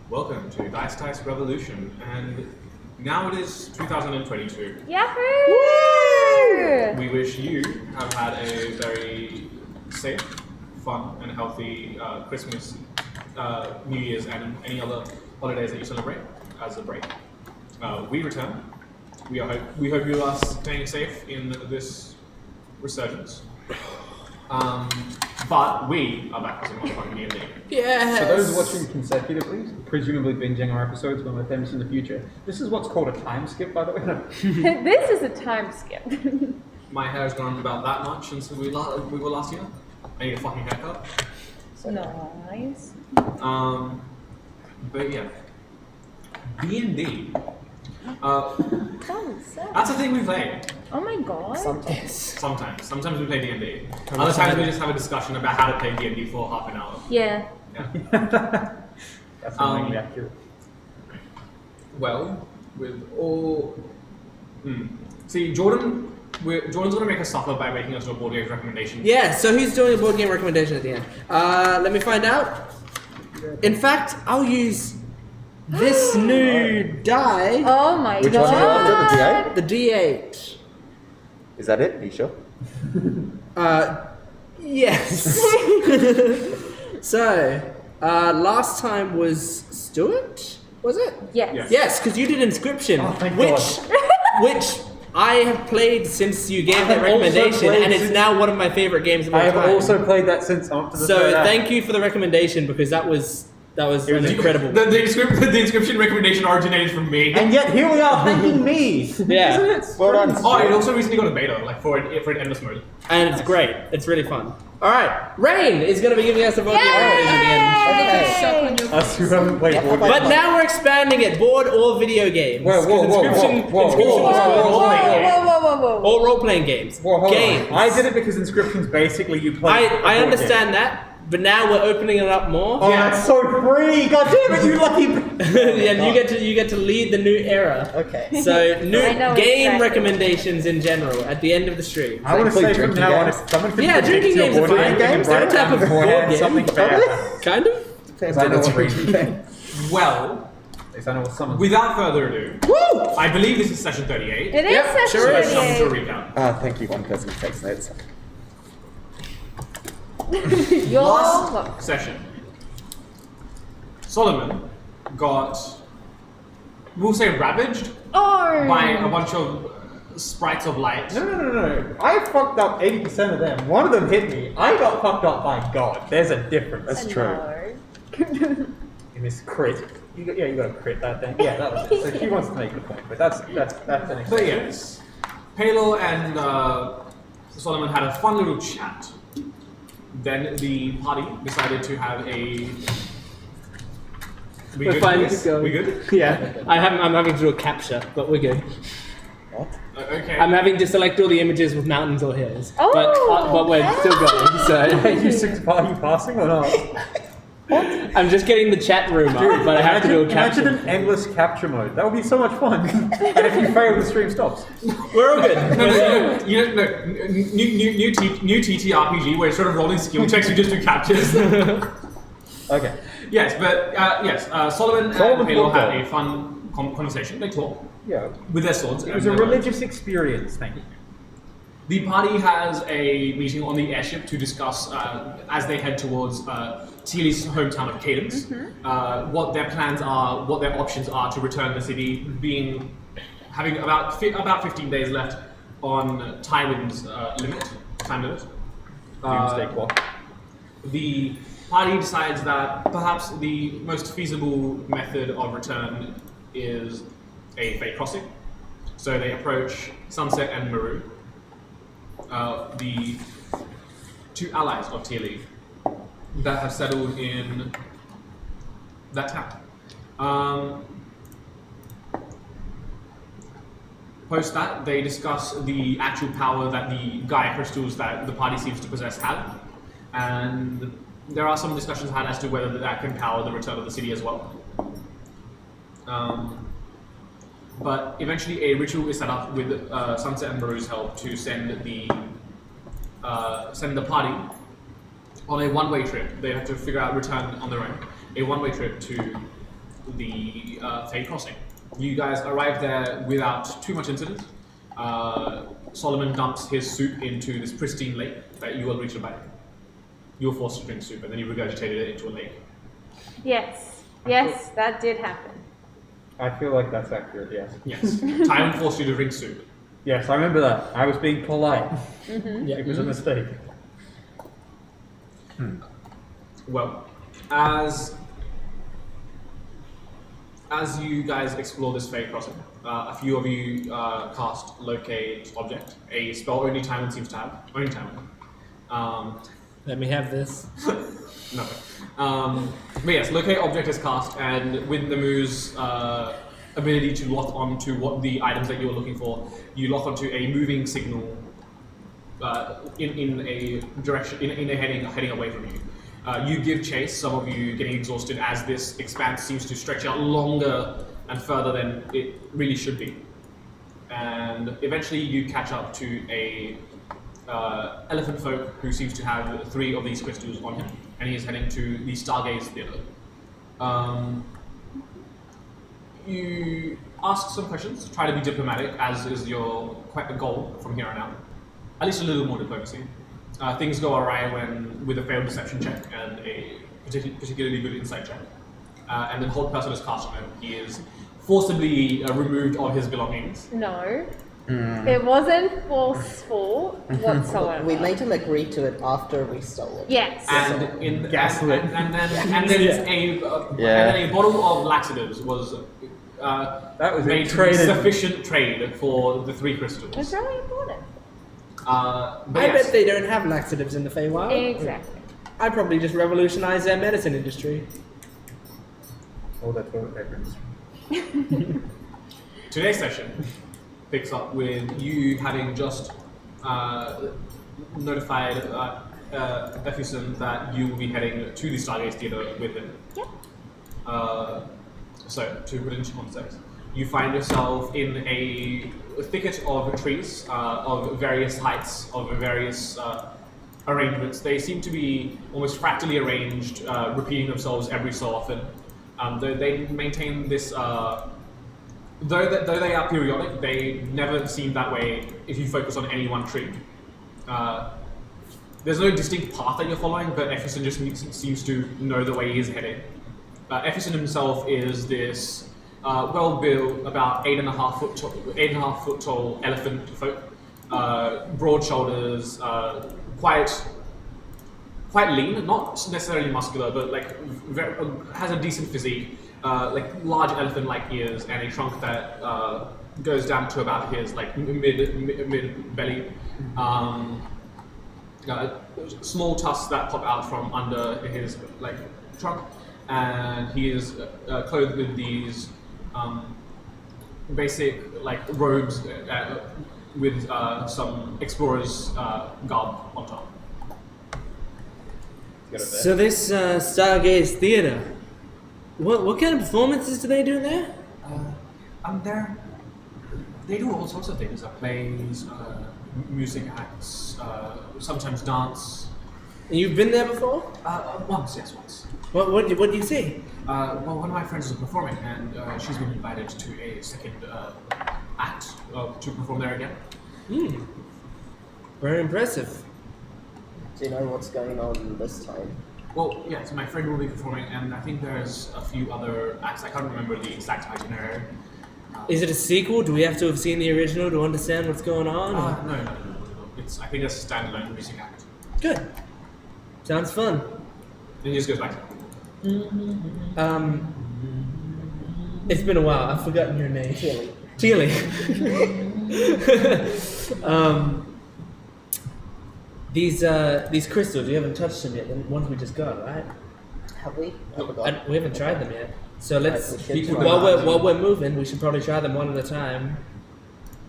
Welcome to Dice Dice Revolution, and now it is 2022. Yahoo! We wish you have had a very safe, fun, and healthy Christmas, New Year's, and any other holidays that you celebrate as a break. We return. We hope you are staying safe in this resurgence. But we are back with some motherfucking D&D. Yes. For those watching consecutively, presumably binging our episodes when we're famous in the future, this is what's called a time skip, by the way. This is a time skip. My hair's gone about that much since we were last year. I need a fucking haircut. Nice. But yeah, D&D. So That's the thing we play. oh my god. Sometimes we play D&D. Other times we just have a discussion about how to play D&D for half an hour. Yeah. Yeah. That's completely accurate. Well, with all... See, Jordan's going to make us suffer by making us do a board game recommendation. Yeah, so who's doing a board game recommendation at the end? Let me find out. In fact, I'll use this new die. Oh my Which one are you god. after, the D8? The D8. Is that it? Are you sure? Yes. So, last time was Stuart? Was it? Yes. Yes, because you did Inscription, Oh, thank which I have played since you gave that recommendation, and it's now one of my favorite games of all I time. have also played that since I'm up to the So third act. thank you for the recommendation, because that was incredible. The inscription recommendation originated from me. And yet here we are thanking me. Yeah. Isn't it? Well done. Oh, it also recently got a beta, like for an endless mode. And it's great. It's really fun. All right, Rain is going to be giving us a board game recommendation at the end. Us who haven't played board But games. now we're expanding it, board or video games. Whoa, whoa, whoa, Inscription whoa, whoa, was whoa, for whoa, role-playing games. Whoa. Or role-playing games. Whoa, hold games. on. I did it because Inscription's basically you play. I understand that, but now we're opening it up more. Oh, that's so free! God damn it, you lucky. And you get to lead the new era. Okay. So new I know game exactly. recommendations in general at the end of the stream. I want to say from Drinking now on, games? if someone can Yeah, predict drinking your games are board fine. game Games, they're a right type now of board beforehand, game. something bad. Kind of. Depends I on know the what drinking game. Well, At least I know what someone. without further ado, Woo! I believe this is session 38. It is Yep, session sure So is. let's jump into a 38. recap. Thank you, one person who takes notes. Your Last look. session, Solomon got, we'll say, ravaged Oh. by a bunch of sprites of light. No. I fucked up 80% of them. One of them hit me. I got fucked up by God. There's a difference. That's true. In this crit. You got a crit that thing. Yeah, that was it. So she wants to make the point, but that's an exception. But yes, Palo and Solomon had a fun little chat. Then the party decided to have a... We We're good, fine, boys? keep going. We good? Yeah, I'm having to do a capture, but we're good. What? Okay. I'm having to select all the images with mountains or hills. Oh, but we're still going, so... Are you passing or not? I'm just getting the chat room up, but I have to do a Imagine capture. an endless capture mode. That would be so much fun. And if you fail, the stream stops. We're all good. New TTRPG where instead of rolling skill checks, you just do captures. Okay. Yes, but Solomon and Solomon Palo football. had a fun conversation. They talked Yeah. with their swords. It was a religious experience, thank you. The party has a meeting on the airship to discuss, as they head towards Teely's hometown of Cadence, what their plans are, what their options are to return the city, having about 15 days left on Tywin's time limit. Doomsday clock. The party decides that perhaps the most feasible method of return is a fake crossing. So they approach Sunset and Maru, the two allies of Teely that have settled in that town. Post that, they discuss the actual power that the Gaia crystals that the party seems to possess have, and there are some discussions had as to whether that can power the return of the city as well. But eventually a ritual is set up with Sunset and Maru's help to send the party on a one-way trip. They have to figure out return on their own. A one-way trip to the Fade Crossing. You guys arrive there without too much incident. Solomon dumps his soup into this pristine lake that you will reach about. You were forced to drink soup, and then you regurgitated it into a lake. Yes. Yes, that did happen. I feel like that's accurate, yes. Yes. Tywin forced you to drink soup. Yes, I remember that. I was being polite. Yeah. It was a mistake. Well, as you guys explore this Fade Crossing, a few of you cast Locate Object, a spell only Tywin seems to have. Only Tywin. Let me have this. No. But yes, Locate Object is cast, and with the Moo's ability to lock onto what the items that you're looking for, you lock onto a moving signal in a direction, in a heading away from you. You give chase, some of you getting exhausted as this expanse seems to stretch out longer and further than it really should be. And eventually you catch up to a elephant folk who seems to have 3 of these crystals on him, and he is heading to the Stargaze Theatre. You ask some questions, try to be diplomatic, as is your goal from here on out. At least a little more diplomacy. Things go awry with a failed deception check and a particularly good insight check. And then hold person is cast on him. He is forcibly removed of his belongings. No. It wasn't forceful whatsoever. We made him agree to it after we stole it. Yes. And Gaslit. And then a bottle of laxatives was That was made to be traded. sufficient trade for the 3 crystals. It's really important. But I yes. bet they don't have laxatives in the Feywild. Exactly. I'd probably just revolutionize their medicine industry. Oh, that's what happens. Today's session picks up with you having just notified Epheson that you will be heading to the Stargaze Theatre with him. Yep. So, to put it into context, you find yourself in a thicket of trees of various heights, of various arrangements. They seem to be almost fractally arranged, repeating themselves every so often. They maintain this, though they are periodic, they never seem that way if you focus on any one tree. There's no distinct path that you're following, but Epheson just seems to know the way he's heading. Epheson himself is this well-built, about 8.5 foot tall elephant folk, broad shoulders, quite lean, not necessarily muscular, but like has a decent physique, like large elephant-like ears and a trunk that goes down to about his like mid belly. Small tusks that pop out from under his like trunk, and he is clothed with these basic like robes with some explorer's garb on top. So this Stargaze Theatre, what kind of performances do they do there? They do all sorts of things: plays, music acts, sometimes dance. And you've been there before? Once, yes, once. What do you see? Well, one of my friends is performing, and she's been invited to a second act to perform there again. Very impressive. Do you know what's going on this time? Well, yes, my friend will be performing, and I think there's a few other acts. I can't remember the exact itinerary. Is it a sequel? Do we have to have seen the original to understand what's going on? No. It's, I think it's a standalone music act. Good. Sounds fun. Then he just goes back. It's been a while. I've forgotten your name. Tilly. These crystals, you haven't touched them yet. The ones we just got, right? Have we? I forgot. We haven't tried them yet. So let's we should try while we're moving, we should probably try them one at a time.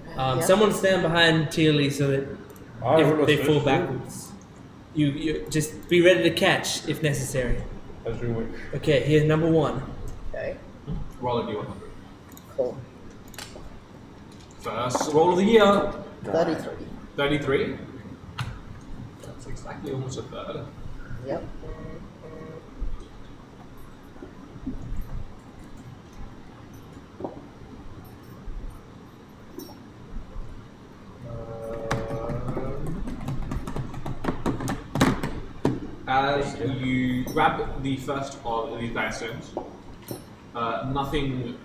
Yeah. Someone stand behind Tealy so that if they fall backwards, you just be ready to catch if necessary. As you wish. Okay, here's number 1. Okay. Roll a d100. Cool. First roll of the year. 33. 33. That's exactly almost a third. Yep. as you grab the first of these stones, nothing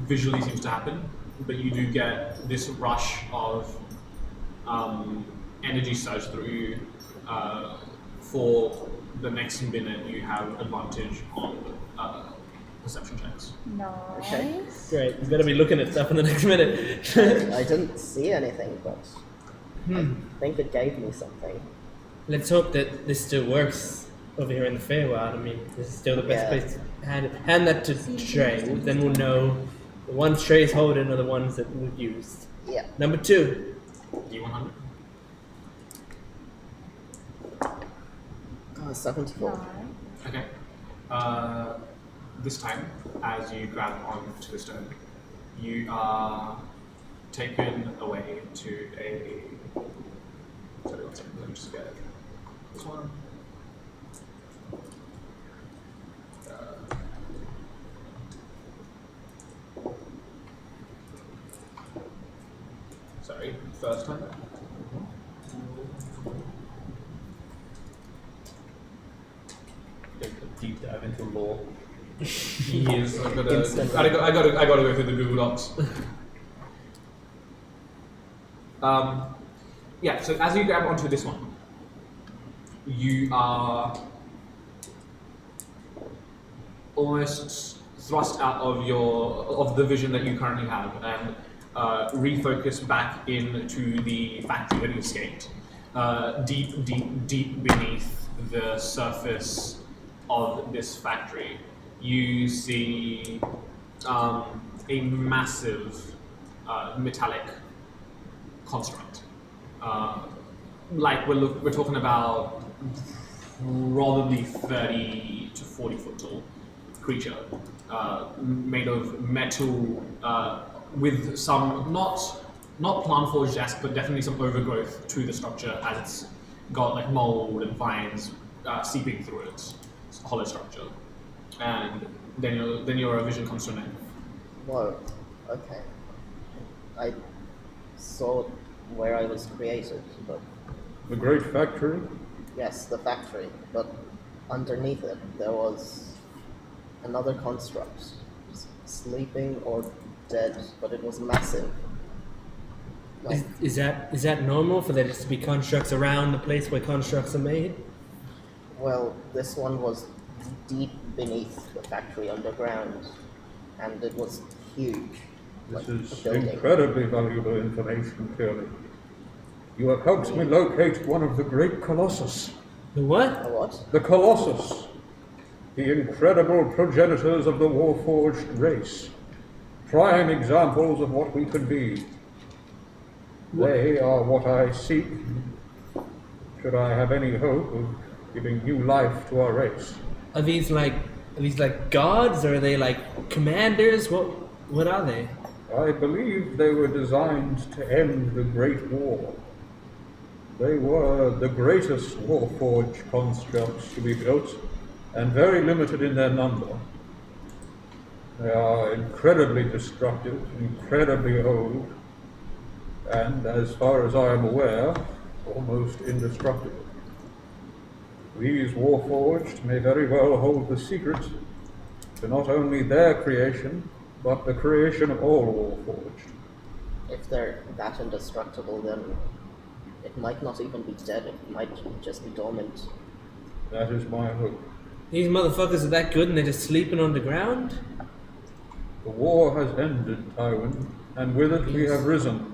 visually seems to happen, but you do get this rush of energy surge through you. For the next minute, you have advantage on perception checks. Nice. Great. He's gonna be looking at stuff in the next minute. I didn't see anything, but I think it gave me something. Let's hope that this still works over here in the Feywild. I mean, this is still the best Yeah. place to hand that to Trey. Then we'll know the ones Trey's holding are the ones that we've used. Yeah. Number 2. D100. 74. Nice. Okay. This time, as you grab onto the stone, you are taken away to a. Sorry, one second. Let me just get this one. Sorry, first time. Take a deep dive into lore. Yes, I gotta go through the Google Docs. Yeah, so as you grab onto this one, you are almost thrust out of the vision that you currently have and refocus back into the factory that you escaped. Deep beneath the surface of this factory, you see a massive metallic construct. Like we're talking about probably 30 to 40 foot tall creature, made of metal with some not plant forged-esque, but definitely some overgrowth to the structure as it's got like mold and vines seeping through its hollow structure. And then your vision comes to an end. Whoa. Okay. I saw where I was created, but The great factory? yes, the factory. But underneath it, there was another construct, sleeping or dead, but it was massive. Like, Is that normal for there just to be constructs around the place where constructs are made? well, this one was deep beneath the factory underground, and it was huge. This like a is building. incredibly valuable information, clearly. You have helped me locate one of the great Colossus. The what? A what? The Colossus. The incredible progenitors of the Warforged race. Prime examples of what we could be. They are what I seek, should I have any hope of giving new life to our race. Are these like gods, or are they like commanders? What are they? I believe they were designed to end the Great War. They were the greatest Warforged constructs to be built, and very limited in their number. They are incredibly destructive, incredibly old, and as far as I am aware, almost indestructible. These Warforged may very well hold the secret to not only their creation, but the creation of all Warforged. If they're that indestructible, then it might not even be dead, it might just be dormant. That is my hope. These motherfuckers are that good and they're just sleeping on the ground? The war has ended, Tywin, and with it we have risen.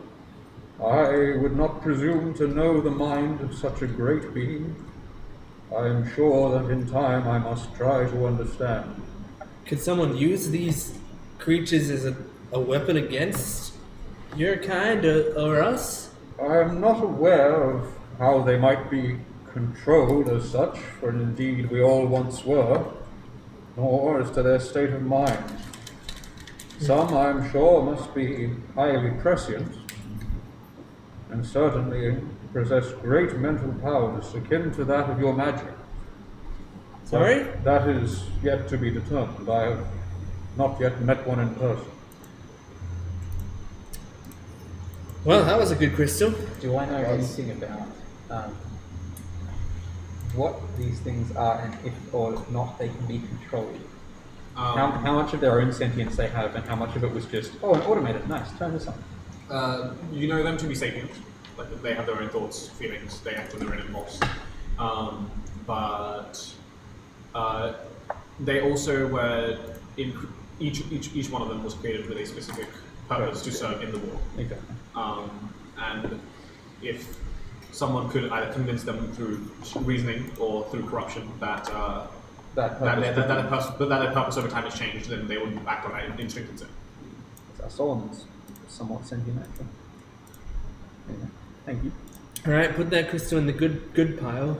I would not presume to know the mind of such a great being. I am sure that in time I must try to understand. Could someone use these creatures as a weapon against your kind or us? I am not aware of how they might be controlled as such, for indeed we all once were, nor as to their state of mind. Some, I am sure, must be highly prescient, and certainly possess great mental powers akin to that of your magic. Sorry? But that is yet to be determined. I have not yet met one in person. Well, that was a good crystal. Do I know anything about what these things are and if or not they can be controlled? Um, How much of their own sentience they have and how much of it was just, oh, an automated, nice, turn this on. You know them to be sapient, like they have their own thoughts, feelings, they act on their own impulse. But they also were each one of them was created with a specific purpose to serve in the war. Exactly. And if someone could either convince them through reasoning or through corruption that That their purpose over time has changed, then they would act on that instinct instead. Solomon's somewhat sentient actually. Anyway, thank you. Alright, put that crystal in the good pile.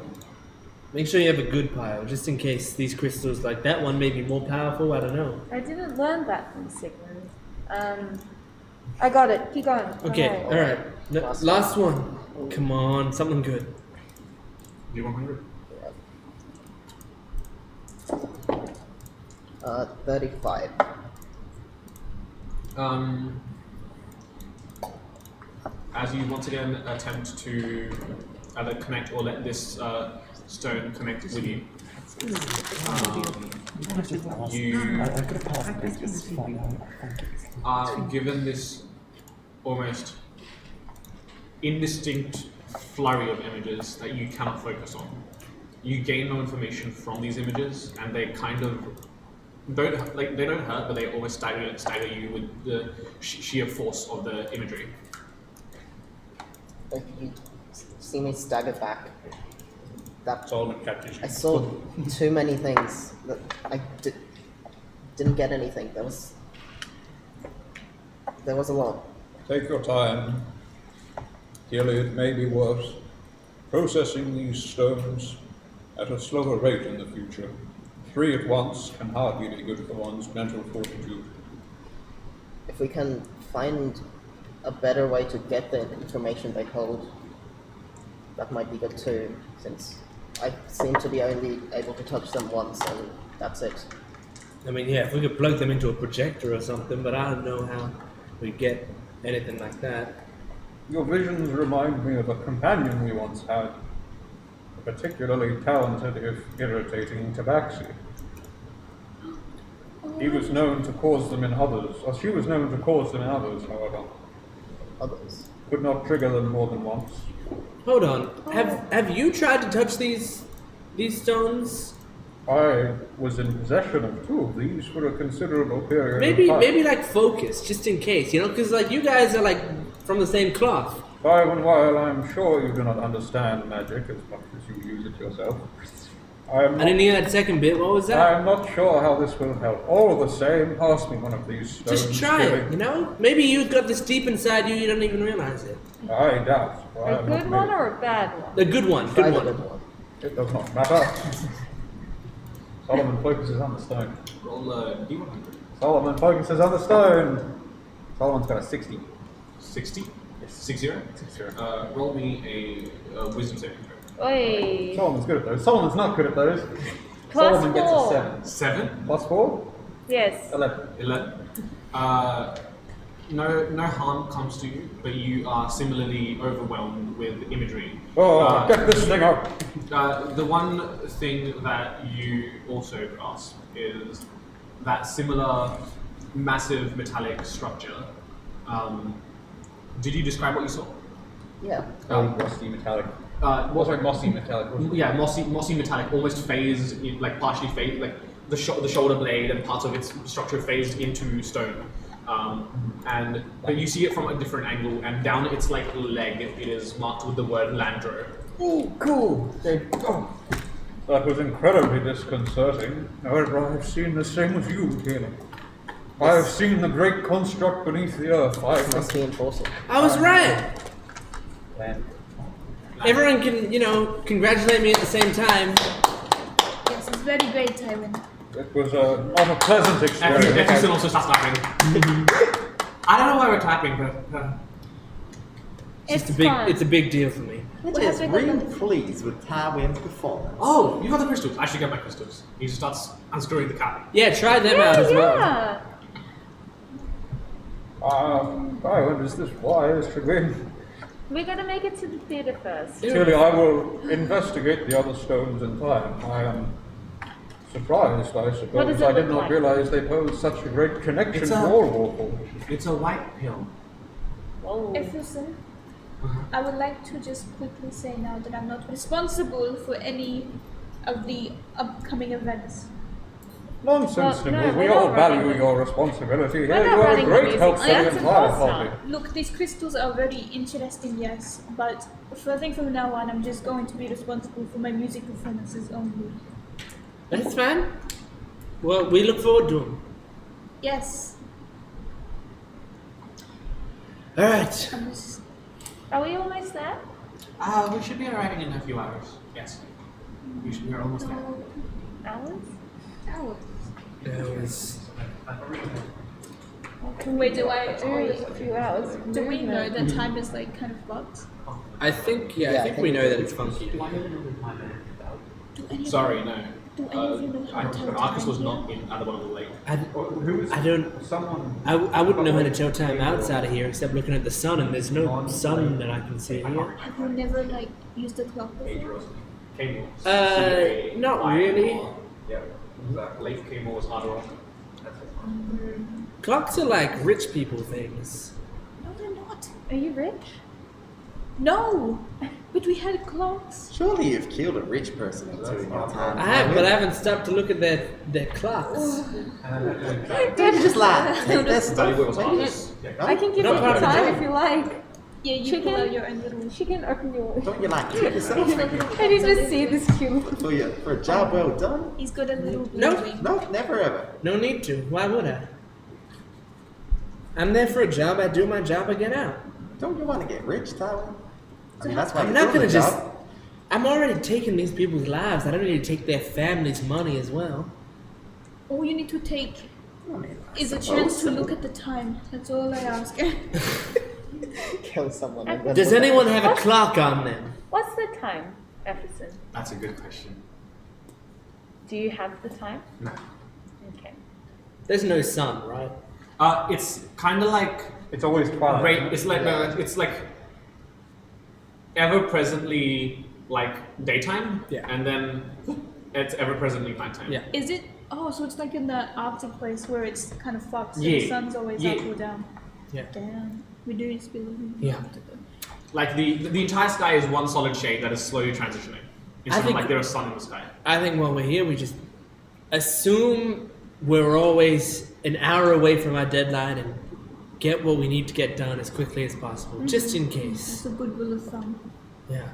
Make sure you have a good pile, just in case these crystals, like that one, may be more powerful, I don't know. I didn't learn that from Sigmund. I got it. Keep going. Okay, alright. Last one. Come on, something good. D100. 35. As you once again attempt to either connect or let this stone connect with you, you are given this almost indistinct flurry of images that you cannot focus on. You gain no information from these images, and they kind of don't hurt, but they almost stagger you with the sheer force of the imagery. Like you see me stagger back. That Solomon catches you. I saw too many things that I didn't get anything. There was a lot. Take your time. Clearly, it may be worse. Processing these stones at a slower rate in the future. 3 at once can hardly be good for one's mental fortitude. If we can find a better way to get the information they hold, that might be good too, since I seem to be only able to touch them once and that's it. I mean, yeah, if we could plug them into a projector or something, but I don't know how we get anything like that. Your visions remind me of a companion we once had, a particularly talented, if irritating, tabaxi. He was known to cause them in others, or she was known to cause them in others, however. Others. Could not trigger them more than once. Hold on, have you tried to touch these stones? I was in possession of 2 of these for a considerable period of time. Maybe like focus, just in case, you know, because like you guys are like from the same cloth. By and while, I'm sure you do not understand magic as much as you use it yourself. I didn't hear that second bit. What was that? I'm not sure how this will help. All the same, pass me one of these stones. Just try it, you know? Maybe you've got this deep inside you don't even realize it. I doubt. for I A have not good made one it. or a bad one? The good one, Try good the one. good one. It does not matter. Solomon focuses on the stone. Roll D100. Solomon focuses on the stone. Solomon's got a 60. 60? 60? Roll me a wisdom saving throw. Oi. Solomon's good at those. Solomon's not good at those. Plus Solomon gets a 4. 7. 7? Plus 4? Yes. 11. 11. No harm comes to you, but you are similarly overwhelmed with imagery. Oh, get this thing up! The one thing that you also grasp is that similar massive metallic structure. Did you describe what you saw? Yeah. Mossy metallic. Mossy metallic. Wasn't it? Yeah, mossy metallic, almost phased, like partially phased, like the shoulder blade and parts of its structure phased into stone. But you see it from a different angle, and down its like leg, it is marked with the word Landro. Oh, cool! That was incredibly disconcerting. However, I have seen the same as you, Caleb. I have seen the great construct beneath the earth. Must be enforceable. I was right. Land. Everyone can, you know, congratulate me at the same time. Yes, it's very great, Tywin. It was not a pleasant experience. Efferson also starts clapping. I don't know why we're clapping, but It's It's a big, fun. it's a big deal for me. What Just have we really got? pleased with Tywin's performance. oh, you got the crystals. I should get my crystals. He just starts unscrewing the cap. Yeah, try them out as well. Yeah. Tywin, is this wise? Should we We gotta make it to the theater first. Tilly, I will investigate the other stones in time. I am surprised, I What does suppose. it I did look not like? realize they pose such a great connection It's to a- all warful. It's a white pill. Whoa. Effusen, I would like to just quickly say now that I'm not responsible for any of the upcoming events. Nonsense, Well, no, Nimble. we're We all not value running your responsibility We're here. not You are a running the great music help for the science, of entire course party. not. Look, these crystals are very interesting, yes, but I think from now on I'm just going to be responsible for my music performances only. That's fine. Well, we look forward to them. Yes, All right. I'm just. Are we almost there? We should be arriving in a few hours. Yes. We're almost there. Hours? Wait, do A few hours. do we know that time is like kind of fucked? I think, yeah, Yeah, I think we know that it's funky. Do any Sorry, no. Do any of you know how to tell Arcus time was here? not in at the bottom of the lake. I don't. Someone. I wouldn't know how to tell time outside of here except looking at the sun, and there's no sun that I can see here. Have you never like used the clock before? Not really. Yeah, exactly. Lake Cable was harder on. Clocks are like rich people things. No, they're not. Are you rich? No, but we had clocks. Surely you've killed a rich person or two in your time. I have, but I haven't stopped to look at their clocks. Don't just like take their stuff. was hardest. I can give No you problem. the time if you like. Yeah, you Chicken? pull out your own little. She can open your. Don't you like kill yourself Can you just see this cube? for a job well done? He's got a little blue No. ring. No, never ever. No need to. Why would I? I'm there for a job. I do my job. I get out. Don't you want to get rich, Tyler? I mean, that's why I'm you're not doing gonna the just. job. I'm already taking these people's lives. I don't need to take their families' money as well. All you need to take I mean, I is a suppose chance to so. look at the time. That's all I ask. Kill someone. And then Does look at anyone it. have a clock on them? What's the time, Efferson? That's a good question. Do you have the time? No. Okay. There's no sun, right? It's kind of like It's always twilight. right. It's like it's like ever presently like daytime, Yeah. and then it's ever presently nighttime. Yeah. Is it? Oh, so it's like in the Arctic place where it's kind of fucked. So Yeah. the sun's always Yeah. up or down. Yeah. Damn. We do used to be living in Yeah. Arctic. Like the entire sky is one solid shade that is slowly transitioning. Instead think- of like there's sun in the sky. I think while we're here, we just assume we're always an hour away from our deadline and get what we need to get done as quickly as possible, just in That's case. a good rule of thumb. Yeah.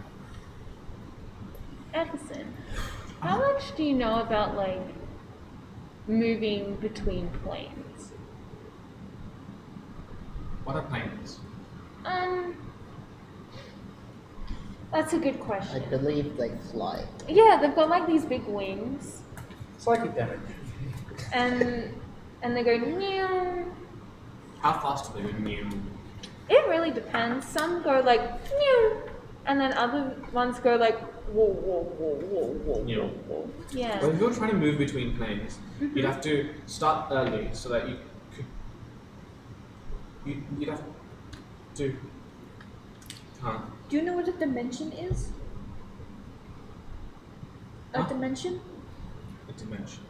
Efferson, how much do you know about like moving between planes? What are planes? That's a good I question. believe they fly. Yeah, they've got like these big wings, Psychic damage. and they go meow. How fast do they go? Mew. It really depends. Some go like meow, and then other ones go like whoa whoa whoa whoa whoa Yeah. whoa whoa. Yeah. Well, if you're trying to move between planes, you'd have to start early so that you could. You'd have to. Huh. Do you know what a dimension is? A Huh? dimension? A dimension.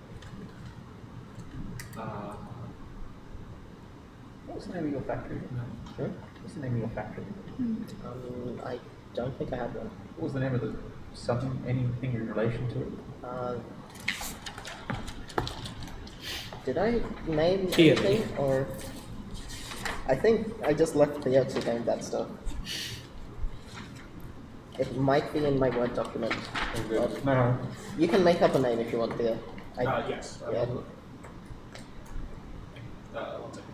What's the name of your factory? Hmm? What's the name of your factory? I don't think I had one. What was the name of the something, anything in relation to it? Did I name Here. anything, or I think I just left Theo to name that stuff. It might be in my Word document. But No. you can make up a name if you want, Theo. Yes. Yeah. One second.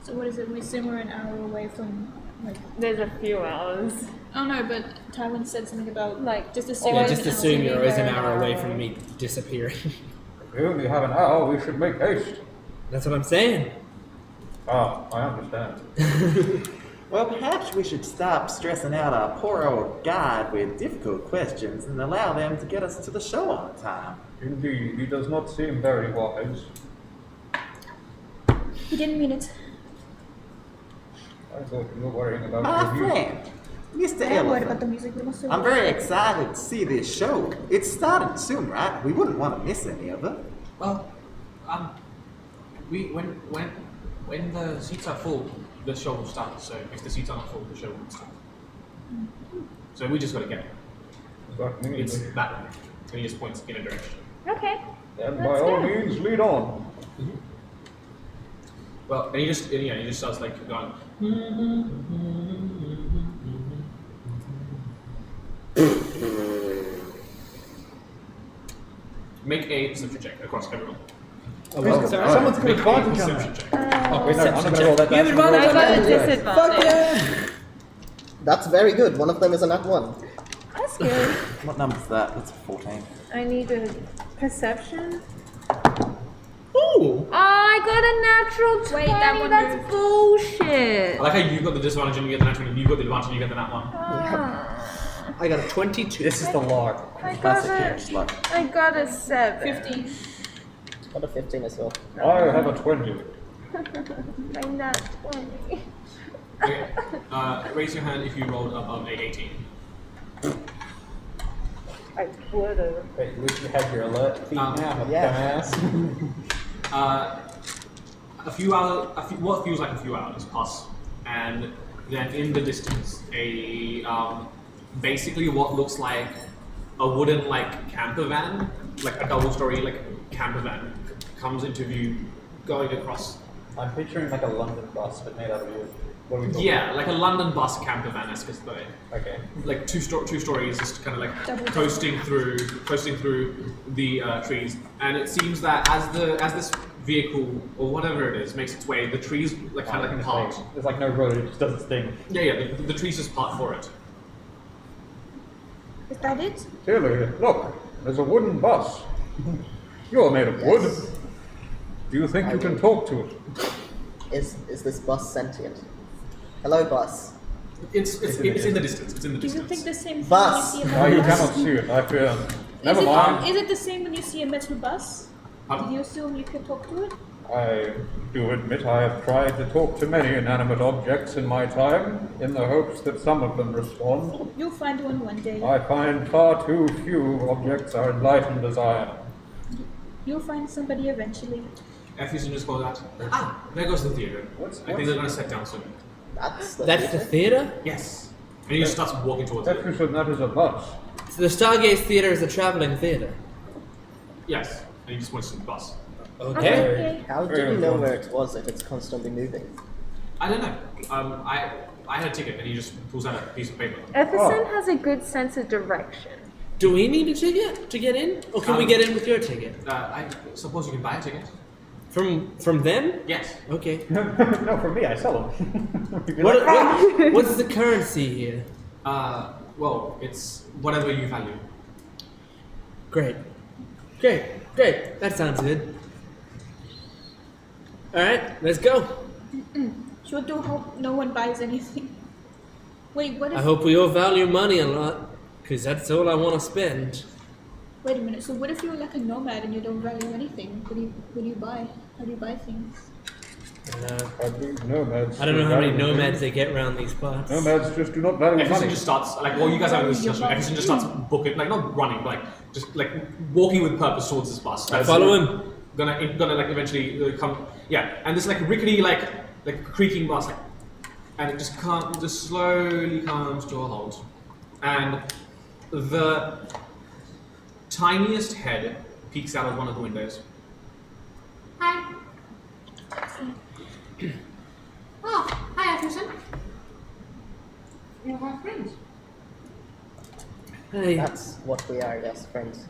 So what is it? We assume we're an hour away from like. There's a few hours. Oh no, but Tywin said something about Like, just assume. Yeah, Always just an assume you're always an hour hour away away. from me disappearing. If we only have an hour, we should make haste. That's what I'm saying. Ah, I understand. Well, perhaps we should stop stressing out our poor old guide with difficult questions and allow them to get us to the show on time. Indeed, he does not seem very wise. He didn't mean it. I thought you were worrying about My your music. friend, Mr. I'm worried about the Elephant. music, but I'm also I'm very excited to see this show. It's starting soon, right? We wouldn't want to miss any of it. Well, when the seats are full, the show will start. So if the seats are not full, the show won't start. So we just got to get it. Got me. It's that way. And he just points in a direction. Okay. And by Let's all go. means, lead on. Well, and he just starts like going. Make a perception check across everyone. Someone's got Make a advantage on perception that. check. Oh, wait, no, I'm not going to roll that You have dice. I'm gonna advantage roll I on got a that dice. disadvantage. That's very good. One of them is a nat 1. That's good. What number is that? That's 14. I need a perception. Ooh! Oh, I got a natural 20. Wait, that one That's moved. bullshit. I like how you got the disadvantage and you get the natural, and you got the advantage and you get the nat one. Ah, I got a 22. This is the log. I got Classic a, catch, luck. I got a 7. 15. Got a 15 as well. I have a 20. My nat 20. Okay. Raise your hand if you rolled above a 18. I would've. Wait, at least you had your alert feet now, Yeah. dumbass. A few hours, what feels like a few hours pass, and then in the distance, basically what looks like a wooden camper van, like a double-story camper van, comes into view, going across. I'm picturing like a London bus, but made out of wood. What are we talking Yeah, like a London bus camper van esque aesthetic. Okay. Like two stories, just kind of Double coasting through the trees, and it seems that as this vehicle or whatever it is makes its way, the trees kind of part. There's like no road, it just does its thing. Yeah, the trees just part for it. Is that it? Tilly, look, there's a wooden bus. You're made of wood. Do you think you can talk to it? Is this bus sentient? Hello, bus. It's in the distance. It's in the Do you distance. think the same thing Bus. when you see a Why, metal you bus? cannot see it, I fear. Never is mind. Is it the same when you see a metal bus? Pardon? Did you assume you could talk to it? I do admit I have tried to talk to many inanimate objects in my time, in the hopes that some of them respond. You'll find one day. I find far too few objects are enlightened as I am. You'll find somebody eventually. Effusion just goes out. Ah, there goes the theater. I think they're going to sit down soon. That's the That's the theater? Yes. And he just starts walking towards it. Effusion, that is a bus. So the Stargaze Theater is a traveling theater. Yes. And he just points to the bus. Okay. Okay. How do you know where it was if it's constantly moving? I don't know. I had a ticket, and he just pulls out a piece of paper. Epperson has a good sense of direction. Do we need a ticket to get in? Or can we get in with your ticket? I suppose you can buy a ticket. From them? Yes. Okay. No, for me, I sell them. What's the currency here? Well, it's whatever you value. Great. That sounds good. Alright, let's go. Sure do hope no one buys anything. Wait, what if... I hope we all value money a lot, because that's all I want to spend. Wait a minute, so what if you're like a nomad and you don't value anything? What do you buy? How do you buy things? I believe nomads. I don't know how many value nomads things. they get around these parts. Nomads just do not value Effusion money. just starts, while you guys are having this discussion, Effusion just starts booking, not running, but just walking with purpose towards this bus. I follow him. Gonna eventually come, yeah, and this rickety, creaking bus, and it just slowly comes to a halt. And the tiniest head peeks out of one of the windows. Hi. Oh, hi, Effusion. You're my friends. Hey, That's what we are, yes, friends.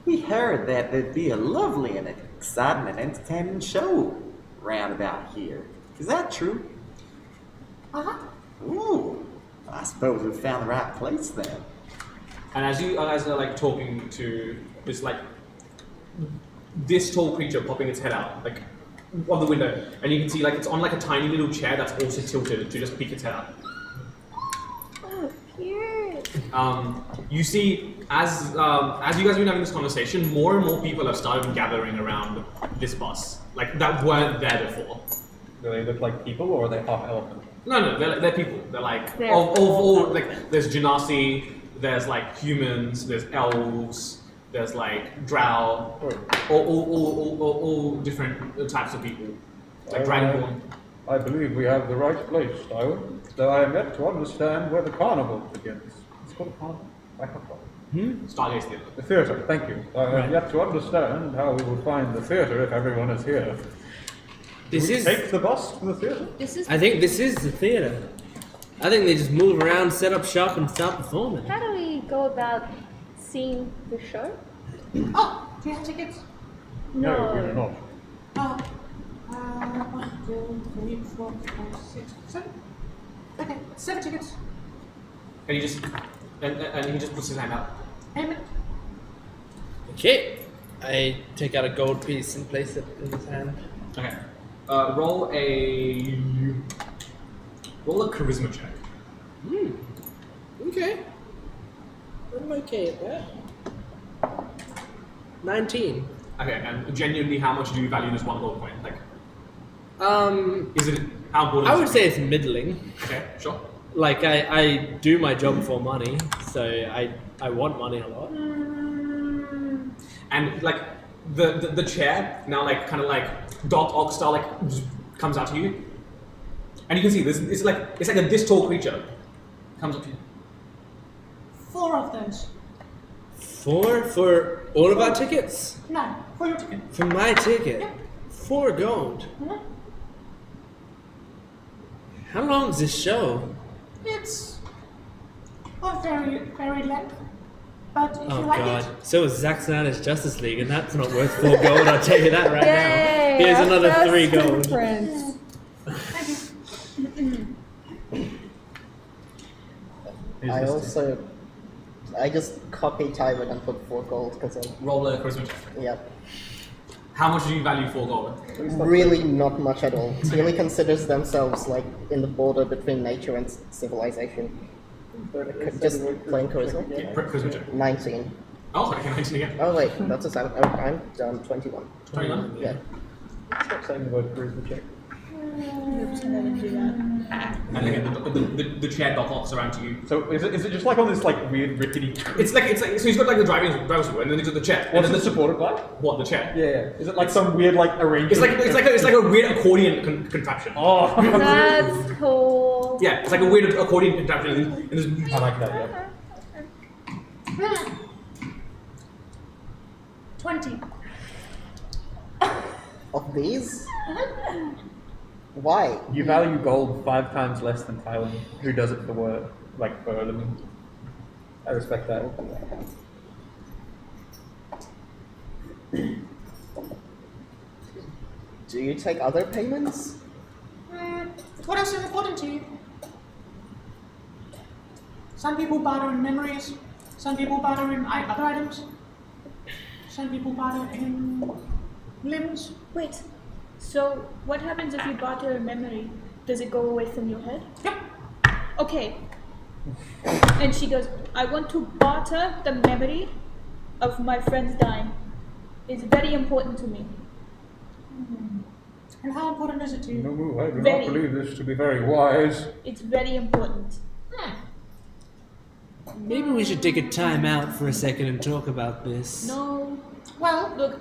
We heard that there'd be a lovely and exciting and entertaining show round about here. Is that true? Uh-huh. Ooh, I suppose we found the right place then. And as you guys are talking to this tall creature popping its head out of the window, and you can see it's on a tiny little chair that's also tilted to just peek its head out. Oh, cute. You see, as you guys have been having this conversation, more and more people have started gathering around this bus, that weren't there before. Do they look like people or are they half elephant? No, they're people. They're like They're all like there's genasi, there's like humans, there's elves, there's like drow, all different types of people, like dragonborn. I believe we have the right place, Tywin, though I am yet to understand where the carnival begins. It's called a carnival? I have one. Stargaze Theatre. The theatre, thank you. I have yet to understand how we will find the theatre if everyone is here. This Do we is. take the bus to the theatre? This is I think this is the theater. I think they just move around, set up shop, and start performing. How do we go about seeing the show? Oh, do you have tickets? No. we do not. 1, 2, 3, 4, 5, 6, 7. Okay, 7 tickets. And he just puts his hand out. Payment. Okay. I take out a gold piece and place it in his hand. Okay. Roll a charisma check. Okay. I'm okay at that. 19. Okay, and genuinely, how much do you value this one gold coin? Like, is it how important? I is would it? say it's middling. Okay, sure. Like I do my job for money, so I want money a lot. And like the chair now, like kind of like Doc Ock style, like comes out to you, and you can see this. It's like a this tall creature comes up to you. 4 of those. 4 for all of our tickets? No, for your ticket. For my ticket? Yeah. 4 gold. How long is this show? It's of very, very length. But if Oh you like god. it, So is Zack Snyder's Justice League, and that's not worth 4 gold, I'll tell you that right Yay! now. Here's our another first 3 gold. conference. thank you. I just copy Tywin and put 4 gold because Roll a charisma check. Yep. How much do you value 4 gold? Really not much at all. Really considers themselves like in the border between nature and civilization. Just plain charisma. Yeah, charisma check. 19. Oh, okay, 19 again. Oh wait, that's a 7. Oh, I'm done. 21. 21. Yeah. Stop saying the word charisma check. And again, the chair Doc Ock's around to you. So is it just like on this like weird rickety? It's like so he's got like the driver's wheel, and then he's got the chair. What's and it then supported by? What, the chair? Yeah. Is it like some weird like arrangement? It's like a weird accordion contraption. Oh. That's cool. Yeah, it's like a weird accordion contraption, and there's I like that. Yeah. 20. Of these? Why? You value gold 5 times less than Tywin, who does it for work, like for a living. I respect that. Do you take other payments? What else is important to you? Some people barter in memories. Some people barter in other items. Some people barter in limbs. Wait. So what happens if you barter a memory? Does it go away from your head? Yep. Okay. And she goes, I want to barter the memory of my friends dying. It's very important to me. And how important is it to you? No, I do Very. not believe this to be very wise. It's very important. Maybe we should take a time out for a second and talk about this. No. Well, Look,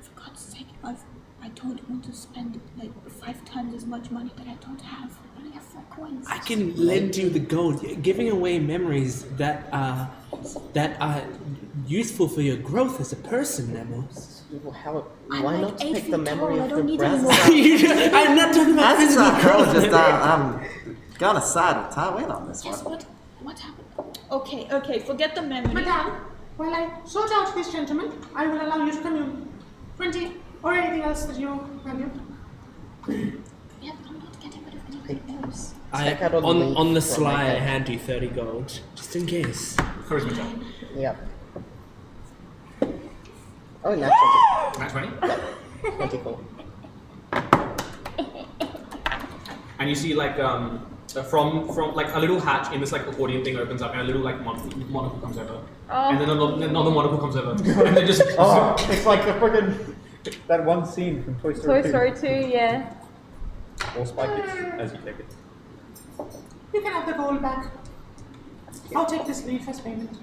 for God's sake, I don't want to spend like 5 times as much money that I don't have. I only have 4 coins. I can lend you the gold. Giving away memories that are useful for your growth as a person, Nemo. I'm Why like not 8 take feet the memory tall, I of don't the need brass? any more. I'm not talking about As physical a growth. just I'm gonna side with Tywin on this Yes, one. what happened? Okay, forget the memory. Madame, while I sort out this gentleman, I will allow you to commune. 20 or anything else that you value. Yeah, I'm not getting rid of anything else. Check out a on link the from my sly, I head. hand you 30 gold, just in case. charisma check. Yep. Oh, not Nat 20. 20. 24. And you see like from like a little hatch in this like accordion thing opens up, and a little like monocle comes over, and then another monocle comes over, and then just Oh, it's like the friggin' that one scene from Toy Story Toy 2. Story 2, yeah. Or spike it as you take it. You can have the gold back. I'll take this leaf as payment.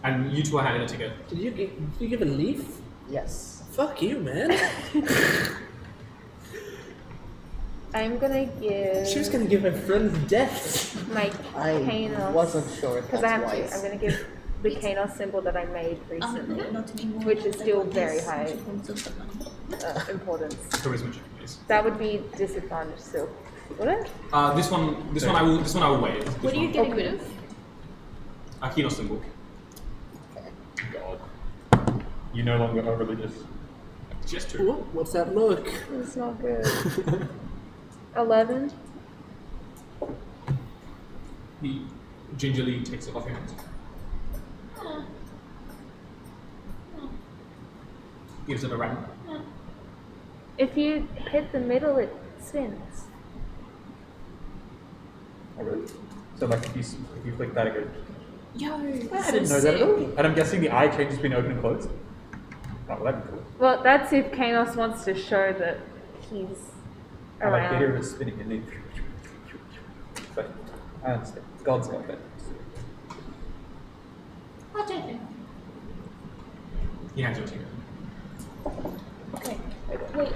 And you two are handing a ticket. Did you give a leaf? Yes. Fuck you, man. I'm gonna give. She was gonna give her friend death. My I Kanos. wasn't sure if Because that's I have wise. to. I'm gonna give the Kanos symbol that I made recently, Not anymore. which is still very high Forms of the money. importance. Charisma check, please. That would be disadvantage still. Would it? This one I will waive. What are you getting rid of? A Kino symbol. God. You no longer are religious. Just two. Ooh, what's that look? It's not good. 11. He gingerly takes it off your hands. Gives it a run. If you hit the middle, it spins. Oh, really? So like if you click that, it goes. Yo, I didn't know that at all. And I'm guessing the eye change has been open and closed. Oh, well, that'd be cool. Well, that's if Kanos wants to show that he's I like the idea of around. it spinning and then. But I understand. God's got that. I'll take it. He hands you a ticket. okay. Wait.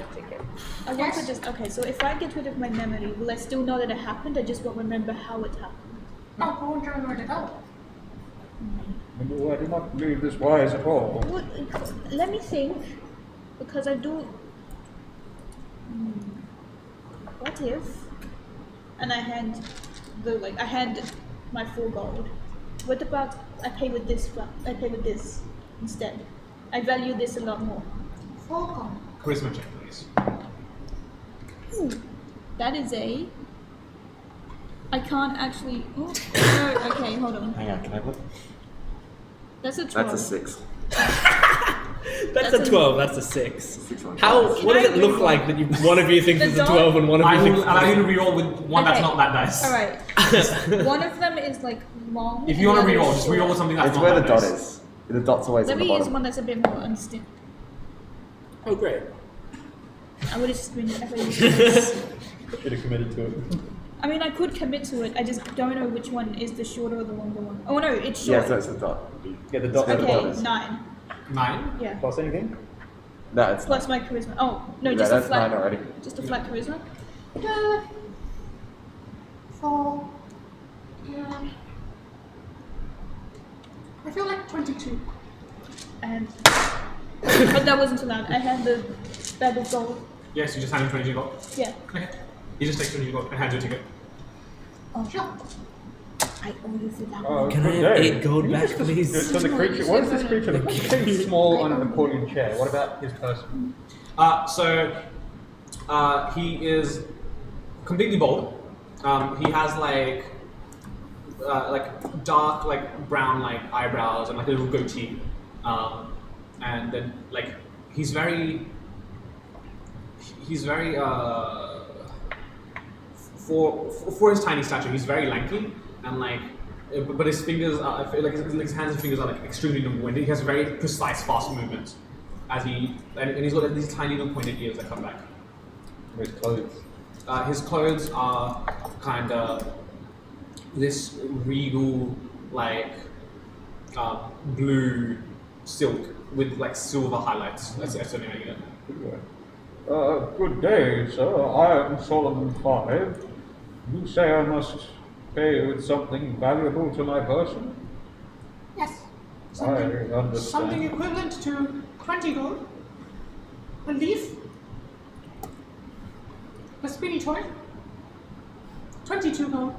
I want to just. Okay, so if I get rid of my memory, will I still know that it happened? I just won't remember how it happened. I won't remember it at all. No, I do not believe this wise at all. Well, let me think, because I do. What if? And I hand my 4 gold. What about I pay with this? I pay with this instead. I value this a lot more. 4 gold. Charisma check, please. That is a. I can't actually. Oh, no, okay, hold on. Hang on, can I look? That's a 12. That's a 6. That's a 12. That's a 6. 6 on How? cards. What does I it look like that one of you thinks The is a dog- 12 and one of I you will thinks allow you to reroll with one that's Okay. not that dice. Alright. One of them is like long. If you want to and the reroll, other just short. reroll with something that's It's not where the that dot dice. is. The dot's always Let on the me use bottom. one that's a bit more understand. Oh, great. I would have just been if I used this. Should have committed to it. I mean, I could commit to it. I just don't know which one is the shorter or the longer one. Oh no, it's Yeah, short. so it's the dot. Yeah, the dot. where the Okay, dot is. 9. 9? Yeah. Plus anything? No, it's Plus my charisma. Oh no, yeah, just a that's flat. 9 already. Just a flat charisma. 4. I feel like 22. And but that wasn't allowed. I had the bag of gold. Yes, you just hand him 22 gold. Yeah. Okay. He just takes 22 gold and hands you a ticket. Oh, Sure. I owe you for that. Can I good have day. 8 gold Can you back, just- please? So the creature, what is this creature? The creature small on an Napoleon chair. What about his person? He is completely bald. He has like dark, like brown, like eyebrows and like a little goatee. And then like he's very for his tiny stature, he's very lanky and like. But his fingers are I feel like his hands and fingers are like extremely nimble, and he has very precise, fast movements. And he's got these tiny little pointed ears that come back. His clothes. His clothes are kind of this regal, like blue silk with like silver highlights. That's something like that. Good day, sir. I am Solomon 5. You say I must pay with something valuable to my person? Yes. I Something understand. equivalent to 20 gold. A leaf. A spinny toy. 22 gold.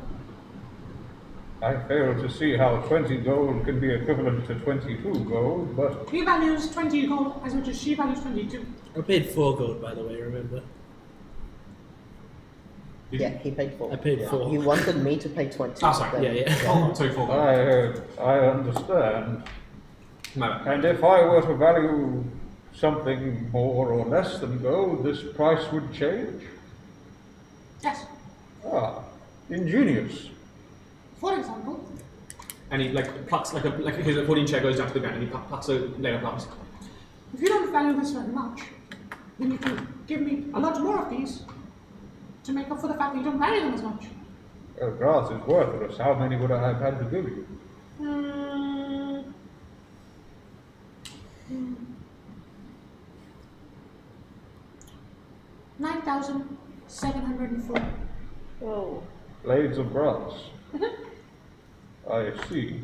I fail to see how 20 gold can be equivalent to 22 gold, but He values 20 gold as much as she values 22. I paid 4 gold, by the way, remember? Yeah, he paid 4. I paid 4. You wanted me to pay 20. Oh, sorry. then- Yeah. Oh, sorry, 4 gold. I understand. My bad. And if I were to value something more or less than gold, this price would change? Yes. Ah, ingenious. For example, And he like plucks like his accordion chair goes down to the ground and he plucks a layer of plums. if you don't value this very much, then you can give me a lot more of these, to make up for the fact that you don't value them as much. Well, grass is worthless. How many would I have had to give you? 9,704. Whoa. Blades of grass. I see.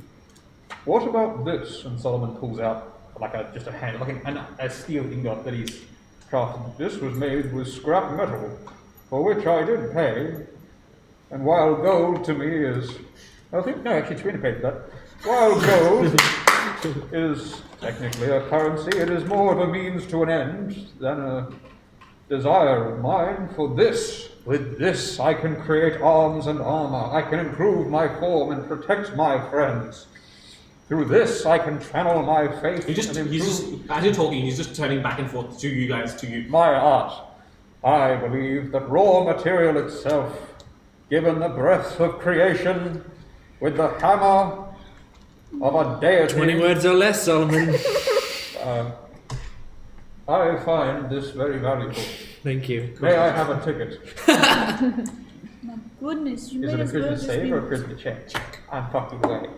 What about this? And Solomon pulls out like just a hand, like a steel ingot that he's crafted. This was made with scrap metal, for which I did pay. And while gold to me is... Actually, Trina paid for that. While gold is technically a currency, it is more of a means to an end than a desire of mine. For this, with this, I can create arms and armor. I can improve my form and protect my friends. Through this, I can channel my faith. He's just, as you're talking, he's just turning back and forth to you guys, to you. My art. I believe that raw material itself, given the breath of creation, with the hammer of a deity. 20 words or less, Solomon. I find this very valuable. Thank you. May I have a ticket? My goodness, you Is made it a us go charisma this save or a way. charisma check? I'm fucking away.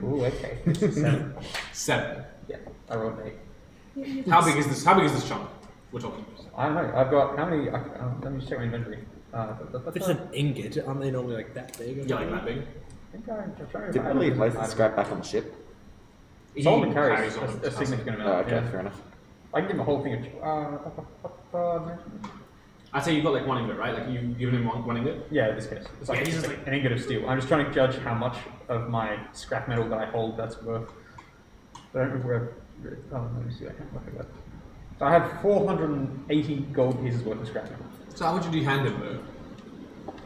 Ooh, okay. 7. Yeah, I rolled an 8. How big is this? How big is this chunk? We're talking. I don't know. I've got how many? Let me just check my inventory. If it's an ingot, aren't they normally like that big? Yeah, like that big. I think I'm trying to Did we leave most of the scrap back on the ship? Solomon He carries on a significant Oh, amount. okay, Yeah. fair enough. I can give him a whole thing of. I'd say you've got like one ingot, right? Like you've given him one ingot. Yeah, in this case. It's like, Yeah, he's it's just like an ingot of steel. I'm just trying to judge how much of my scrap metal that I hold that's worth. I don't know where. Oh, let me see. I can't look at that. So I have 480 gold pieces worth of scrap metal. So how much would you hand him though?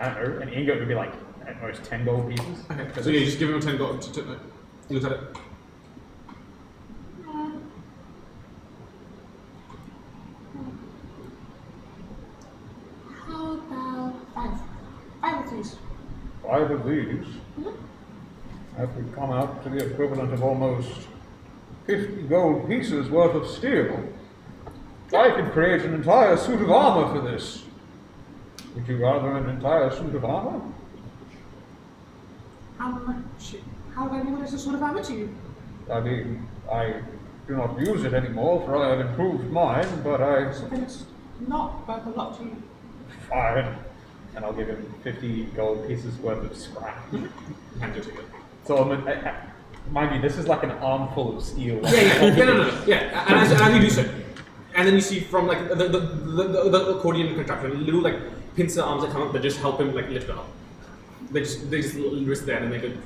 I don't know. An ingot would be like at most 10 gold pieces. Okay. So yeah, you just give him a 10 gold. He looks at it. How about 5? 5 of these. 5 of these. That would come out to the equivalent of almost 50 gold pieces worth of steel. I could create an entire suit of armor for this. Would you rather an entire suit of armor? How valuable is this sort of armor to you? I mean, I do not use it anymore, for I have improved mine, but So then it's not worth a lot to you. fine. And I'll give him 50 gold pieces worth of scrap. Hand it to you. So, mind you, this is like an armful of steel. Yeah. No. Yeah, and as you do so, and then you see from like the accordion contraption, little like pincer arms that come up that just help him like lift it up. They just wrist there and then they could,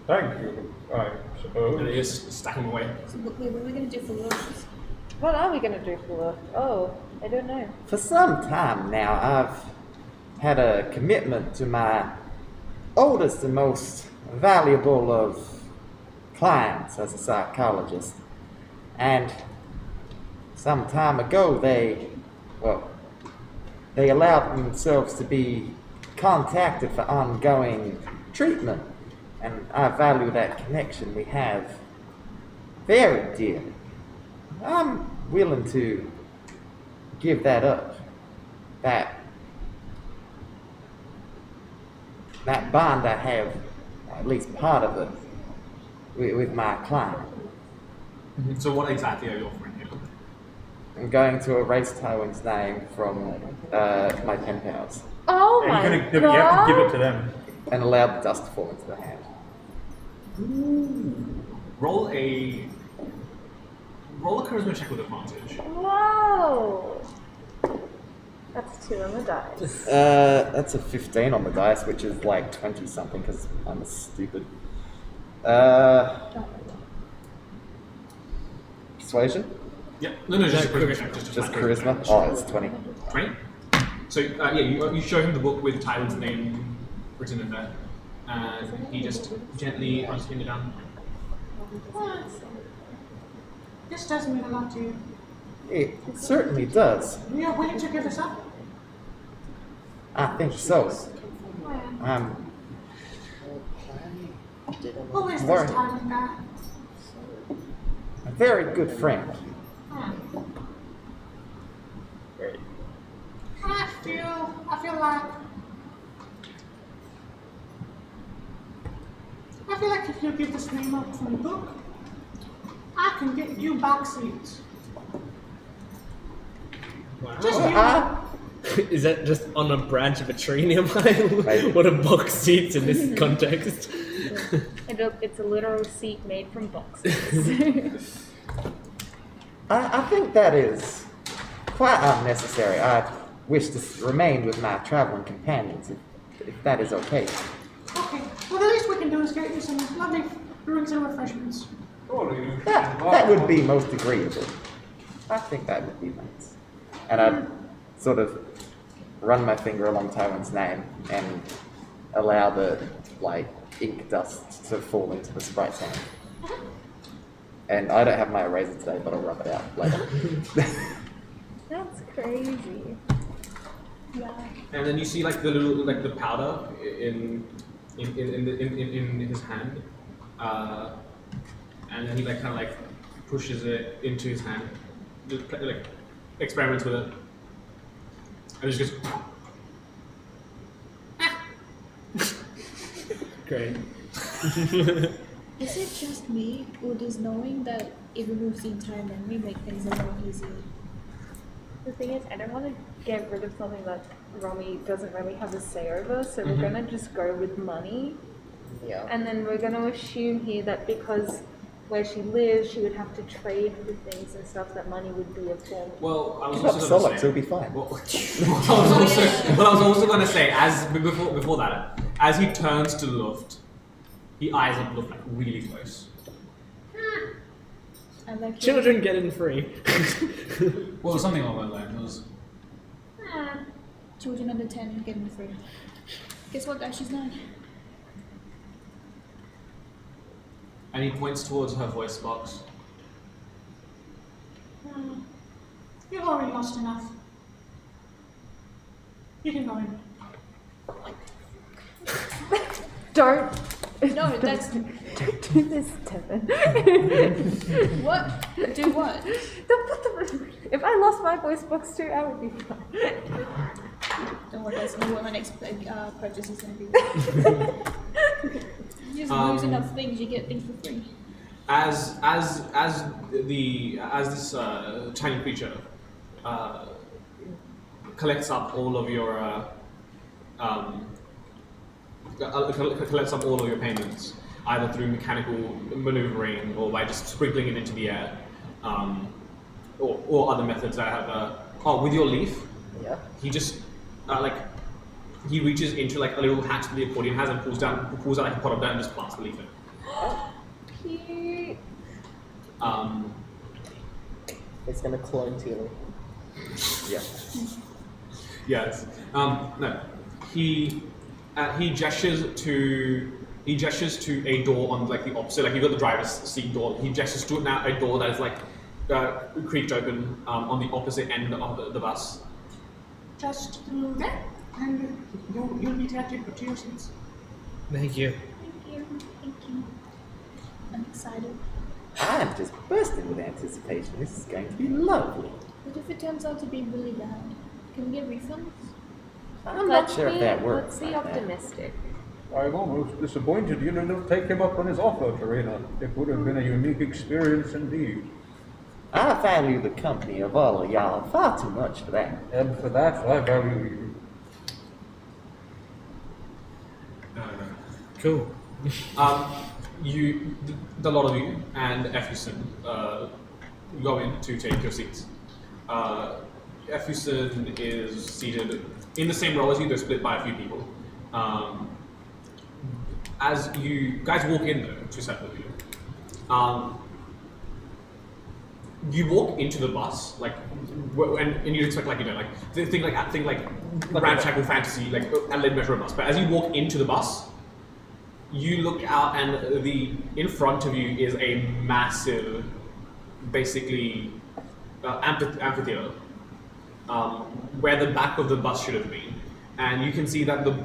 Thank you, I and suppose. they just stack them away. So, what are we going to do for lunch? What are we gonna do for work? Oh, I don't know. For some time now, I've had a commitment to my oldest and most valuable of clients as a psychologist. And some time ago, they allowed themselves to be contacted for ongoing treatment. And I value that connection we have very dearly. I'm willing to give that up. That bond I have, at least part of it, with my client. So what exactly are you offering here? I'm going to erase Tywin's name from my pen pals Oh Yeah, my you have to god! give it to them. and allow the dust to fall into the hand. Roll a charisma check with advantage. Whoa! That's 2 on the dice. That's a 15 on the dice, which is like 20 something because I'm stupid. Persuasion? Yeah. No, just a charisma check. Just charisma? Oh, it's 20. 20? So you show him the book with Tyler's name written in there, and he just gently hunts him down. This does mean a lot to you. It certainly does. You're willing to give this up? I think so. Who is this Warren. Tywin guy? A very good friend. Hmm. Great. Can I feel like if you give this name up from the book, I can get you box seats. Just you. Is that just on a branch of a tree nearby? Maybe. What a box seats in this context? It's a literal seat made from boxes. I think that is quite unnecessary. I wish to remain with my traveling companions, if that is okay. Okay. Well, the least we can do is get you some lovely drinks and refreshments. That would be most agreeable. I think that would be nice. And I'd sort of run my finger along Tywin's name and allow the, ink dust to fall into the sprite's hand. And I don't have my eraser today, but I'll rub it out later. That's crazy. Yeah. And then you see the little the powder in his hand, and then he kind of pushes it into his hand, just experiments with it, and he just goes. Great. Is it just me, or does knowing that it removes the entire memory make things a lot easier? The thing is, I don't want to get rid of something that Romy doesn't really have a say over, so we're gonna just go with money. Yeah. And then we're gonna assume here that because where she lives, she would have to trade for things and stuff, that money would be a form. Well, I was Give up also going Solux, to it'll say. be fine. What I was also going to say, before that, as he turns to Luft, he eyes up Luft really close. I like Children get in free. Well, something along those lines. It was, children under 10 getting free. Guess what, guys? She's 9. and he points towards her voice box. You've already lost enough. You can go in. Don't. No, that's Don't do this, Devin. what? Do what? If I lost my voice box too, I would be fine. Don't worry, guys. Know what my next purchase is going to be. You just lose enough things, you get things for free. As this tiny creature collects up all of your payments, either through mechanical maneuvering or by just sprinkling it into the air, or other methods that have. With your leaf, Yeah. he just he reaches into a little hatch that the accordion has and pulls out a pot of down and just plants the leaf in. Cute. It's gonna clone Teal. Yeah. Yes. No. He gestures to a door on the opposite. You've got the driver's seat door. He gestures to now a door that is creaked open on the opposite end of the bus. Just through there, and you'll be directed to your seats. Thank you. Thank you. I'm excited. I'm just bursting with anticipation. This is going to be lovely. What if it turns out to be really bad? Can we get refunds? I'm not sure if that works. Let's be like that. optimistic. I'm almost disappointed you didn't take him up on his offer, Tarina. It would have been a unique experience indeed. I value the company of all of y'all far too much for that. And for that, I value you. Cool. The lot of you and Effusen go in to take your seats. Effusen is seated in the same row as you, they're split by a few people. As you guys walk in though, to set with you, you walk into the bus, and you expect think ramshackle fantasy, Adelaide Metro bus. But as you walk into the bus, you look out, and in front of you is a massive, basically amphitheater, where the back of the bus should have been, and you can see that the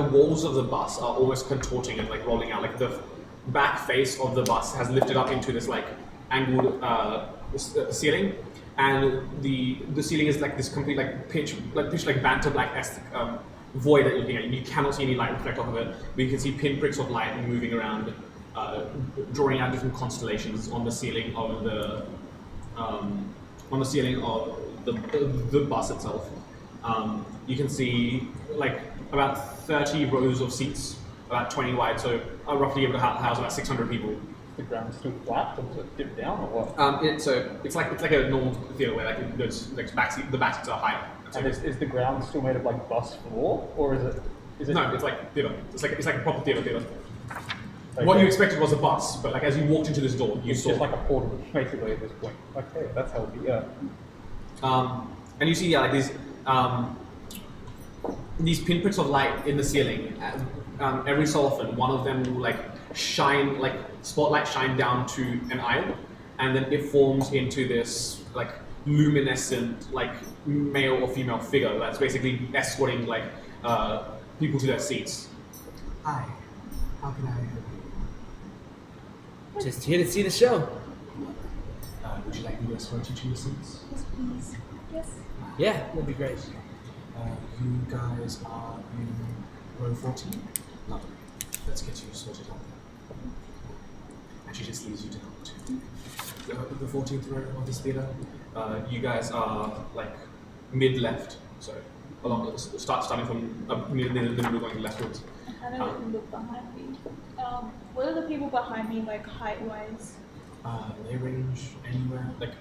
walls of the bus are almost contorting and rolling out. The back face of the bus has lifted up into this angled ceiling, and the ceiling is like this complete like pitch like banter black void that you're looking at. You cannot see any light reflect off of it, but you can see pinpricks of light moving around, drawing out different constellations on the ceiling of the bus itself. You can see like about 30 rows of seats, about 20 wide, so roughly able to house about 600 people. The ground's still flat, or does it dip down, or what? It's like a normal theater where like it goes like the back seats are higher. And is the ground still made of like bus floor, or is it? No, it's like theater. It's like a proper theater. Okay. What you expected was a bus, but like as you walked into this door, you It's saw just like a portal, basically, at this point. Okay, that's healthy, yeah. and you see like these pinpricks of light in the ceiling. Every so often, one of them will like shine, like spotlight shine down to an aisle, and then it forms into this like luminescent like male or female figure that's basically escorting like people to their seats. Hi, how can I help you? Just here to see the show. Would you like me to escort you to your seats? Yes, please. Yes. Yeah, that'd be great. You guys are in row 14? Lovely. Let's get you sorted out there. And she just leads you down to the 14th row of this theatre. You guys are like mid-left, so along starting from near the middle going leftwards. I kind of look behind me. What are the people behind me like height-wise? They range anywhere, like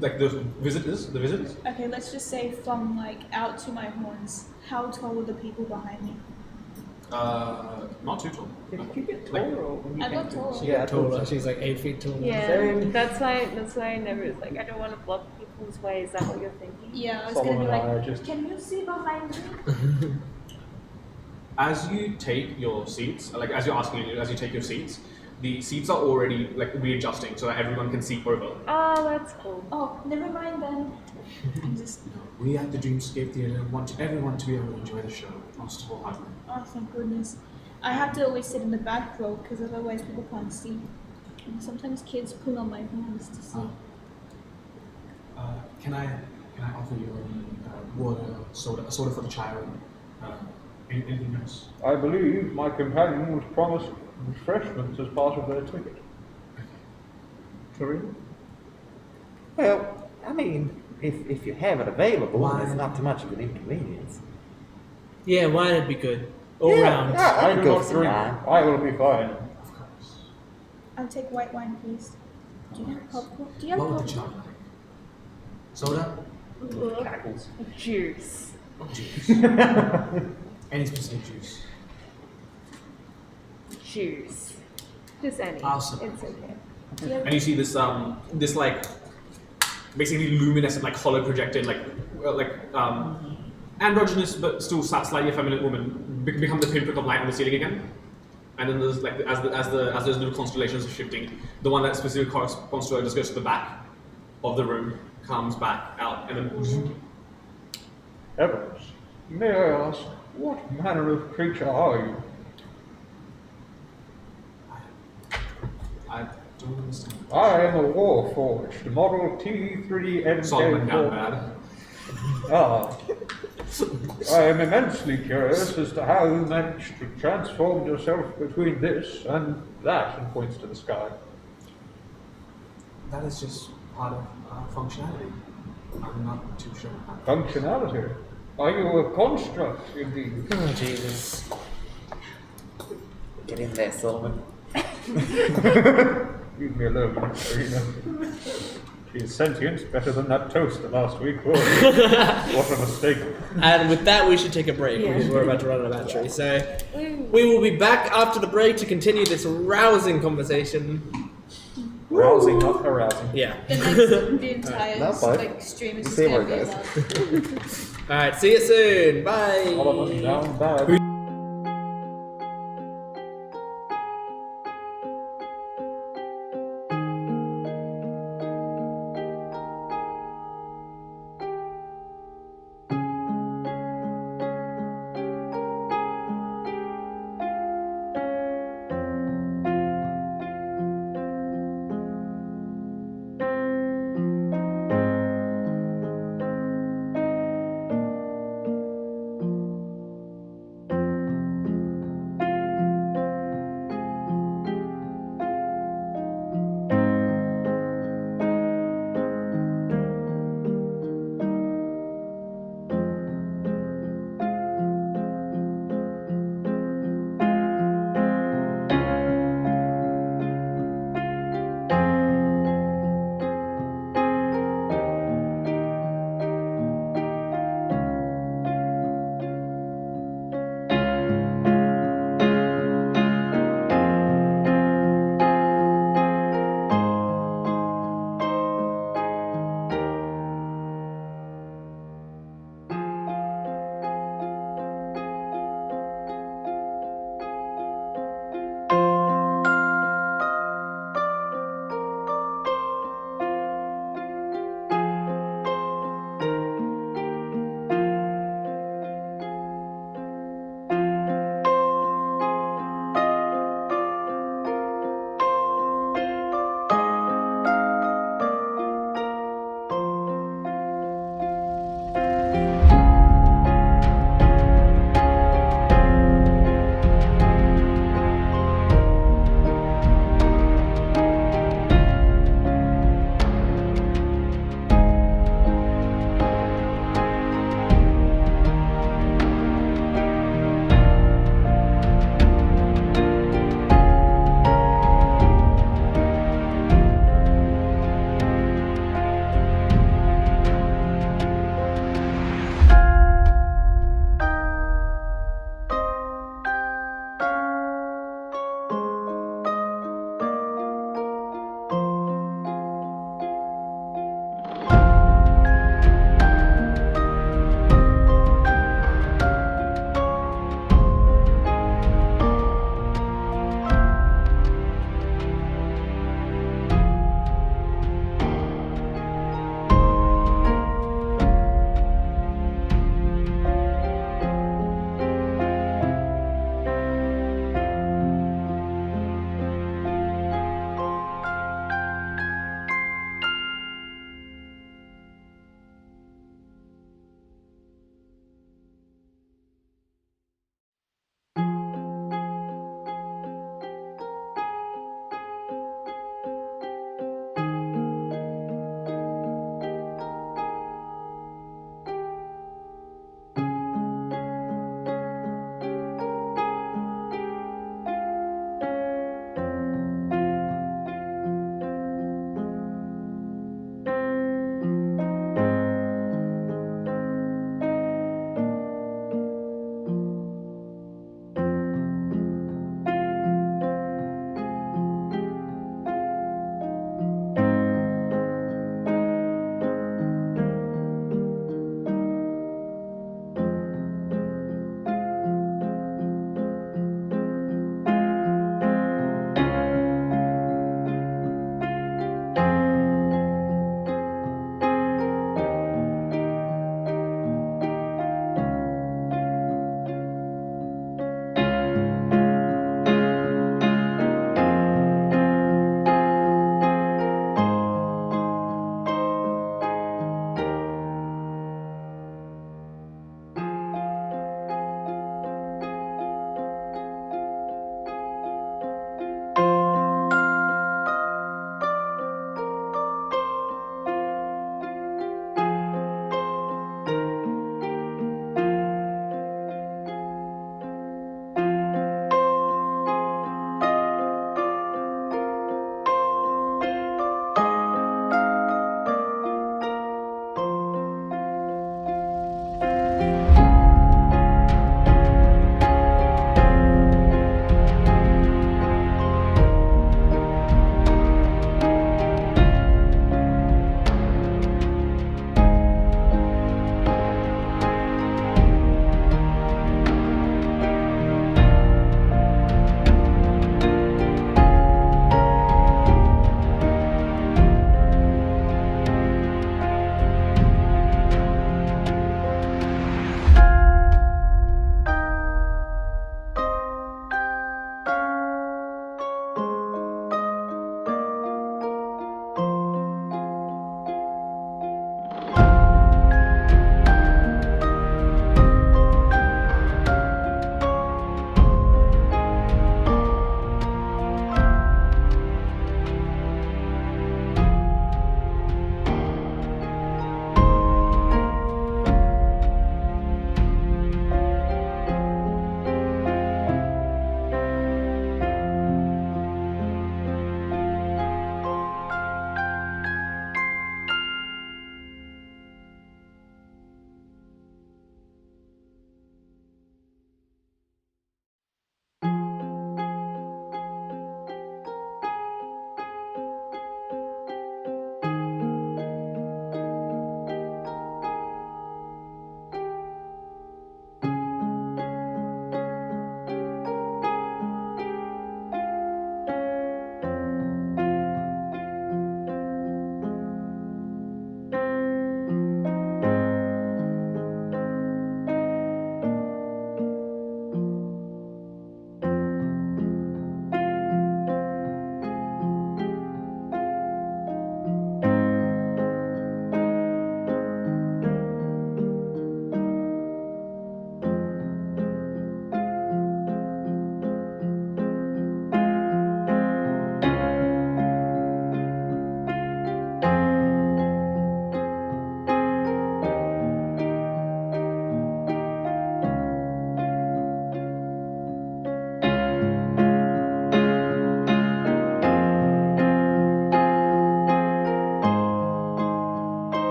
the visitors. Okay, let's just say from like out to my horns. How tall are the people behind me? Not too tall. Did you get taller, or when you I came got to- taller. Yeah, I thought Taller. so. She's like 8 feet tall. Yeah, Same. that's why I never like I don't want to block people's way. Is that what you're thinking? Yeah, I was Solomon gonna be and I are like, just- can you see behind me? As you take your seats, like as you're asking, as you take your seats, the seats are already like readjusting so that everyone can see over. Oh, that's cool. Oh, never mind then. I'm just, We at the Dreamscape Theatre want everyone to be able to enjoy the show, most of all. oh thank goodness. I have to always sit in the back row because otherwise people can't see. And sometimes kids pull on my horns to see. Can I offer you any water, soda for the child? Anything else? I believe my companion was promised refreshments as part of their ticket. Torino? Well, I mean, if you have it available, Wine. it's not too much of an inconvenience. Yeah, wine would be good. All round. Yeah, I I could do go not for some drink. wine. I will be fine. Of course. I'll take white wine, please. Do you have popcorn? Do you have What would the popcorn? child like? Soda? Cackles. Juice. Juice. Any specific juice? Juice. Just any. Awesome. It's okay. Do you have And you see this this like basically luminescent like hollow projected androgynous but still slightly effeminate woman become the pinprick of light on the ceiling again. And then there's like as those little constellations are shifting, the one that specifically corresponds to her just goes to the back of the room, comes back out, and then Evans, may I ask, what manner of creature are you? I don't understand. I am a Warforged, model T3NK4. Solomon down bad. Ah. I am immensely curious as to how you managed to transform yourself between this and that, and points to the sky. That is just part of functionality. I'm not too sure. Functionality. Are you a construct, indeed? Oh, Jesus. Get in there, Solomon. Leave me alone, Enriya. She is sentient, better than that toaster last week. Oh, what a mistake. And with that, we should take a break Yeah. because we're about to run out of battery. So we will be back after the break to continue this rousing conversation. Rousing, not arousing. Yeah. the entire Not bad. like stream is You just see gonna where be it about. All right. See you soon. Bye. All of us down bad.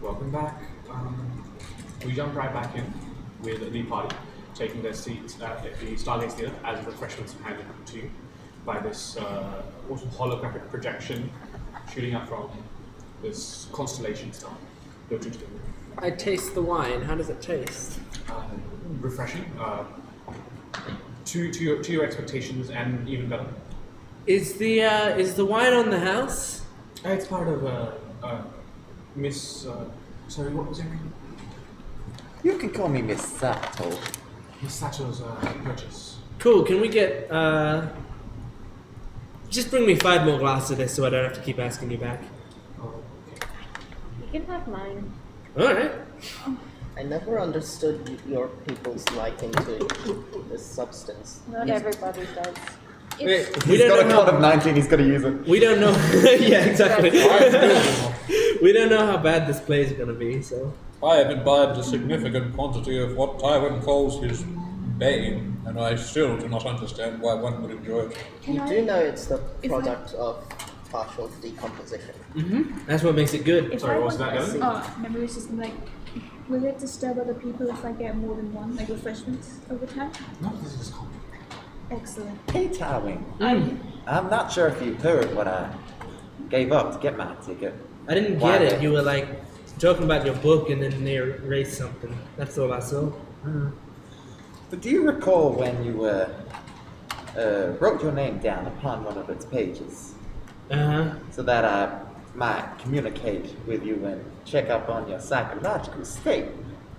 Welcome back. We jump right back in with the party, taking their seats at the Stargaze Theatre as refreshments are handed to you by this also holographic projection shooting up from this constellation star. I taste the wine. How does it taste? Refreshing. To your expectations and even better. Is the wine on the house? It's part of Miss. Sorry, what was her name? You can call me Miss Sato. Miss Sato's purchase. Cool. Can we get just bring me 5 more glasses of this so I don't have to keep asking you back. Oh, okay. You can have mine. All right. I never understood your people's liking to this substance. Not He's- everybody does. Wait, we He's got don't a know code how, of 19, he's got to use it. we don't know. Yeah, exactly. We don't know how bad this play is gonna be, so. I have imbibed a significant quantity of what Tywin calls his bane, and I still do not understand why one would enjoy it. You do know it's the product of partial decomposition. That's what makes it good. If Sorry, I what was want that, Dylan? memory system, like, will it disturb other people if I get more than one, like refreshments over time? No, this is complicated. Excellent. Hey, Tywin. I'm not sure if you heard what I gave up to get my ticket. I didn't Why? get it. You were like talking about your book and then they erased something. That's all I saw. But do you recall when you wrote your name down upon one of its pages Uh-huh. so that I might communicate with you and check up on your psychological state,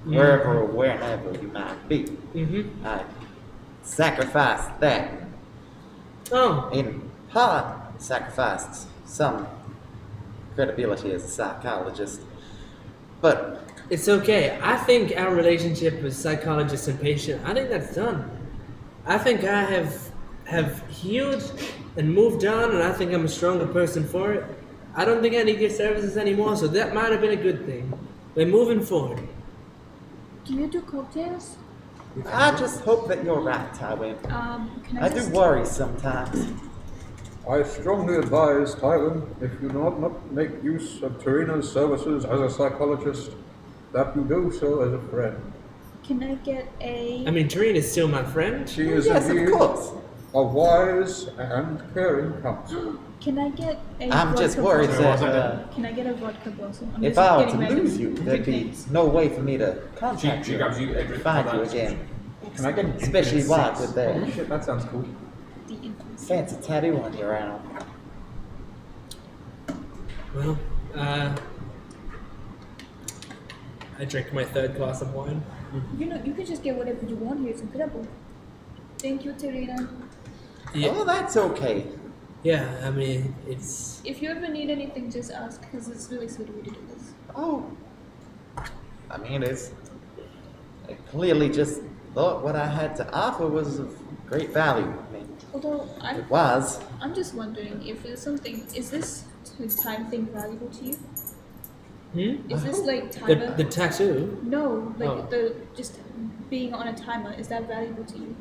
wherever or whenever you might be? Mm-hmm. I sacrificed that. Oh. In part, sacrificed some credibility as a psychologist. But It's okay. I think our relationship as psychologist and patient, I think that's done. I think I have healed and moved on, and I think I'm a stronger person for it. I don't think I need your services anymore, so that might have been a good thing. We're moving forward. Do you do cocktails? I just hope that you're right, Tywin. Can I do worry sometimes. I strongly advise Tywin, if you do not make use of Tarina's services as a psychologist, that you do so as a friend. Can I get a? I mean, Tareen is still my friend. She is Yes, of indeed course. a wise and caring counselor. Can I get a? I'm just vodka worried blossom? that Can I get a vodka blossom? I'm if just I were getting to random lose you, there'd be nicknames. no way for me to contact She you grabs you and find you again. Can I get an Especially infinite white six? with that Oh shit, that sounds cool. The infants. fancy tattoo on your arm. Well, I drank my 3rd glass of wine. You know, you can just get whatever you want here. It's incredible. Thank you, Tarina. Yeah, Oh, that's okay. yeah. I mean, it's If you ever need anything, just ask, because it's really sweet of you to do this. Oh, I mean, I clearly just thought what I had to offer was of great value. I mean, Although it was. I'm just wondering if there's something. Is this time thing valuable to you? Is this like timer? the tattoo. No, like Oh. the just being on a timer. Is that valuable to you?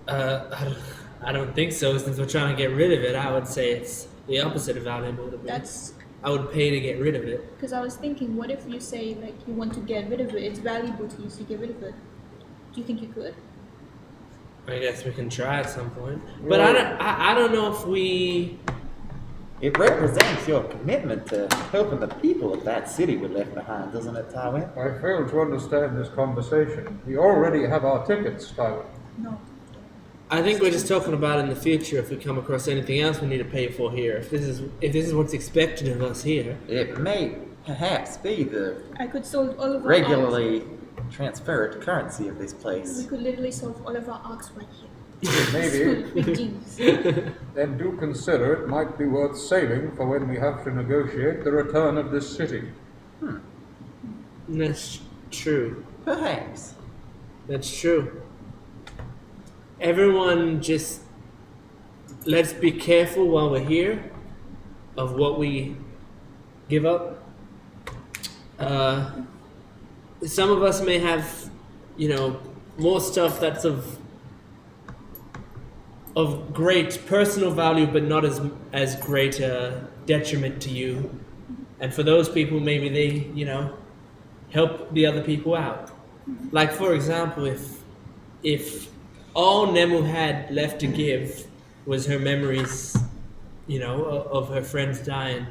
I don't think so. Since we're trying to get rid of it, I would say it's the opposite of valuable to me. That's I would pay to get rid of it. because I was thinking, what if you say like you want to get rid of it? It's valuable to you, so you get rid of it. Do you think you could? I guess we can try at some point. But I don't know if we. It represents your commitment to helping the people of that city we left behind, doesn't it, Tywin? I fail to understand this conversation. We already have our tickets, Tywin. No. I think we're just talking about in the future if we come across anything else we need to pay for here. If this is what's expected of us here. It may perhaps be the I could solve all of our regularly transferred currency of this arcs. We place. could literally solve all of our arcs right here. Maybe. Big genius. Then do consider it might be worth saving for when we have to negotiate the return of this city. That's true. Perhaps. That's true. Everyone just let's be careful while we're here of what we give up. Some of us may have, more stuff that's of great personal value, but not as great a detriment to you And for those people, maybe they, you know, help the other people out. Like, for example, if all Nemu had left to give was her memories, you know, of her friends dying,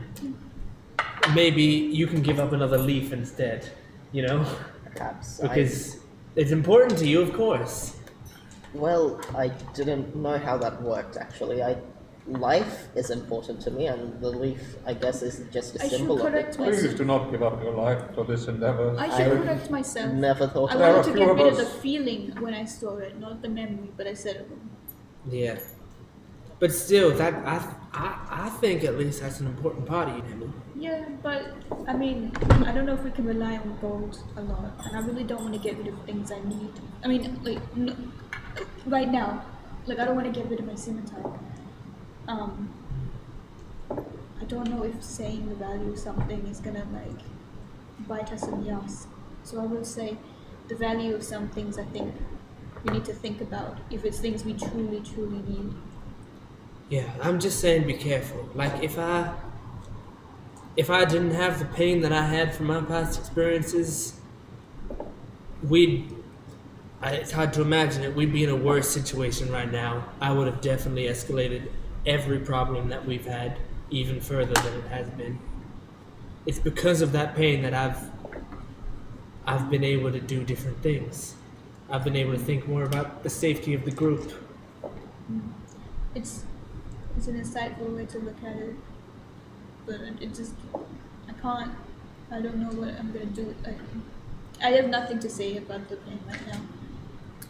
maybe you can give up another leaf instead, you know? Perhaps. Because it's important to you, of course. Well, I didn't know how that worked actually. Life is important to me, and the leaf, I guess, is just a I should symbol of it. correct Please myself. do not give up your life for this endeavor. I should I correct myself. Never thought I of There are wanted to few get of rid of us. the feeling when I saw it, not the memory, but I said it wrong. Yeah. But still, that I think at least that's an important part of you, Nemu. Yeah, but I mean, I don't know if we can rely on gold a lot, and I really don't want to get rid of things I need. I mean, like, right now, like, I don't want to get rid of my scimitar. I don't know if saying the value of something is gonna, like, bite us in the ass. So I will say the value of some things I think we need to think about if it's things we truly, truly need. Yeah, I'm just saying be careful. Like, if I didn't have the pain that I had from my past experiences, it's hard to imagine it, we'd be in a worse situation right now. I would have definitely escalated every problem that we've had even further than it has been. It's because of that pain that I've been able to do different things. I've been able to think more about the safety of the group. It's an insightful way to look at it, but it just, I don't know what I'm gonna do. I have nothing to say about the pain right now.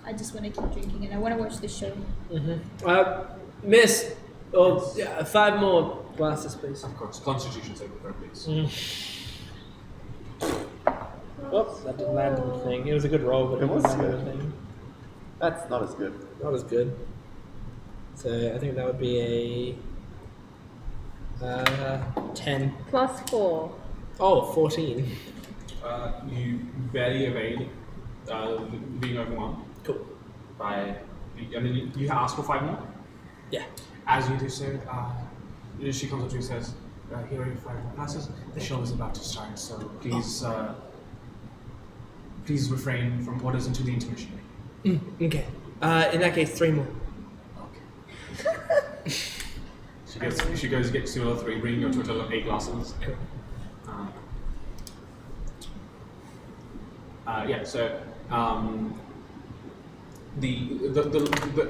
I just want to keep drinking and I want to watch the show. Miss, 5 more glasses, please. Of course, Constitution saving throw, please. Oh, that didn't land on the thing. It was a good roll, but It was didn't land on good. the thing. That's not as good. Not as good. So I think that would be a 10. Plus 4. Oh, 14. You barely evade being overwhelmed Cool. by, and then you ask for 5 more. Yeah. As you do so, she comes up to you and says, "Here are your 5 more glasses. The show is about to start, so please refrain from orders until the intermission." Okay. In that case, 3 more. Okay. She goes to get 2 or 3, bringing you to a total of 8 glasses. Cool.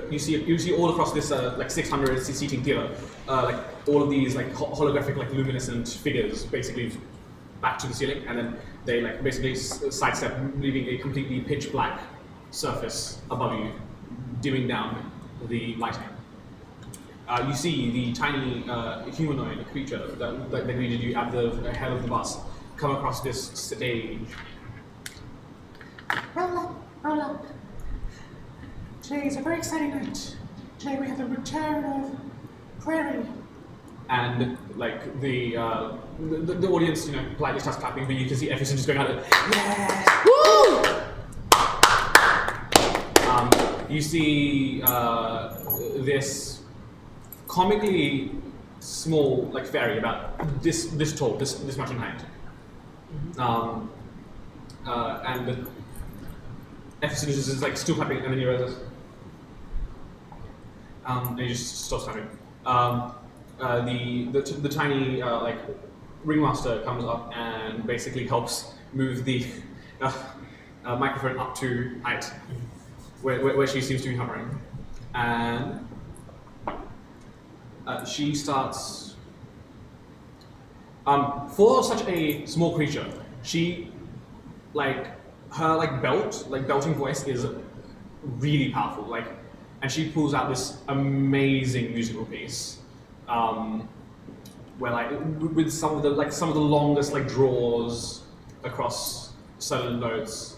You see all across this like 600 seating theater, like all of these like holographic like luminescent figures basically back to the ceiling, and then they like basically sidestep, leaving a completely pitch black surface above you, dimming down the lighting. You see the tiny humanoid creature that greeted you at the head of the bus come across this stage. Roll up. Today is a very exciting night. Today we have the return of Prairie. And like the audience, you know, politely starts clapping, but you can see Efferson just going out and yes, woo! You see this comically small, like fairy, about this tall, this much in height, and Efferson is like still clapping, and then he realizes, and he just stops clapping. The tiny like ringmaster comes up and basically helps move the microphone up to height, where she seems to be hovering, and she starts. For such a small creature, she her belting voice is really powerful. And she pulls out this amazing musical piece, where with some of the longest draws across certain notes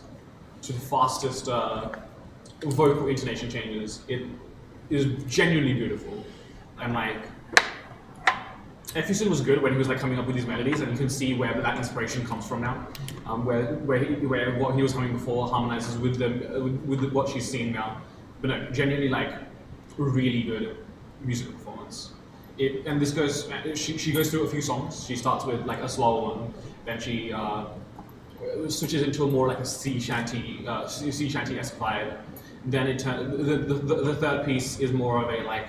to the fastest vocal intonation changes. It is genuinely beautiful, and Efferson was good when he was coming up with these melodies, and you can see where that inspiration comes from now. Where what he was humming before harmonizes with what she's singing now. But no, genuinely really good musical performance. and this goes. She goes through a few songs. She starts with like a slow one, then she switches into a more like a sea shanty esque vibe. Then it the third piece is more of a like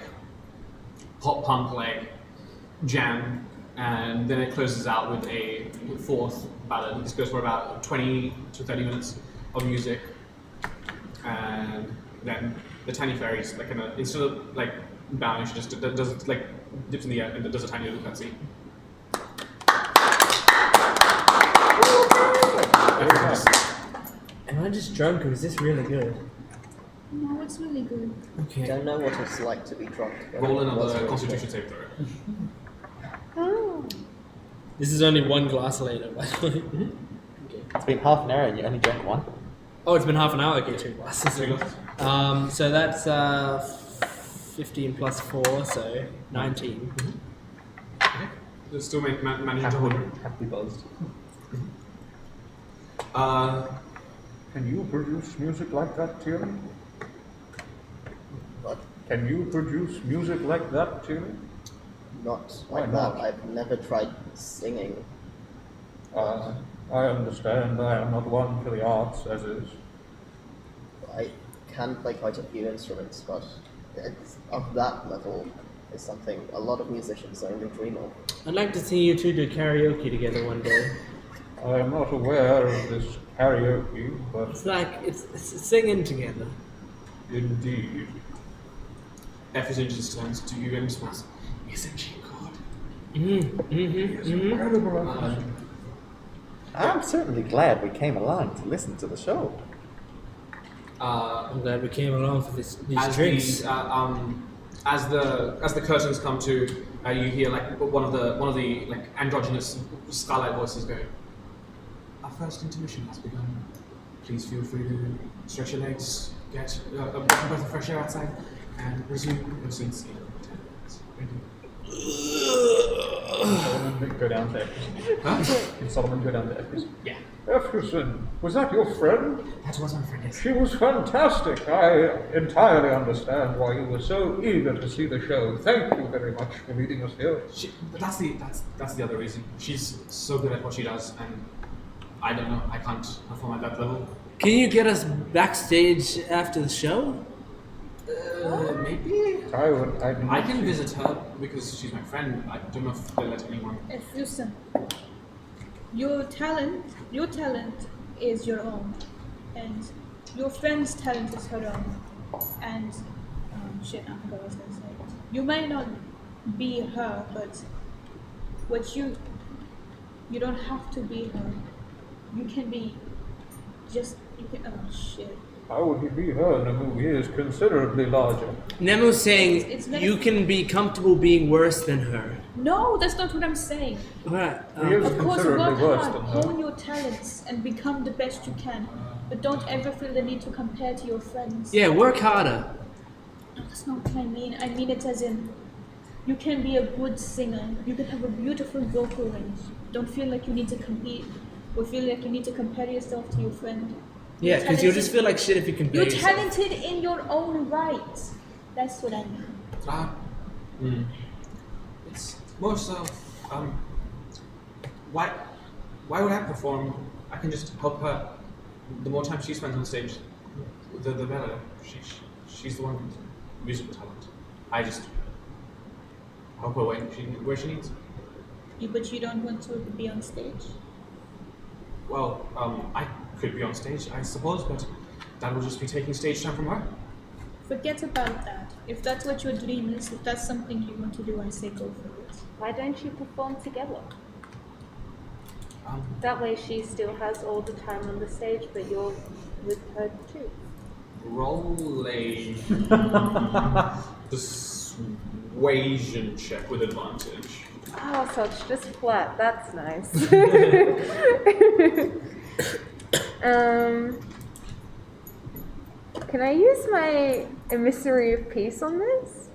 pop punk like jam, and then it closes out with a fourth ballad. This goes for about 20 to 30 minutes of music, and then the tiny fairies like instead of like bowing, she just does like dips in the air and does a tiny little cutscene. Am I just drunk or is this really good? No, it's really good. I Okay. don't know what it's like to be drunk. but Roll it was another really Constitution good. save throw. Oh. This is only one glass later, by the way. It's been half an hour and you only drank one. Oh, it's been half an hour. Okay, 2 glasses. Three glasses. So that's 15 plus 4, so 19. Okay. Just still managing to hold her. Happily buzzed. Can you produce music like that, Tilly? But Can you produce music like that, Tilly? not Why like not? that. I've never tried singing. I understand I am not one for the arts, as is. I can play quite a few instruments, but it's of that level is something a lot of musicians only dream of. I'd like to see you two do karaoke together one day. I am not aware of this karaoke, but It's like it's singing together. indeed. Effusion just turns to you and smiles. Isn't she good? I'm certainly glad we came along to listen to the show. I'm glad we came along for these As drinks. as the curtains come to, you hear like one of the like androgynous starlight voices go. Our first intermission has begun. Please feel free to stretch your legs, get a breath of fresh air outside, and resume your seats in 10 minutes. Solomon go down to Ephesus. Huh? Can Solomon go down to Ephesus? Yeah, Epherson, was that your friend? that was my friend. Yes. She was fantastic. I entirely understand why you were so eager to see the show. Thank you very much for meeting us here. That's the other reason. She's so good at what she does, and I don't know. I can't perform at that level. Can you get us backstage after the show? Maybe. I I can visit her because she's my friend. I don't know if they'll let anyone. Listen, your talent is your own, and your friend's talent is her own. And shit, I forgot what I was gonna say. You may not be her, but you don't have to be her. You can be just you can. Oh shit. How would he be her? Namu is considerably larger. Nemo's saying It's you can be comfortable being worse than her. No, that's not what I'm saying. Right. He is Of course, considerably work worse hard, than her. hone your talents, and become the best you can. But don't ever feel the need to compare to your friends. Yeah, work harder. No, that's not what I mean. I mean it as in, you can be a good singer. You can have a beautiful vocal range. Don't feel like you need to compete, or feel like you need to compare yourself to your friend. Yeah, because you'll just feel like shit if you compare You're yourself. talented in your own right. That's what I mean. It's more so. Why would I perform? I can just help her. The more time she spends on stage, the better. She's the one with musical talent. I just help her where she needs. But you don't want to be on stage? Well, I could be on stage, I suppose, but that will just be taking stage time from her. Forget about that. If that's what your dream is, if that's something you want to do, I say go for it. Why don't you perform together? Um, That way she still has all the time on the stage, but you're with her too. roll a persuasion check with advantage. Oh, so it's just flat. That's nice. Can I use my emissary of peace on this?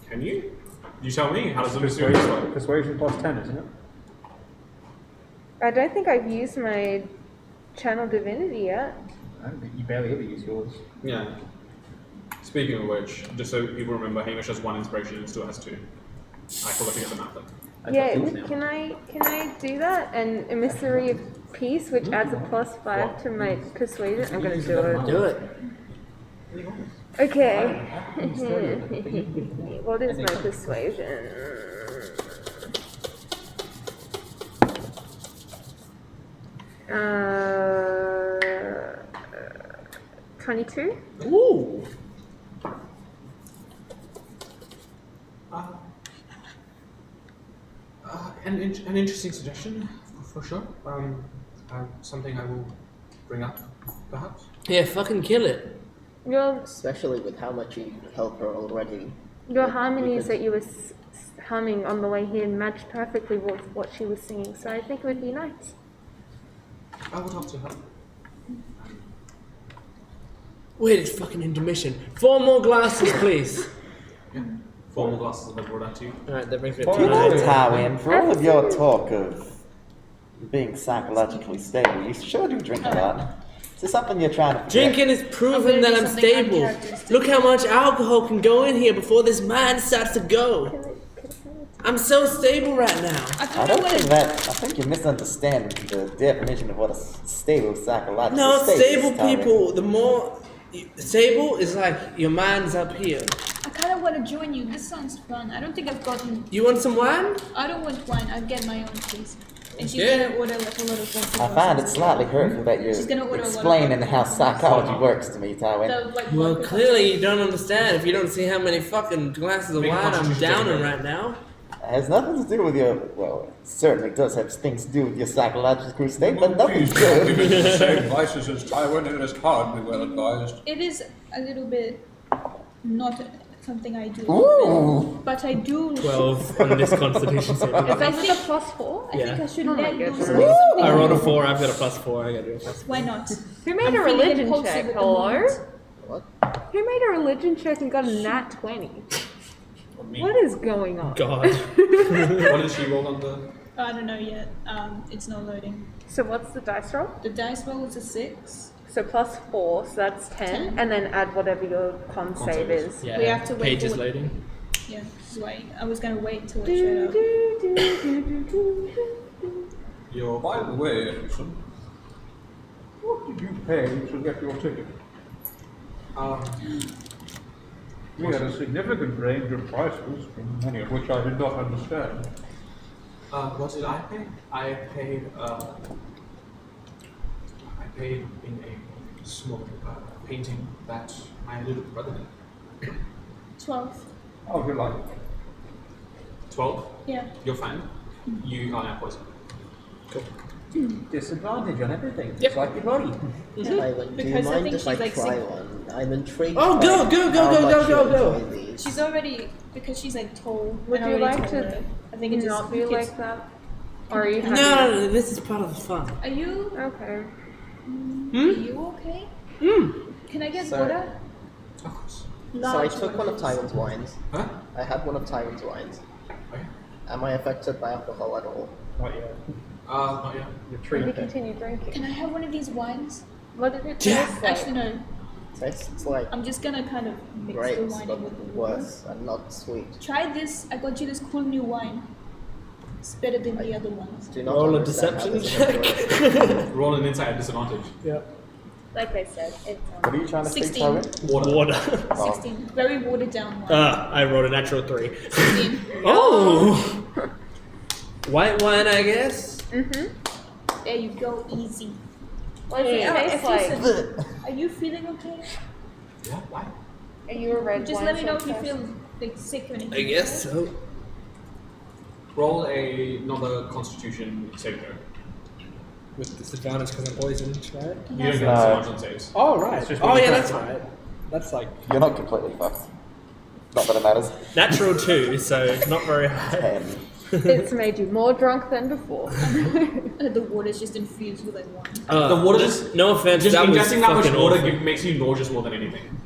Can you? You tell me. How does the mystery work? Persuasion plus 10, isn't it? I don't think I've used my channel divinity yet. I don't think you barely ever use yours. Yeah. Speaking of which, just so people remember, Hamish has 1 inspiration and still has 2. I forgot to get the map though. Yeah, can I do that? An emissary of peace, which adds a +5 to my persuasion. I'm gonna do it. Do it. Okay. What is my persuasion? 22. Ooh. An interesting suggestion, for sure. Something I will bring up, perhaps. Yeah, fucking kill it. Your Especially with how much you help her already. harmonies that you were humming on the way here matched perfectly with what she was singing, so I think it would be nice. I will talk to her. Wait, it's fucking intermission. 4 more glasses, please. Yeah. 4 more glasses of brought out to you. Alright, that brings me You to know, 9. Tywin, for all of your talk of being psychologically stable, you sure do drink a lot. Is this something you're trying to forget? Drinking is proven that I'm stable. Look how much alcohol can go in here before this mind starts to go. I'm so stable right now. I think you're misunderstanding the definition of what a stable psychological No, state stable is, Tywin. people, the more... Stable is like your mind's up here. I kind of want to join you. This sounds fun. I don't think I've gotten. You want some wine? I don't want wine. I'll get my own, please. And she's Yeah. gonna order like a lot of vodka. I find it slightly hurtful that She's gonna you're order a lot of explaining vodka. how psychology works to me, Tywin. The, like, Well, vodka. clearly you don't understand if you don't see how many fucking glasses of Make a wine I'm constitution downing check. right now. It has nothing to do with your, well, it certainly does have things to do with your psychological state, but nothing Please don't give good. it the same vices as Tywin, it is hardly well advised. It is a little bit not something I do. Ooh. But I do. 12 on this constitution saving. Is that with a +4? I think I should Oh my let you do goodness. something. I rolled a 4, I've got a +4, I gotta do a +4. Why not? Who made I'm a feeling religion impulsive check? at the Hello? moment. What? Who made a religion check and got a nat 20? Me. What is going on? God. What did she roll on the... I don't know yet. It's not loading. So what's the dice roll? The dice roll is a 6. So +4, so that's 10, 10. and then add whatever your con save is. Yeah, We have to wait pages for- loading. Yeah, this is why I was gonna wait till it Do, showed up. do, do, do, do, do, do. Your... By the way, Edison, what did you pay to get your ticket? We had a significant range of prices, many of which I did not understand. what did I pay? I paid in a small painting that my little brother did. 12. How delightful. 12? Yeah. You're fine. You are now poisoned. Disadvantage on everything. Yep. It's like your body. Tywin, do you Because I mind think if I she's, like, try sick. one? I'm intrigued. Oh, by go, how go, much you go. enjoy these. She's already, because she's like tall. Would and you already like to taller, I think it just not be gets- like that? Or are you No, happy? no, this is part of the fun. Are you? Okay. Are you okay? Can I get So- water? Of course. So I Large took one of please. Tywin's wines. Huh? I had one of Tywin's wines. Okay. Am I affected by alcohol at all? Not yet. Not yet. You're Maybe treated. continue drinking. Can I have one of these wines? What did it Yeah. taste like? Actually, no. Tastes like I'm just gonna kind of mix the grapes, wine but in with the water. worse and not sweet. Try this. I got you this cool new wine. It's better than the other ones. Do not Roll a understand how deception this is enjoyable. Roll an insight at disadvantage. Yeah. Like I said, it's What are you trying to say, 16. Tywin? Water. 16. Very watered down wine. I rolled a natural 3. 16. Oh! White wine, I guess? There you go. Easy. What does it Yeah, taste if like? listen, are you feeling okay? Yeah, why? Are you a red Just wine let me know if sort you of feel person? like sick or anything. I guess so. Roll another constitution saving throw. With disadvantage because I'm poisoned, right? You don't get No. disadvantage on saves. Oh, right. It's just Oh, one yeah, person. that's right. That's like You're not completely fucked. Not that it matters. natural 2, so not very high. 10. It's made you more drunk than before. The water's just infused with like wine. The water just... No offense, Just that was ingesting that much fucking water awful. makes you nauseous more than anything.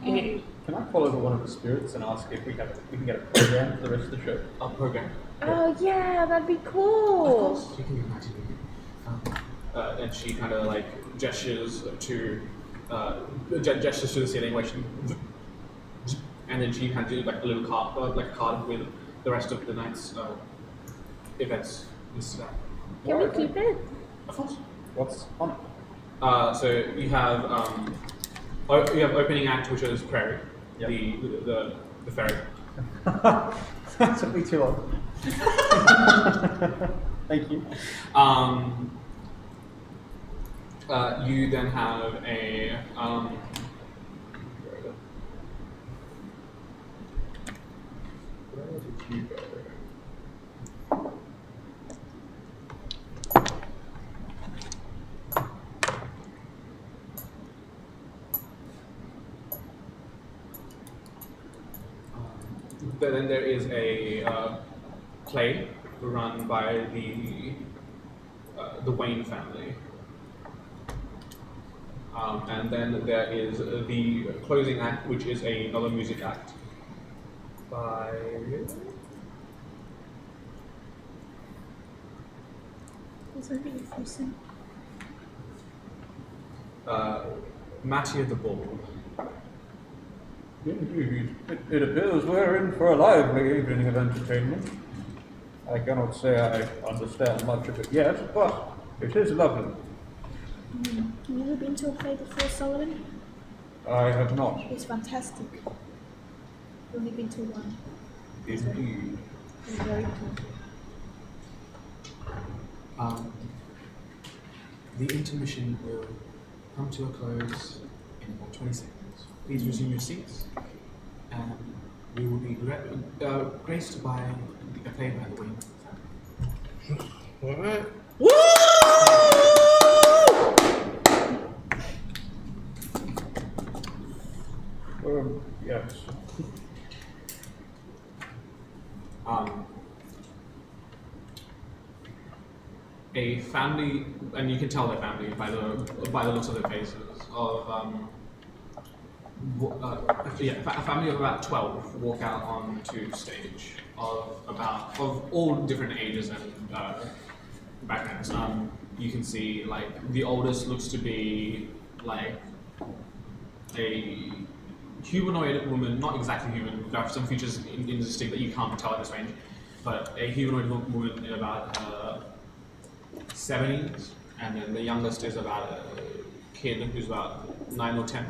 Can I call over one of the spirits and ask if we can get a program for the rest of the show? A program. Oh yeah, that'd be Of cool. course, you can imagine. And she kind of like gestures to gestures to the ceiling, where she, and then she kind of do like a little card, like a card with the rest of the night's events listed out. Can we keep it? Of course. What's on it? So you have opening act, which is Prairie, Yep. the ferry. That took me too long. Thank you. You then have a where did you go? But then there is a play run by the Wayne family. And then there is the closing act, which is another music act by It's a really frozen. Mattia the Bull. Indeed. It appears we're in for a lively evening of entertainment. I cannot say I understand much of it yet, but it is lovely. Have you ever been to a play before, Sullivan? I have not. It's fantastic. I've only been to one. Indeed. It's very cool. The intermission will come to a close in about 20 seconds. Please resume your seats, and we will be graced by a play by the Wayne family. What? Yes. A family, and you can tell their family by the looks of their faces, of a family of about 12 walk out onto stage of all different ages and backgrounds. You can see like the oldest looks to be like a humanoid woman, not exactly human, there are some features in distinct that you can't tell at this range, but a humanoid woman in about 70s, and then the youngest is about a kid who's about 9 or 10.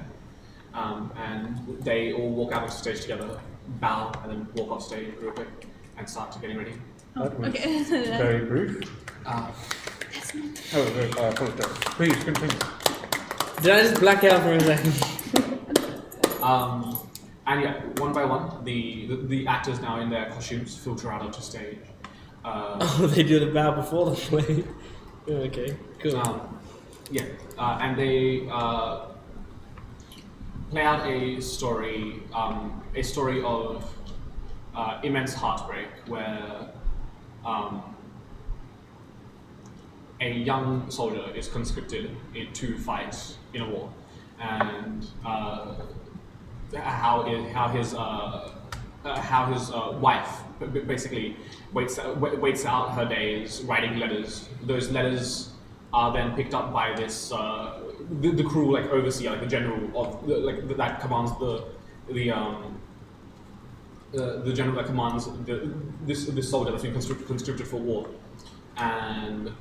And they all walk out onto stage together, bow, and then walk off stage real quick and start getting ready. That was Okay. very brief. I apologize. Please continue. Did I just black out for a second? And yeah, one by one, the actors now in their costumes filter out onto stage. Oh, they do the bow before the play. Okay, cool. And they play out a story of immense heartbreak, where a young soldier is conscripted to fight in a war, and how his wife basically waits out her days writing letters. Those letters are then picked up by this the crew, like overseer, like the general of that commands the general that commands this soldier that's been conscripted for war, and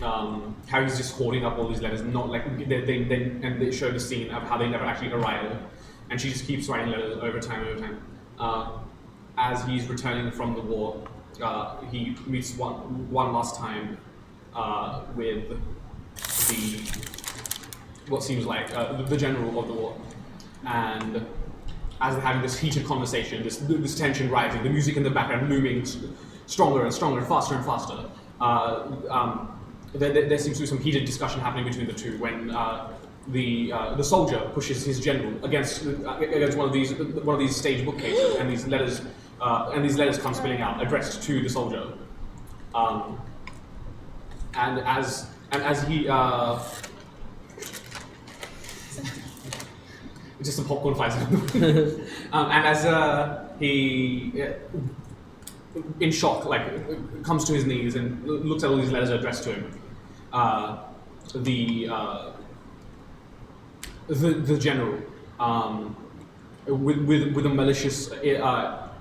how he's just hoarding up all these letters. Not like they show the scene of how they never actually arrive, and she just keeps writing letters over time. As he's returning from the war, he meets one last time with what seems like the general of the war, and as they're having this heated conversation, this tension rising, the music in the background looming stronger and stronger, faster and faster. There seems to be some heated discussion happening between the two when the soldier pushes his general against one of these stage bookcases, and these letters come spilling out, addressed to the soldier. And as he just some popcorn flies. And as he in shock, like comes to his knees and looks at all these letters addressed to him, the general, with a malicious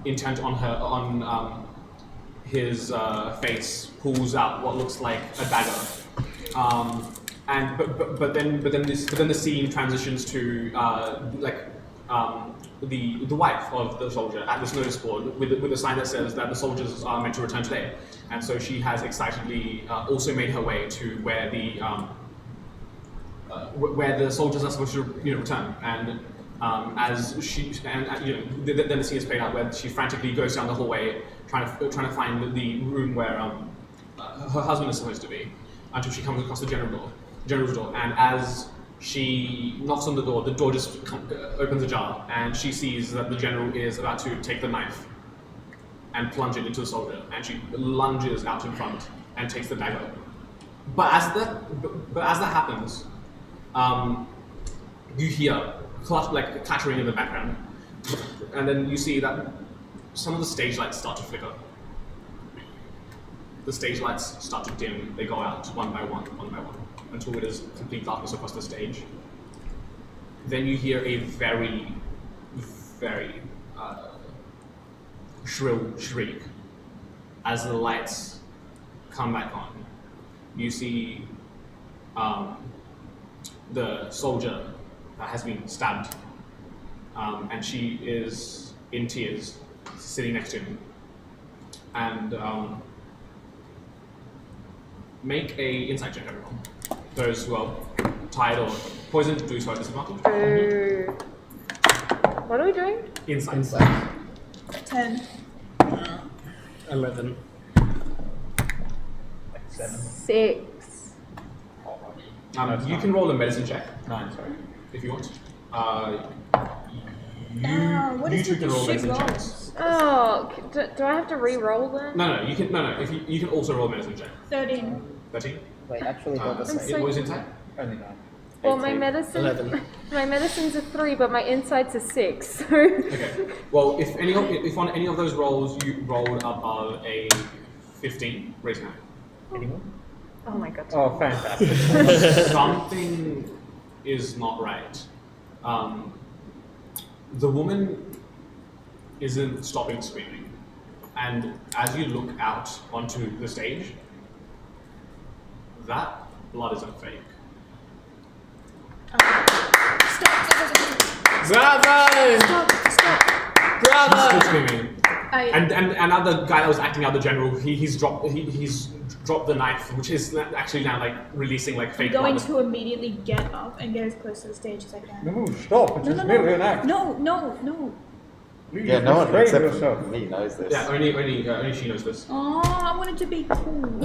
intent on his face, pulls out what looks like a dagger. But then the scene transitions to the wife of the soldier at this notice board with a sign that says that the soldiers are meant to return today, and so she has excitedly also made her way to where the soldiers are supposed to return, and as she then the scene is played out where she frantically goes down the hallway trying to find the room where her husband is supposed to be, until she comes across the general's door, and as she knocks on the door just opens ajar, and she sees that the general is about to take the knife and plunge it into the soldier, and she lunges out in front and takes the dagger. But as that happens, you hear clattering in the background, and then you see that some of the stage lights start to flicker. The stage lights start to dim. They go out one by one, until it is complete darkness across the stage. Then you hear a very, very shrill shriek as the lights come back on. You see the soldier that has been stabbed, and she is in tears, sitting next to him. And make a insight check, everyone. Those who are tired or poisoned do so at disadvantage. What are we doing? Insight. 10. 11. 7. 6. You can roll a medicine check 9, sorry. if you want. What You is two with can the roll shit medicine rolls? checks. Oh, do I have to re-roll then? No, you can. No. If you can also roll a medicine check. 13. 13. Wait, actually, they're the I'm same. so- What was insight? Only 9. Well, my medicine, 11. my medicine's a 3, but my insight's a 6. So Okay. Well, if on any of those rolls you rolled above a 15, raise your hand. Anyone? oh my god. Oh, fantastic. Something is not right. The woman isn't stopping screaming, and as you look out onto the stage, that blood isn't fake. Bravo! Stop. Bravo! Still screaming. And another guy that was acting out the general, he's dropped the knife, which is actually now like releasing like I'm fake going blood. to immediately get up and get as close to the stage as I can. No, stop. It's just merely an act. No. Please Yeah, no one restrain except yourself. for me knows this. Yeah, only she knows this. Oh, I wanted to be cool.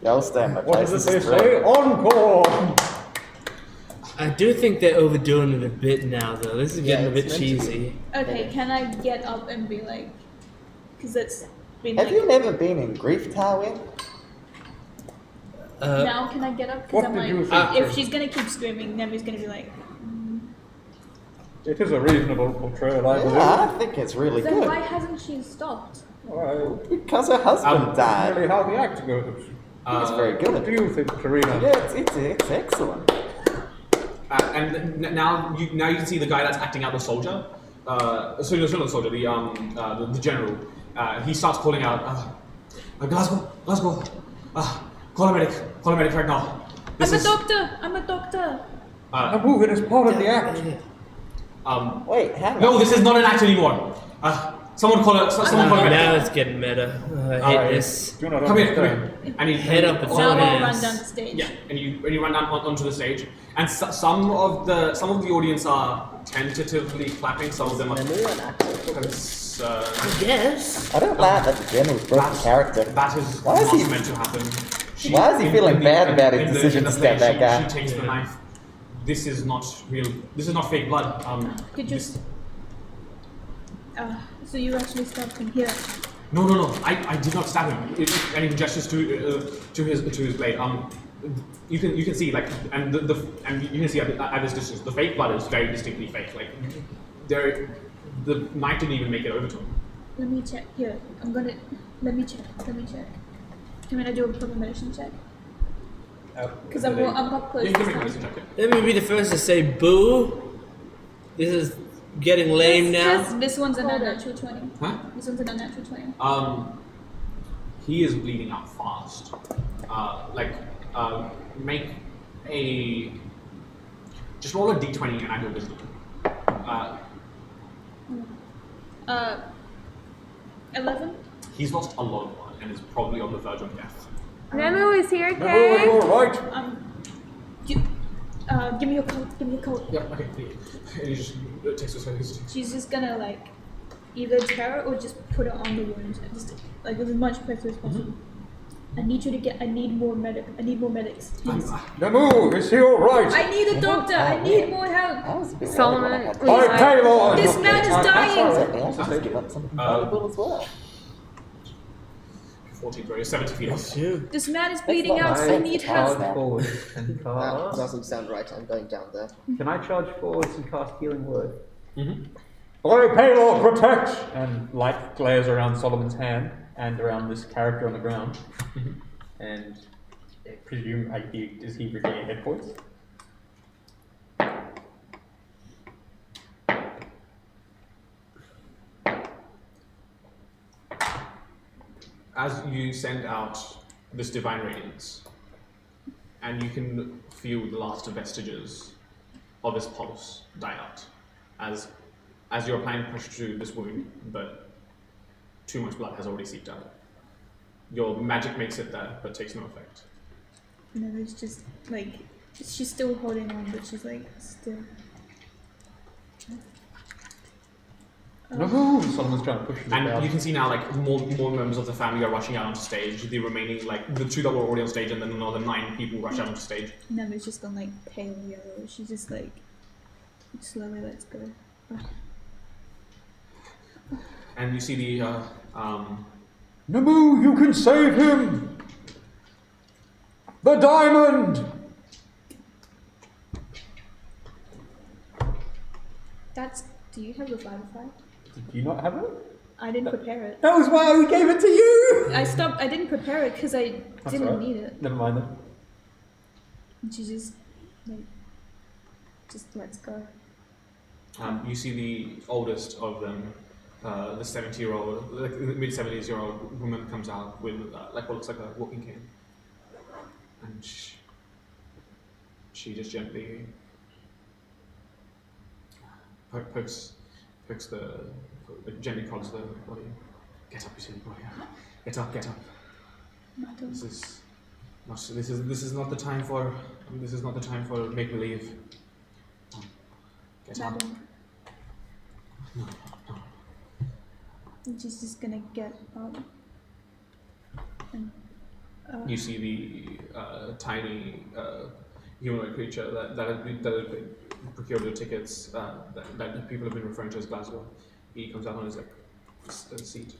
Yeah, I'll stay in my What place. does This it is say? great. Encore! I do think they're overdoing it a bit now, though. This is getting a bit it's meant to be. cheesy. Okay, can I get up and be like, because it's been Have like, you never been in Grief Tower? now can I get up? What Because I'm did you like, think? if she's gonna keep screaming, Nemi's gonna be like, It is a reasonable portrayal, I believe. Yeah, I think it's really then why good. hasn't she stopped? Well, Because her husband really died. how the act goes. It's very What do good. you think, Karina? Yeah, it's excellent. And now you can see the guy that's acting out the soldier. Sorry, not the soldier, the general. He starts calling out, Glasgow, call a medic right now. I'm a doctor. A move, it is part of the act. Wait, hang on. No, this is not an act anymore. Someone call a medic. Now it's getting meta. I hate this. Do not Come understand. here. And he Head up its Now own I'll run ass. down the stage. Yeah, and you run down onto the stage, and some of the audience are tentatively clapping. Some of them are. Memory and actor. It's, Yes. I don't like that the general's broken character. That is Why is not he- meant to happen. Why is he feeling bad about his in the- decision in the to stab play, that guy? She takes the knife. This is not real. This is not fake blood. Could you? So you actually stabbed him here. No. I did not stab him. And he gestures to his blade. You can see like and you can see at this distance the fake blood is very distinctly fake. Like the knife didn't even make it over to him. Let me check. Here, let me check. Can I do a proper medicine check? Because I'm got close Yeah, you this can make a time. medicine check. Let me be the first to say boo. This is getting lame now? This one's an unnatural 20. Huh? This one's an unnatural 20. He is bleeding out fast. Make a. Just roll a d20 and add your wisdom. 11? He's lost a lot of blood and is probably on the verge of death. Nemu is here, Nemu, are you okay? alright? Give me your coat. Give me your coat. Yeah, okay. And he just takes his. She's just gonna like either tear it or just put it on the wound, just like with as much pressure as possible. I need you to get. I need more medics, please. Nemu, is he alright? I need a doctor. I need more help. I was a bit Solomon, worried when I had please. Hi, Taylor! This man is dying. I was just give up something valuable as well. 14, sorry, 70 feet up. Shoot. This man is bleeding out. I need help. Charge forward and That cast. doesn't sound right. I'm going down there. Can I charge forwards and cast Healing Word? Oi, Paylor, protect! And light glares around Solomon's hand and around this character on the ground. And I presume, is he regaining hit points? As you send out this divine radiance, and you can feel the last vestiges of this pulse die out, as you're applying pressure to this wound, but too much blood has already seeped out. Your magic makes it there, but takes no effect. No, it's just like she's still holding on, but she's like still. No, Solomon's trying to push him And out. you can see now, like, more members of the family are rushing out onto stage. The remaining, like, the 2 that were already on stage, and then another 9 people rush out onto stage. Never's just gone like pale yellow. She just like slowly lets go. And you see the, Nemu, you can save him! The diamond! That's. Do you have the firefly? Did you not have it? I didn't prepare it. That was why we gave it to you! I stopped. I didn't prepare it because I That's didn't alright. need it. Never mind then. And she just like just lets go. you see the oldest of them, the 70-year-old, like, mid-70s-year-old woman comes out with, like, what looks like a walking cane. And she just gently pokes gently prods the body. Get up, you silly boy. Get up. Madam. This is not the time for make believe. Get up. Madam. No. And she's just gonna get up. And, You see the tiny humanoid creature that had procured the tickets that people have been referring to as Glasgow. He comes out on his seat.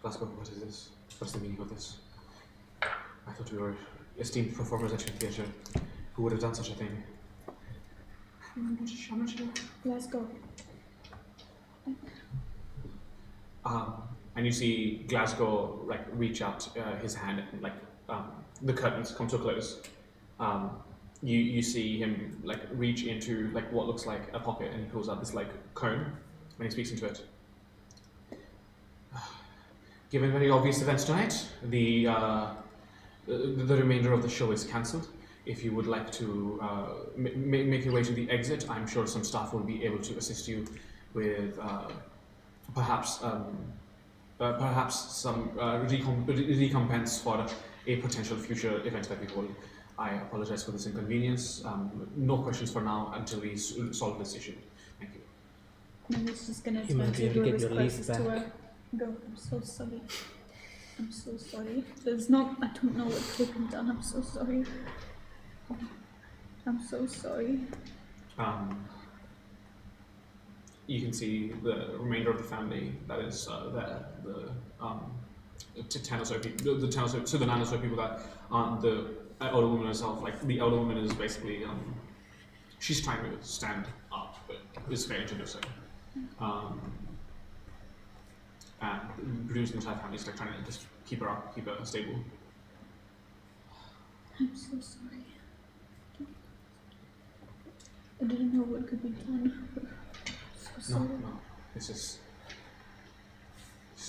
Glasgow, what is this? What's the meaning of this? I thought we were esteemed performers at your theatre. Who would have done such a thing? I'm not sure. let's go. And you see Glasgow like reach out his hand and the curtains come to a close. You see him like reach into like what looks like a pocket and he pulls out this like cone and he speaks into it. Given very obvious events tonight, the remainder of the show is cancelled. If you would like to make your way to the exit, I'm sure some staff will be able to assist you with perhaps some recompense for a potential future event that we hold. I apologize for this inconvenience. No questions for now until we solve this issue. Thank you. And it's just gonna You turn might be to able to get whoever's your leaf closest to back. her. Go. I'm so sorry. I'm so sorry. There's not. I don't know what could have done. I'm so sorry. I'm so sorry. You can see the remainder of the family that is there. The 10 or so people, the 10 or so, the 9 or so people that aren't the elder woman herself. Like the elder woman is basically, she's trying to stand up, but is failing to do so. And producing the entire family is like trying to just keep her up, keep her stable. I'm so sorry. I didn't know what could be done. No, no. This is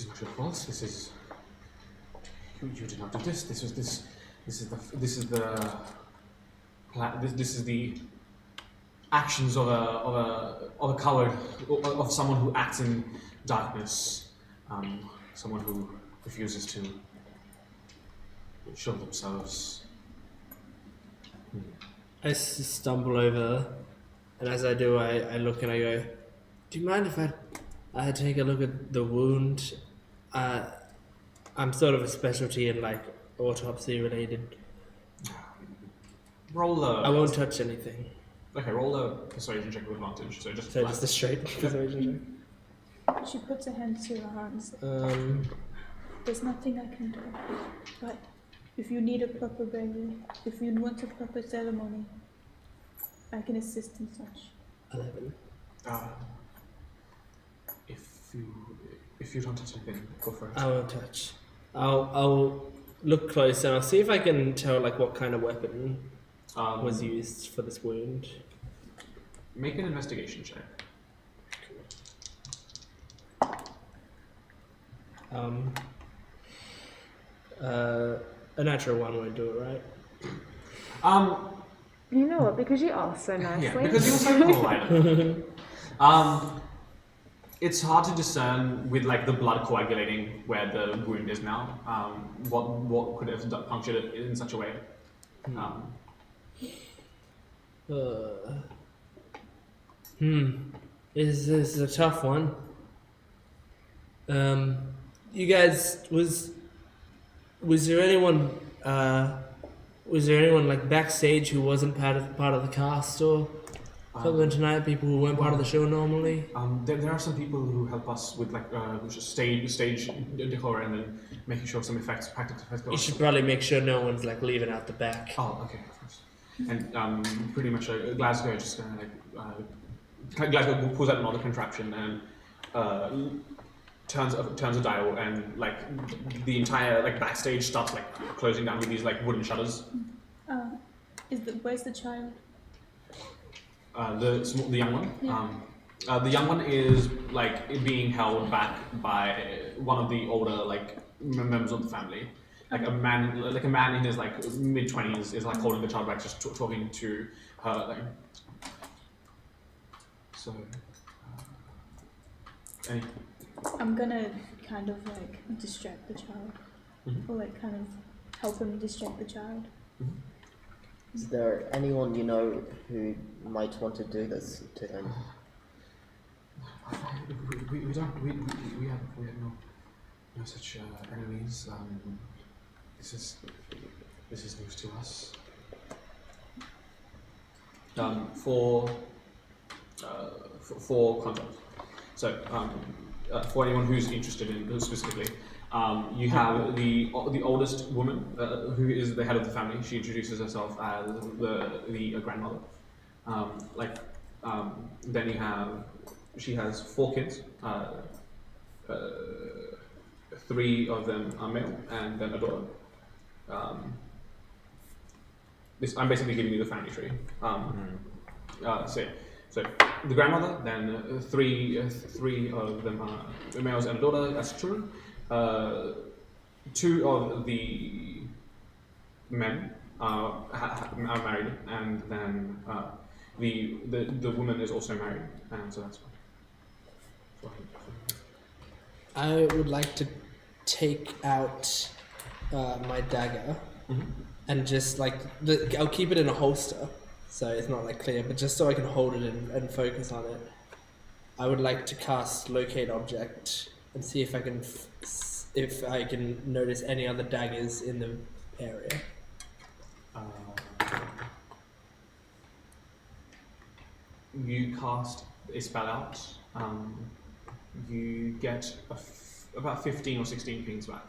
not your fault. This is you did not do this. This is the actions of a coward, of someone who acts in darkness, someone who refuses to show themselves. I stumble over, and as I do, I look and I go, "Do you mind if I take a look at the wound? I'm sort of a specialty in like autopsy related. Roll I won't touch anything. Okay, roll a persuasion check with advantage. So just So just a straight persuasion She puts her hands to her heart. check. There's nothing I can do. But if you need a proper burial, if you want a proper ceremony, I can assist in such. 11. If you don't touch anything, go for it. I won't touch. I'll look close and I'll see if I can tell like what kind of weapon was used for this wound. Make an investigation check. A natural one won't do it, right? You know what? Because you asked so nicely. Yeah, because you were so polite. It's hard to discern with like the blood coagulating where the wound is now. What could have punctured it in such a way? This is a tough one. You guys, was there anyone like backstage who wasn't part of the cast or something tonight? People who weren't part of the show normally? There are some people who help us with like stage decor and then making sure some practical effects go. You should probably make sure no one's like leaving out the back. Oh, okay, of course. And pretty much Glasgow just Glasgow pulls out another contraption and turns a dial, and like the entire like backstage starts like closing down with these like wooden shutters. Where's the child? The young one. Yeah. The young one is like being held back by one of the older like members of the family. Like a man in his like mid-20s is like holding the child back, just talking to her. Like, so, I'm gonna kind of like distract the child, or like kind of help him distract the child. Is there anyone you know who might want to do this to him? We have no such enemies. This is news to us. For context, so for anyone who's interested in specifically, you have the oldest woman who is the head of the family. She introduces herself as the grandmother. Then she has 4 kids. 3 of them are male, and then a daughter. I'm basically giving you the family tree. So the grandmother, then 3 of them are males and a daughter as children. 2 of the men are married, and then the woman is also married, and so that's fine. I would like to take out my dagger and just like I'll keep it in a holster, so it's not like clear, but just so I can hold it and focus on it. I would like to cast locate object and see if I can notice any other daggers in the area. You cast a spell out. You get about 15 or 16 pings back.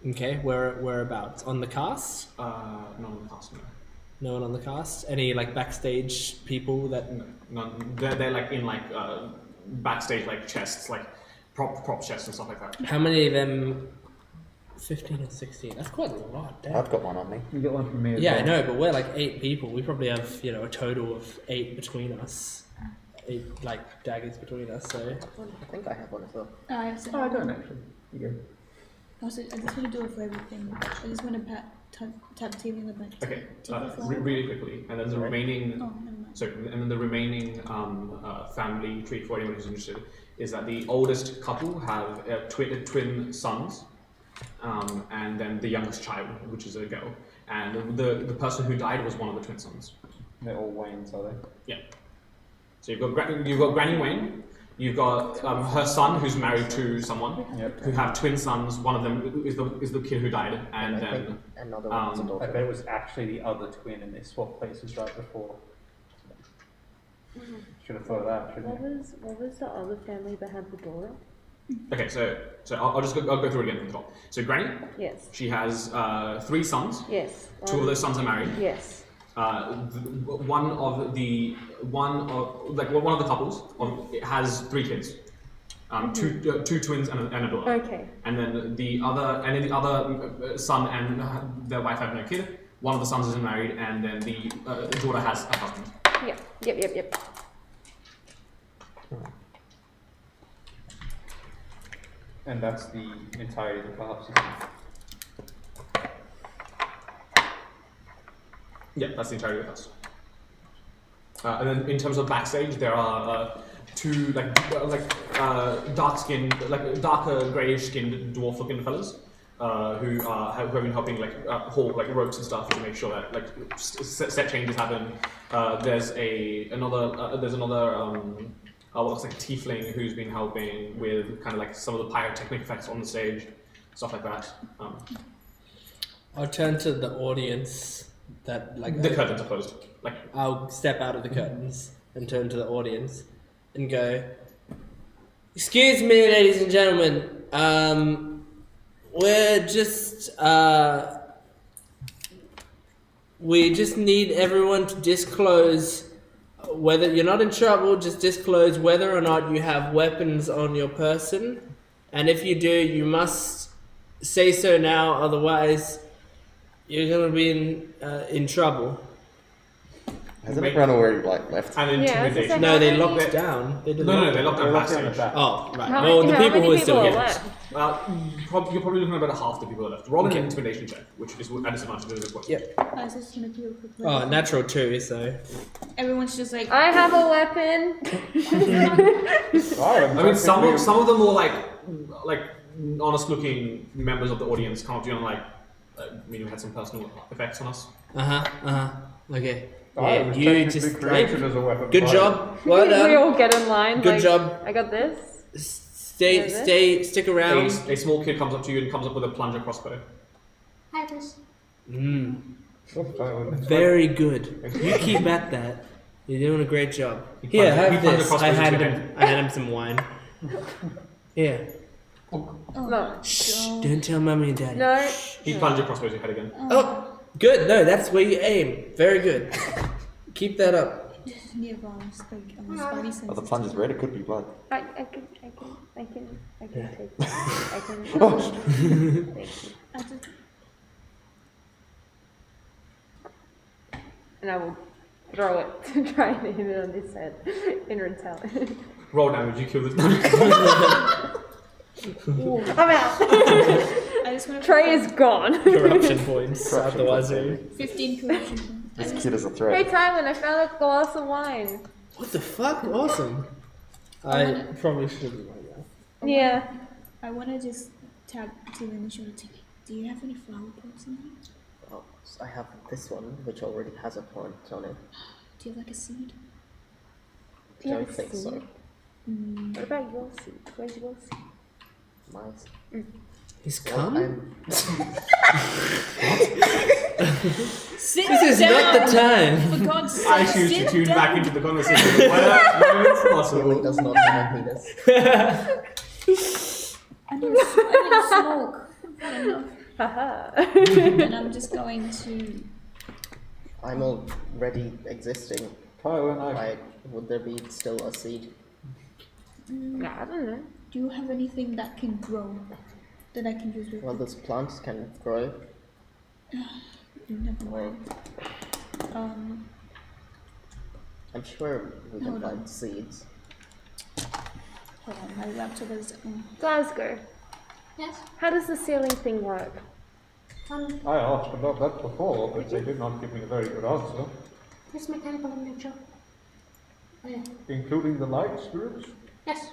Okay, whereabouts? On the cast? Not on the cast, no. No one on the cast? Any like backstage people that? No, none. They're like in like backstage like chests, like prop chests and stuff like that. How many of them? 15 or 16. That's quite a lot. Damn. I've got one on me. You get one from me as Yeah, well. I know, but we're like 8 people. We probably have a total of 8 between us. daggers between us. So I think I have one as well. I I don't actually. You go. Also, I just want to do it for everything. I just want to tap Tilly in the back. Okay, Take the flower. really quickly, and then the remaining. Oh, never mind. So, and then the remaining family tree for anyone who's interested is that the oldest couple have twin sons, and then the youngest child, which is a girl, and the person who died was one of the twin sons. They're all Waynes, are they? Yeah. So you've got Granny Wayne, you've got her son who's married to someone, who have twin sons. One of them is the kid who died, and I then think another one's a I daughter. bet it was actually the other twin and they swapped places right before. Should have thought of that, shouldn't you? What was the other family that had the daughter? okay, so I'll go through it again from the top. So Granny, Yes. she has 3 sons. Yes. Two of those sons are married. Yes. One of the couples has 3 kids, two twins and a daughter. Okay. And then the other son and their wife have no kid. One of the sons isn't married, and then the daughter has a husband. Yeah. Yep. And that's the entirety of the cast, isn't it? Yeah, that's the entirety of the cast. And then in terms of backstage, there are 2 dark-skinned, darker greyish-skinned dwarf-looking fellas who have been helping haul ropes and stuff to make sure that set changes happen. There's another what looks like a tiefling who's been helping with kind of some of the pyrotechnic effects on the stage, stuff like that. I'll turn to the audience. That The curtains are closed. I'll step out of the curtains and turn to the audience and go, "Excuse me, ladies and gentlemen. We're just we just need everyone to disclose whether you're not in trouble. Just disclose whether or not you have weapons on your person, and if you do, you must say so now. Otherwise, you're gonna be in trouble." Hasn't everyone already left? And Yeah, intimidation. No, they How locked many- down. They didn't. No, they locked down They're locked in the backstage. back. Oh, right. How Well, many- the how people many who are still people are here. left? You're probably looking at about half the people that are left. Roll an Okay. intimidation check, which is at disadvantage of the question. Yep. I was just gonna do a quick. Oh, natural 2, so. Everyone's just like. I have a weapon. I mean, some of them were like honest-looking members of the audience come up to you and you had some personal effects on us. Okay. I was technically created as a weapon. Good job. Well we done. all get in line. Good job. I got this. Stick around. A small kid comes up to you and comes up with a plunger crossbow. Very good. You keep at that. You're doing a great job. He Here, plunged- he have plunged this. across I with his hand two him. I hand him some wine. Here. No. Shh. Don't tell mommy and daddy. No. He plunged across with your head again. Oh, good. No, that's where you aim. Very good. Keep that up. Nearby, like spidey senses. Oh, the plunge is red, it could be blood. I can take it. I can. Oh. Thank you. I just, And I will throw it to try and hit it on his head in retaliation. Roll damage, you kill this. I'm out. I just want to. Trey is gone. Corruption points. Corruption Out the points, wazoo. 15 corruption points. I This just, kid is a Hey threat. Tyler, I found a glass of wine. What the fuck? Awesome. I probably shouldn't right now. Yeah. I want to just tap Tilly in the shoulder. Tilly, do you have any flower pots in here? Oh, I have this one, which already has a point on it. Do you have like a seed? Do you Don't have a think so. seed? What about your seed? Where's your seed? Mine's. He's Well, come? I'm. Sit This is not the time. For God's sake, I choose to sit tune down. back into the conversation whenever it's Tilly possible. does not have a penis. I need smoke. Enough. Haha. And I'm just going to. I'm already existing. Tyler and I. Why would there be still a seed? No, I don't know. Do you have anything that can grow that I can use with? Well, those plants can grow. Never mind. I'm sure we can Hold on. find seeds. Hold on, my laptop is. Glasgow, Yes. how does the ceiling thing work? I asked about that before, but they did not give me a very good answer, It's mechanical in nature. Oh, yeah. including the light spirits. Yes.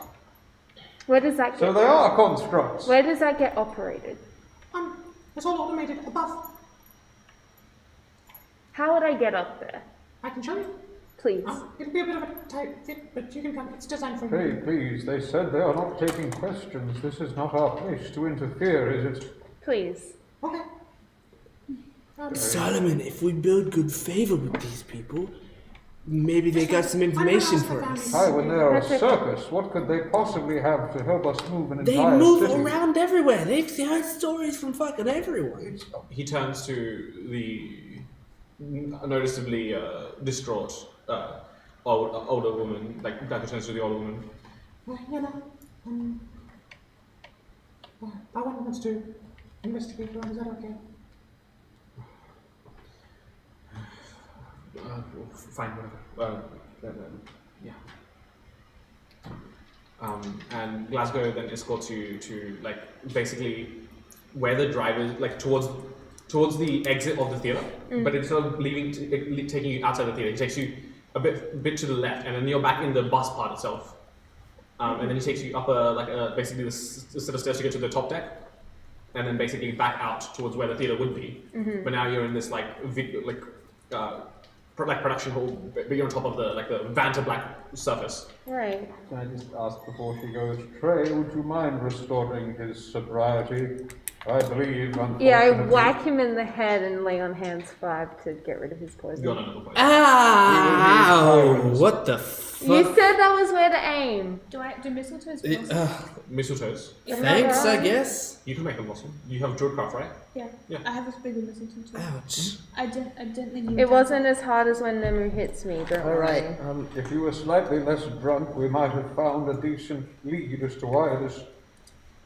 Where does that So get? they are constructs. Where does that get operated? It's all automated above. How would I get up there? I can show you. Please. It'll be a bit of a tight fit, but you can come. It's designed for Hey, you. please, they said they are not taking questions. This is not our place to interfere, is it? Please. Okay. Solomon, if we build good favor with these people, maybe they got some information for us. Hi, when they are a That's it. circus, what could they possibly have to help us move an They entire move city? around everywhere. They've heard stories from fucking everyone. He turns to the noticeably distraught older woman, like Glasgow turns to the older woman. I want us to investigate around. Is that okay? Fine, whatever. Yeah. And Glasgow then escorts you to like basically where the driver like towards the exit of the theater, but instead of taking you outside the theater, he takes you a bit to the left, and then you're back in the bus part itself. And then he takes you up basically the set of stairs to get to the top deck, and then basically back out towards where the theater would be. But now you're in this production hall, but you're on top of the Vanta black surface. Right. Can I just ask before she goes, Trey, would you mind restoring his sobriety? I believe, unfortunately... Yeah, I whack him in the head and lay on hands 5 to get rid of his poison. You're on another point. Ow! What the fuck? You said that was where to aim. Do mistletoes Eh, blossom? Mistletoes. Thanks, I guess. You can make them blossom. You have Druidcraft, right? Yeah. Yeah. I have a bigger mistletoe too. Ouch. I gently knew It wasn't as hard as when Nemu hits me, don't All worry. right. If you were slightly less drunk, we might have found a decent lead as to why this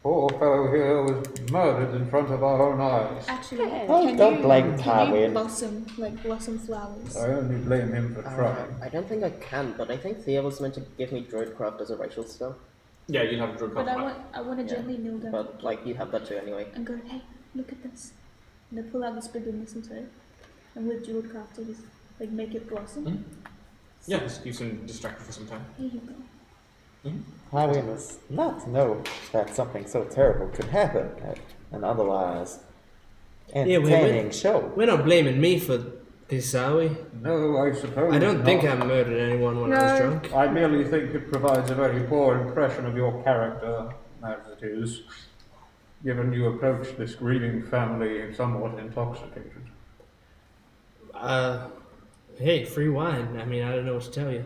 poor fellow here was murdered in front of our own eyes. Actually, Oh, don't blame can you Tywin. blossom flowers? I only blame him for trying. I don't think I can, but I think Thea was meant to give me Druidcraft as a racial spell. Yeah, you have But Druidcraft. I want to gently kneel down But like you have that too anyway. and go, hey, look at this. And I pull out this bigger mistletoe, and with Jewelcraft, I just make it blossom. Yeah, just keeps him distracted for some time. Here you go. Tywin was not to know that something so terrible could happen at an otherwise entertaining show. We're not blaming me for this, are we? No, I suppose I don't think I not. murdered anyone when I was No. drunk. I merely think it provides a very poor impression of your character, as it is, given you approached this grieving family somewhat intoxicated. Hey, free wine. I mean, I don't know what to tell you.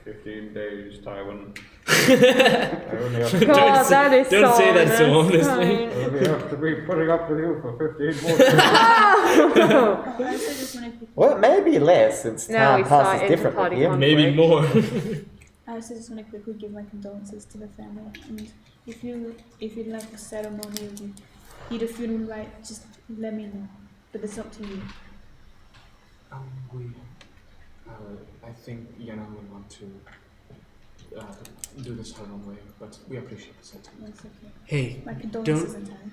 15 days, Tywin. I only God, that is don't say that so Solomon. honestly. only have to be putting up with you for 15 more days. I also just want to Well, maybe less since Now we time start passes into differently party here. con- Maybe more. I also just want to quickly give my condolences to the family. And if you'd like a ceremony or you need a funeral rite, just let me know. But it's up to you. I think Yana would want to do this her own way, but we appreciate the sentiment. That's okay. Hey, My condolences don't. in time.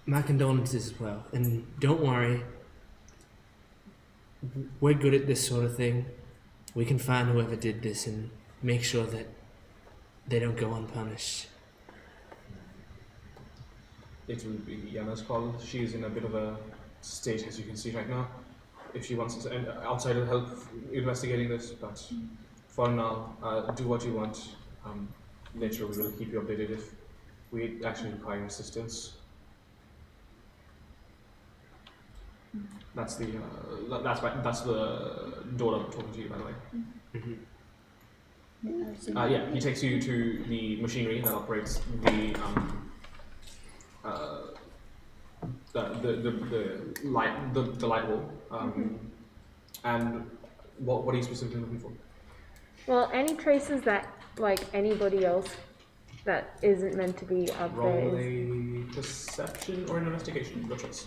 My condolences as well. And don't worry. We're good at this sort of thing. We can find whoever did this and make sure that they don't go unpunished. It will be Yana's call. She is in a bit of a state, as you can see right now. If she wants us outsider help investigating this, but for now, do what you want. Later, we will keep you updated if we actually require assistance. That's the that's the door I'm talking to you, by the way. Yeah, he takes you to the machinery that operates the light wall. And what are you specifically looking for? Well, any traces that, anybody else that isn't meant to be up there Roll is, a perception or an investigation, your choice.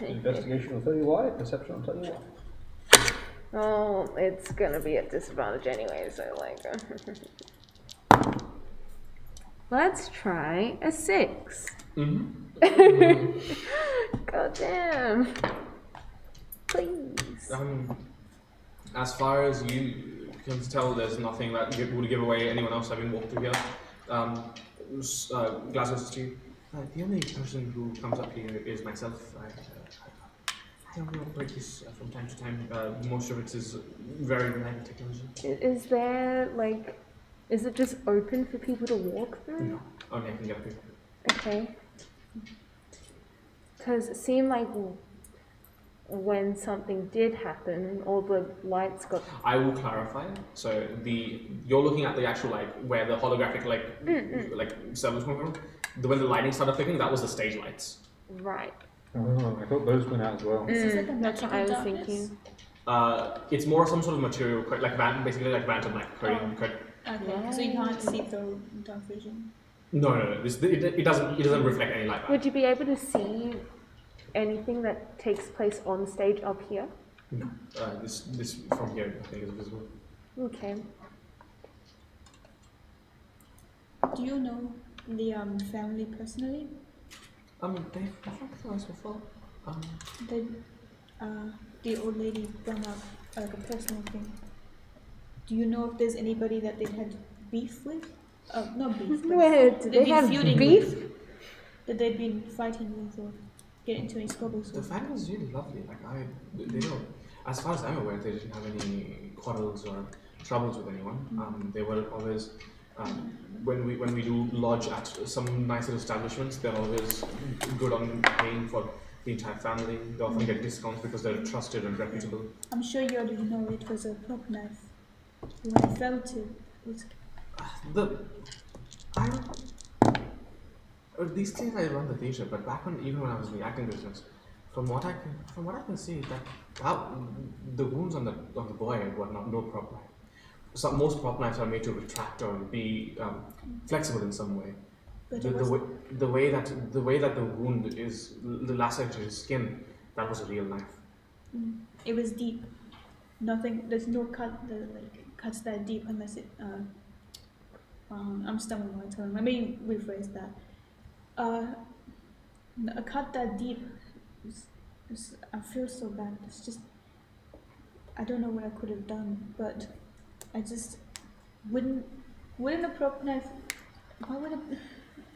Investigation will tell you why, perception will tell you why. Oh, it's gonna be at disadvantage anyway, so like. Let's try a 6. God damn. Please. As far as you can tell, there's nothing that would give away anyone else having walked through here. Glasgow says to you, the only person who comes up here is myself. I only operate this from time to time. Most of it is very reliable technology. Is there like, is it just open for people to walk through? No, only I can get up here. Okay. Because it seemed like when something did happen, all the lights got. I will clarify. So you're looking at the actual where the holographic servers come from. When the lighting started flickering, that was the stage lights. Right. Oh, I thought those went out as well. That's what I was thinking. It's more some sort of material, basically like random coding. Okay, so you can't see through dark vision. No. It doesn't reflect any light. Would you be able to see anything that takes place on stage up here? No. This from here I think is visible. Okay. Do you know the family personally? They've talked to us before. The old lady brought up like a personal thing. Do you know if there's anybody that they had beef with? Not beef. But Where did they been have feuding beef? with, that they've been fighting with or get into any squabbles The with? family is really lovely. They don't. As far as I'm aware, they didn't have any quarrels or troubles with anyone. They were always. When we do lodge at some nicer establishments, they're always good on paying for the entire family. They often get discounts because they're trusted and reputable. I'm sure you already know it was a prop knife. When I felt it, These things I run the theatre, but even when I was in the acting business, from what I can see, the wounds on the boy were no problem. Most prop knives are made to retract or be flexible in some way. but The way that the wound is lacerated his skin, that was a real knife. it was deep. Nothing. There's no cut that cuts that deep unless it. I'm stumbling my tongue. Let me rephrase that. A cut that deep. I feel so bad. It's just. I don't know what I could have done, but I just wouldn't a prop knife. Why would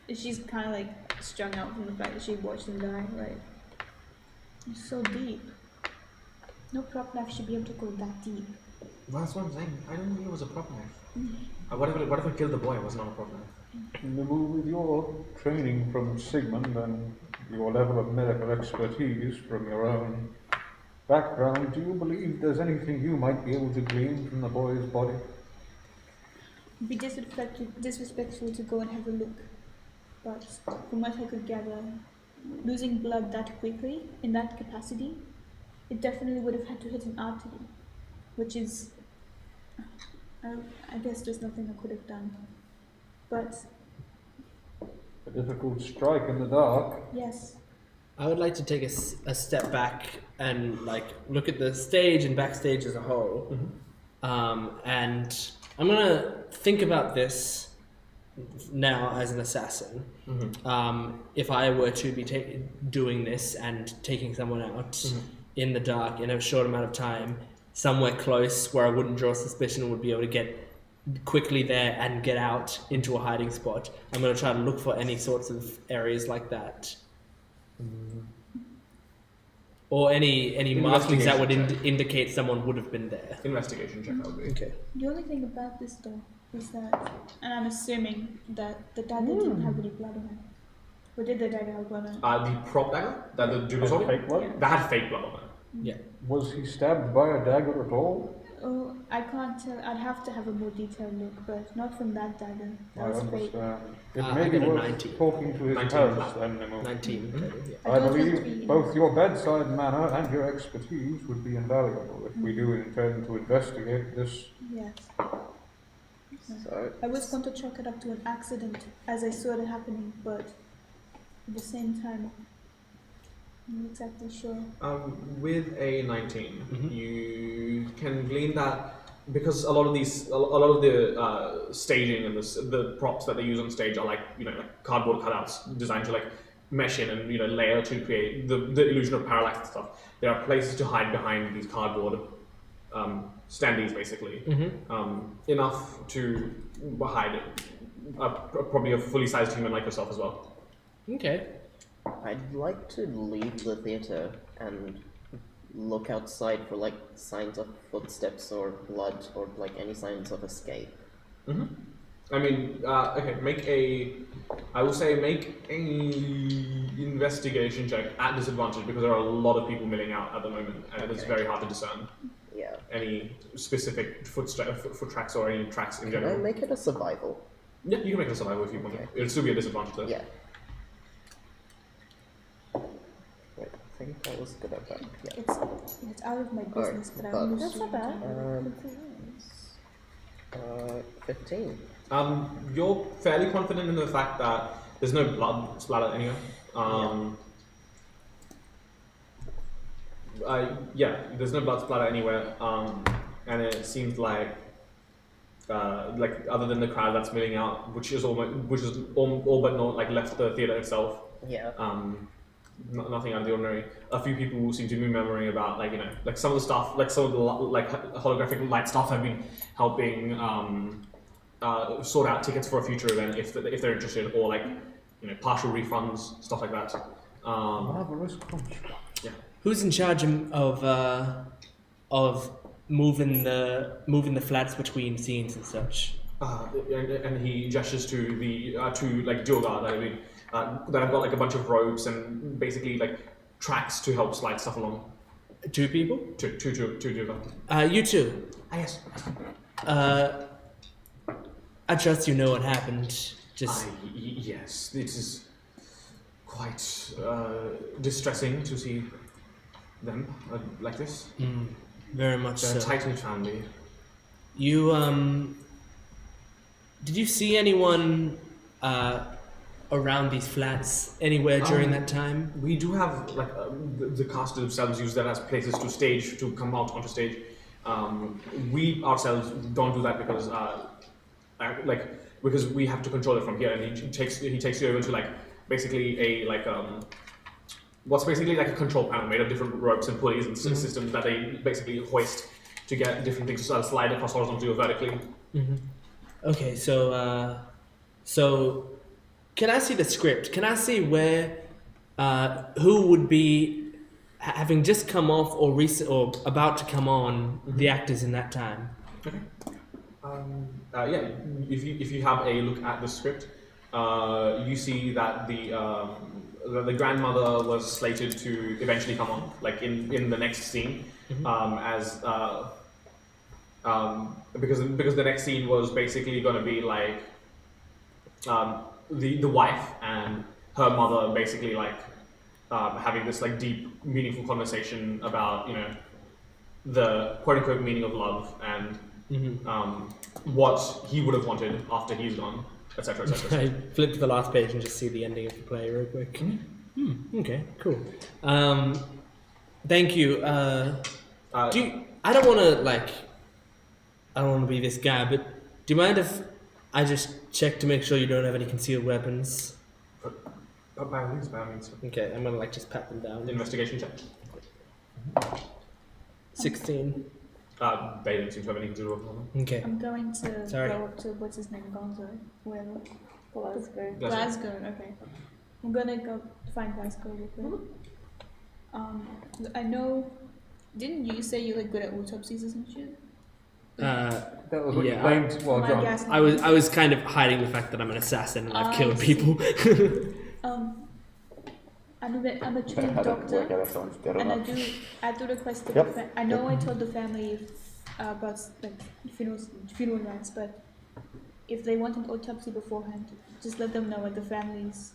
it? She's kind of strung out from the fact that she watched him die. Right. It's so deep. No prop knife should be able to go that deep. Well, that's what I'm saying. I don't think it was a prop knife. What if it killed the boy? It was not a prop knife. With your training from Sigmund and your level of medical expertise from your own background, do you believe there's anything you might be able to glean from the boy's body? It'd be disrespectful to go and have a look, but from what I could gather, losing blood that quickly in that capacity, it definitely would have had to hit an artery, which is, I guess there's nothing I could have done. But A difficult strike in the dark. yes, I would like to take a step back and look at the stage and backstage as a whole, and I'm gonna think about this now as an assassin. If I were to be doing this and taking someone out in the dark in a short amount of time, somewhere close where I wouldn't draw suspicion, would be able to get quickly there and get out into a hiding spot. I'm going to try to look for any sorts of areas like that. Or any markings that would indicate someone would have been there. Investigation check, that would be. Okay. the only thing about this though is that, and I'm assuming that the dagger didn't have any blood on it. Or did the dagger have blood on it? The prop dagger that the dude was Had holding, fake blood? that had fake blood on it. Yeah. Was he stabbed by a dagger at all? Oh, I can't tell. I'd have to have a more detailed look, but not from that dagger. That I was fake. understand. It I may be got a worth 19. talking to his 19. parents then, Nemo. 19. Okay, yeah. I I don't want to believe be- both your bedside manner and your expertise would be invaluable if we do intend to investigate this. Yes. So, I was going to chalk it up to an accident as I saw it happening, but at the same time, I'm not exactly sure. With a 19, you can glean that because a lot of the staging and the props that they use on stage are like like cardboard cutouts designed to like mesh in and layer to create the illusion of parallax and stuff. There are places to hide behind these cardboard standees, basically, enough to hide probably a fully sized human like yourself as well. Okay. I'd like to leave the theater and look outside for like signs of footsteps or blood or like any signs of escape. I mean, okay, make a investigation check at disadvantage because there are a lot of people milling out at the moment, and it's very hard to discern Yeah. any specific foot tracks or any tracks in Can I general. make it a survival? Yeah, you can make it a survival if you want. Okay. It'll still be a disadvantage though. Yeah. Wait, I think I was good at that. Yeah. It's out of my business, but I but- will That's not bad. 15. You're fairly confident in the fact that there's no blood splattered anywhere. There's no blood splatter anywhere, and it seems like other than the crowd that's milling out, which is all but not like left the theater itself. Yeah. Nothing out of the ordinary. A few people seem to be murmuring about like some of the stuff, like some of the like holographic light stuff have been helping sort out tickets for a future event if they're interested, or like partial refunds, stuff like that. Marvelous construct. Yeah. Who's in charge of moving the flats between scenes and such? And he gestures to the to like dual guard. I mean, that I've got like a bunch of ropes and basically like tracks to help slide stuff along. 2 people? Two dual guard. You two. Yes. I trust you know what happened. Just Yes, it is quite distressing to see them like this. very much They're a so. tight-knit family. You did you see anyone around these flats anywhere during that time? We do have like the cast themselves use that as places to stage, to come out onto stage. We ourselves don't do that because because we have to control it from here, and he takes you over to like basically what's basically like a control panel made of different ropes and pulleys and systems that they basically hoist to get different things to slide across horizontally or vertically. Okay, so can I see the script? Can I see where who would be having just come off or recent or about to come on the actors in that time? Okay. If you have a look at the script, you see that the grandmother was slated to eventually come on, like in the next scene, because the next scene was basically going to be like the wife and her mother basically like having this like deep, meaningful conversation about the quote unquote meaning of love and what he would have wanted after he's gone, etc. I flip to the last page and just see the ending of the play real quick. Okay, cool. Thank you. Do you, I don't want to be this guy, but do you mind if I just check to make sure you don't have any concealed weapons? By all means. Okay, I'm gonna just pat them down. Investigation check. 16. They don't seem to have anything to do with them. Okay. I'm going to Sorry. go up to what's his name, Gonzo, wherever. Glasgow. Glasgow. Okay. I'm gonna go find Glasgow real quick. I know. Didn't you say you good at autopsies or some shit? That was what you Yeah, claimed while My John. gas- I was kind of hiding the fact that I'm an assassin and I've killed people. I'm a trained doctor, and I do request to Yep. I know I told the family about funeral rites, but if they want an autopsy beforehand, just let them know what the family's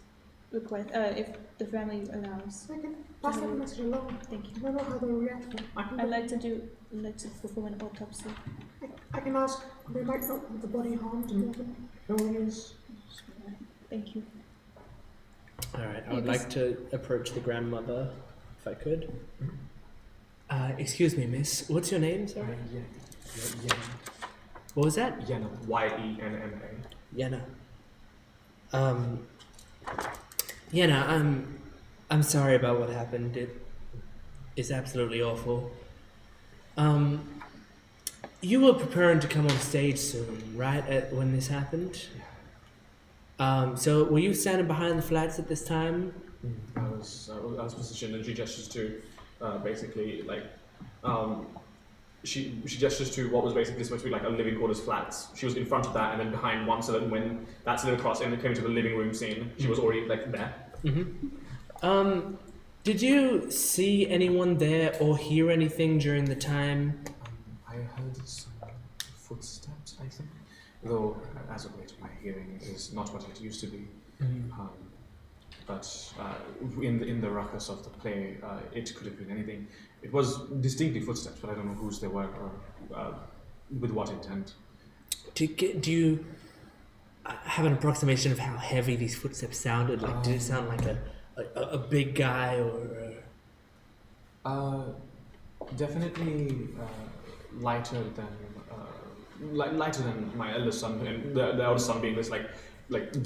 request. If the family allows. I can pass that message along. Thank you. I don't know how they'll react to it. I'd like to perform an autopsy. I can ask, they might not have the body harmed and no one is. Thank you. Alright, I would like to approach the grandmother. if I could. Excuse me, miss. What's your name, sorry? What was that? Yenna. Y-E-N-N-A. Yenna. Yenna, I'm sorry about what happened. It is absolutely awful. You were preparing to come on stage soon, right? When this happened? So were you standing behind the flags at this time? I was positioned, and she gestures to basically like she gestures to what was basically supposed to be like a living quarters flats. She was in front of that, and then behind one, so that when that slid across and it came to the living room scene, she was already like there. Mm-hmm. Did you see anyone there or hear anything during the time? I heard some footsteps, I think. Though, as of late, my hearing is not what it used to be. But in the ruckus of the play, it could have been anything. It was distinctly footsteps, but I don't know whose they were or with what intent. Do you have an approximation of how heavy these footsteps sounded? Like, did it sound like a big guy or? Definitely lighter than lighter than my eldest son, and the eldest son being this like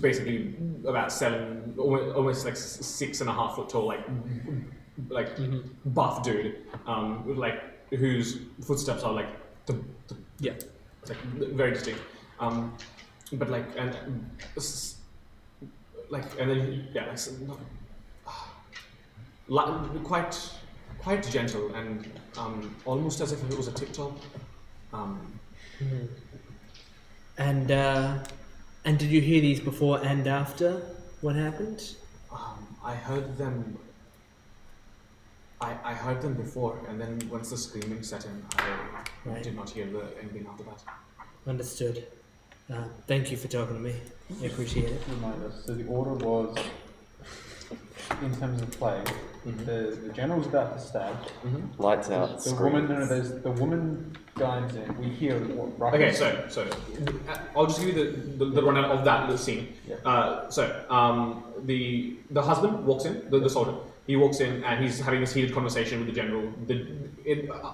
basically about 7, almost like 6.5 foot tall, like buff dude, like whose footsteps are like like very distinct, but like and then quite gentle and almost as if it was a tiptoe. And did you hear these before and after what happened? I heard them. I heard them before, and then once the screaming set in, I did not hear anything after that. Understood. Thank you for talking to me. I appreciate it. Remind us. So the order was, in terms of play, the general's about to stab. Lights out. The woman, there's the woman dives in. We hear what. Okay, so I'll just give you the rundown of that little scene. Yeah. The husband walks in, the soldier. He walks in and he's having this heated conversation with the general.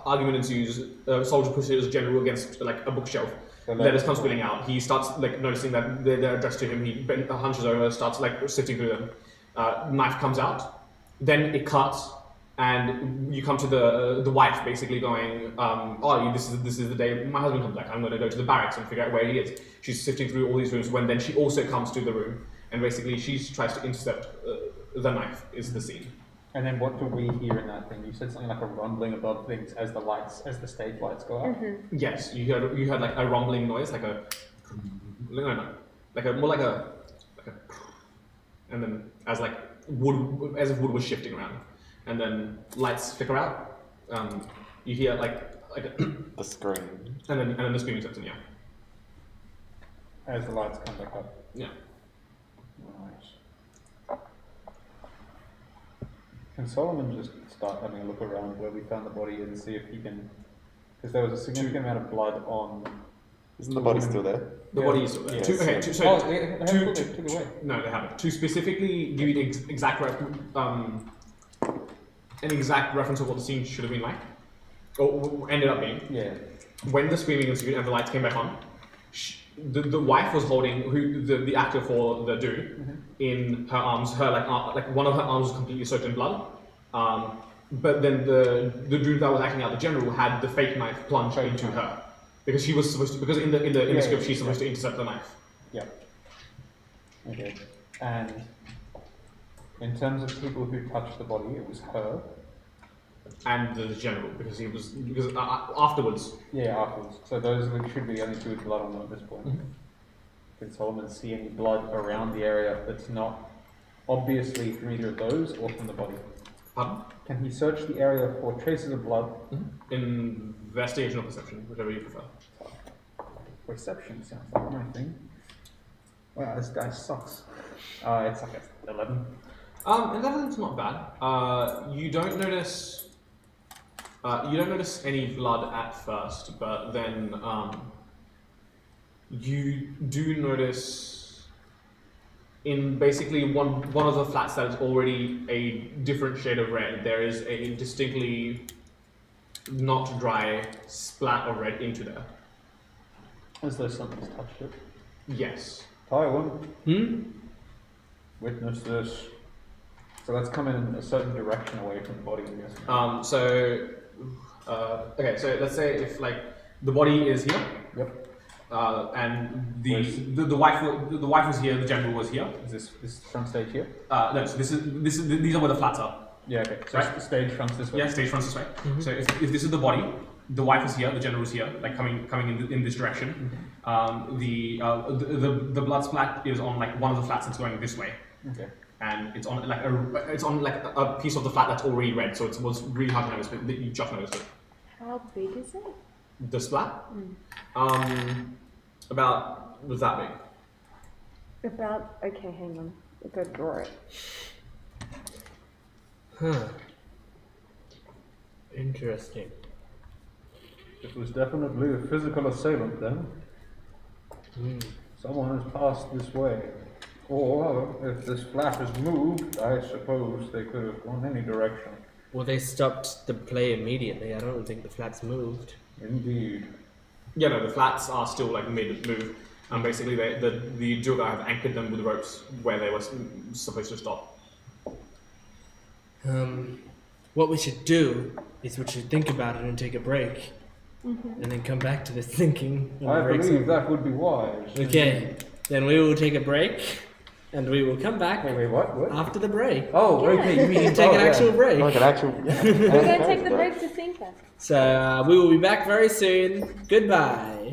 Argument ensues. Soldier pushes the general against like a bookshelf. Letters come spilling out. He starts like noticing that they're addressed to him. He hunches over, starts like sifting through them. Knife comes out. Then it cuts, and you come to the wife basically going, this is the day my husband comes back. I'm going to go to the barracks and figure out where he is. She's sifting through all these rooms when then she also comes to the room, and basically she tries to intercept the knife is the scene. And then what do we hear in that thing? You said something like a rumbling above things as the stage lights go up. Yes, you heard like a rumbling noise, like a and then as like wood, as if wood was shifting around, and then lights flicker out. You hear like the scream, and then the screaming sets in. As the lights come back up. Yeah. Right. Can Solomon just start having a look around where we found the body and see if he can? Because there was a significant amount of blood on. Isn't the body still there? The body is still there. Yes. Took it away. No, they haven't. To specifically give you the exact an exact reference of what the scene should have been like, or ended up being. Yeah. When the screaming ensued and the lights came back on, the wife was holding the actor for the dude in her arms. Her like one of her arms was completely soaked in blood. But then the dude that was acting out the general had the fake knife plunged into her. Because she was supposed to, because in the script she's supposed to intercept the knife. Yeah. Okay. And in terms of people who touched the body, it was her. And the general, because afterwards. Yeah, afterwards. So those should be the only two with blood on them at this point. Did Solomon see any blood around the area that's not obviously from either of those or from the body? Pardon? Can he search the area for traces of blood? Investigation or perception, whichever you prefer. Perception sounds like my thing. Wow, this guy sucks. It's like 11. 11's not bad. You don't notice any blood at first, but then you do notice in basically one of the flats that is already a different shade of red, there is a distinctly not dry splat of red into there. As though something's touched it. Yes. Tywin, witness this. So that's coming in a certain direction away from the body, I guess. Okay, so let's say if like the body is here, Yep. and the wife was here, the general was here. Is this front stage here? No, so these are where the flats are. Yeah, okay. So Right. the stage fronts this way? Yeah, stage fronts this way. So if this is the body, the wife is here, the general is here, like coming in this direction. The blood splat is on like one of the flats that's going this way, Okay. and it's on like a piece of the flat that's already red. So it was really hard to notice, but you just noticed it. How big is it? The splat, about was that big? About, okay, hang on. I'll go draw it. Huh. Interesting. It was definitely a physical assailant then. Someone has passed this way. Or, if this flat has moved, I suppose they could have gone any direction. Well, they stopped the play immediately. I don't think the flats moved. Indeed. Yeah, no, the flats are still like mid-move, and basically the duo guy have anchored them with ropes where they were supposed to stop. What we should do is we should think about it and take a break. And then come back to this thinking. when the I break's believe over. that would be wise. Okay, then we will take a break, and we will come back Wait, what? after the break. Oh, okay, you We mean can take an actual break. Like an actual. We're going to take the break to think that. So we will be back very soon. Goodbye.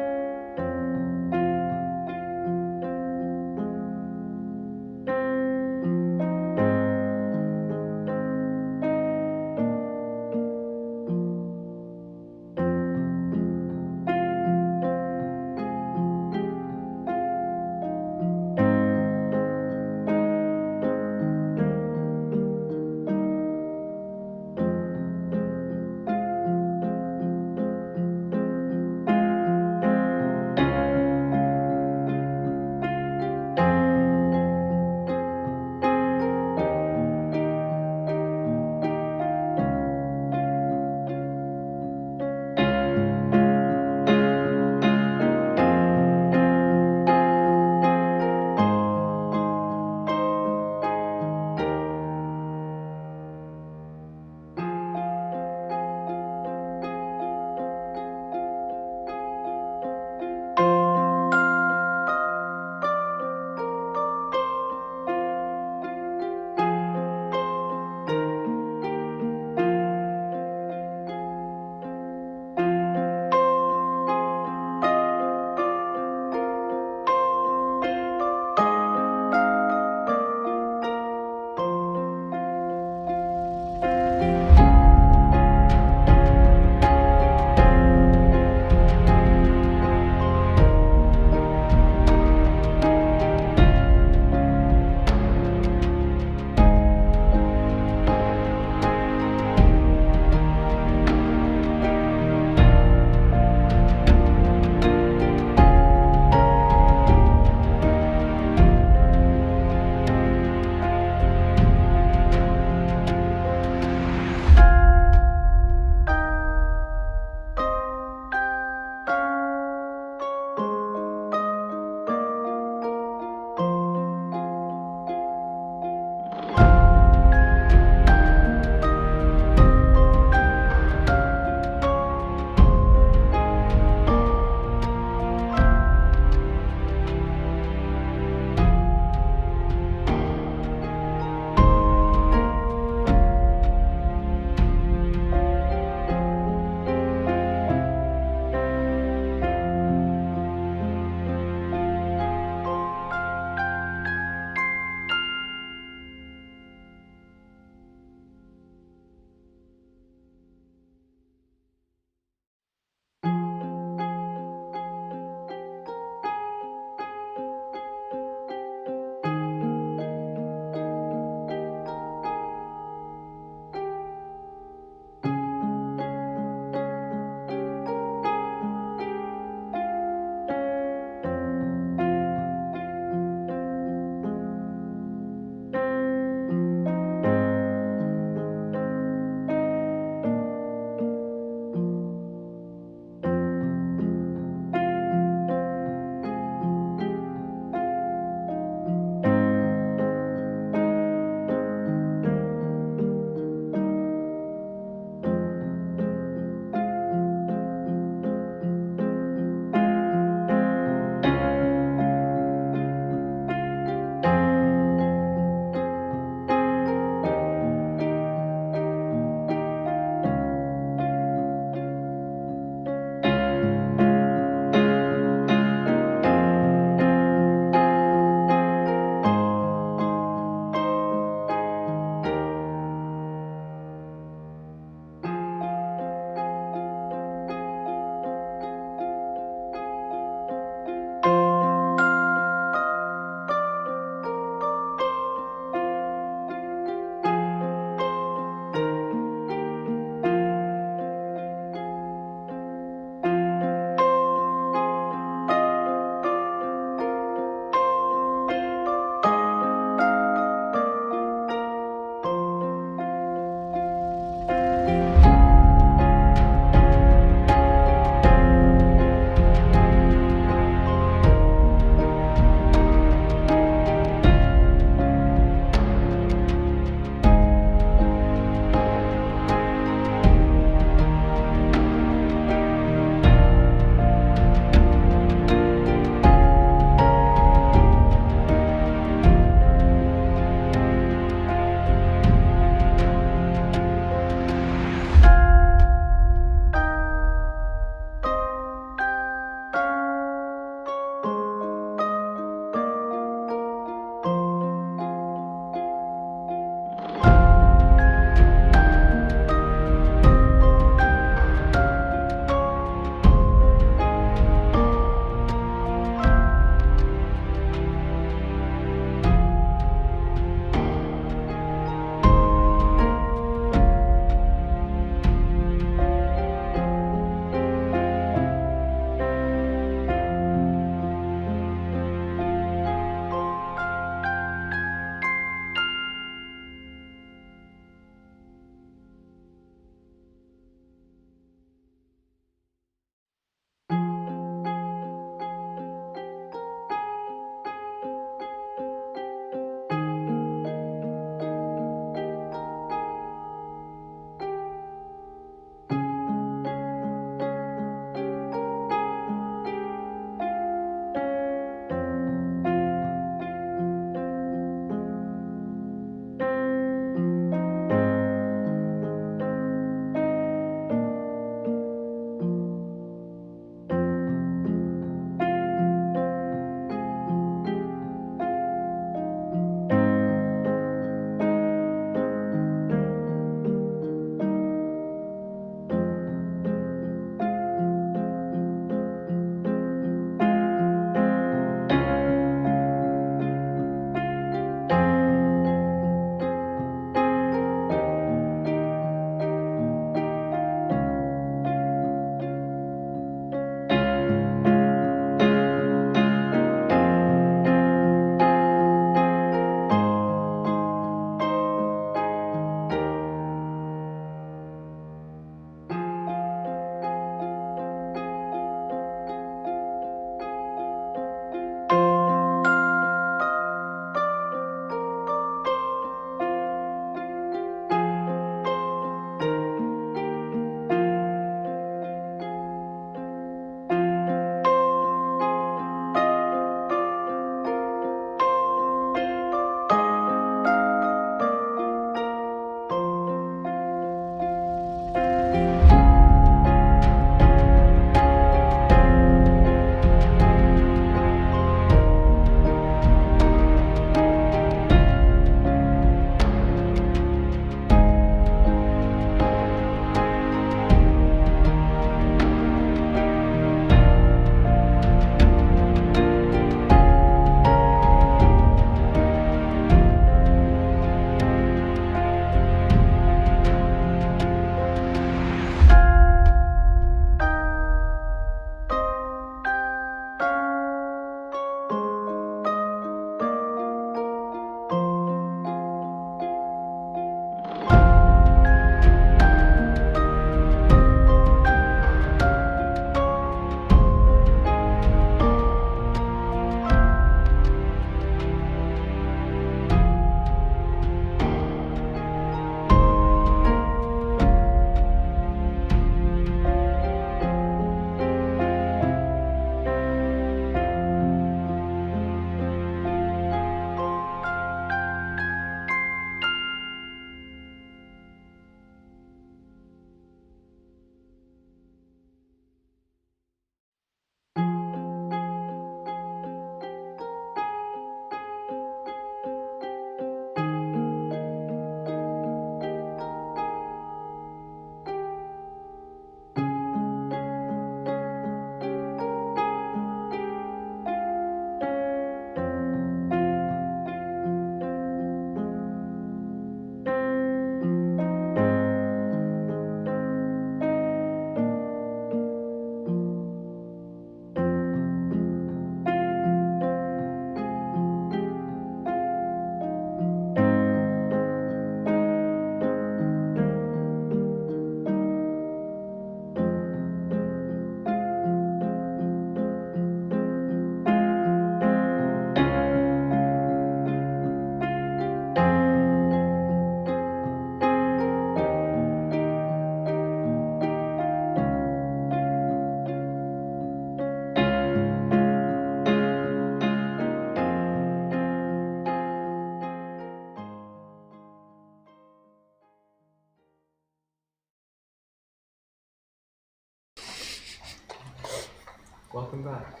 Welcome back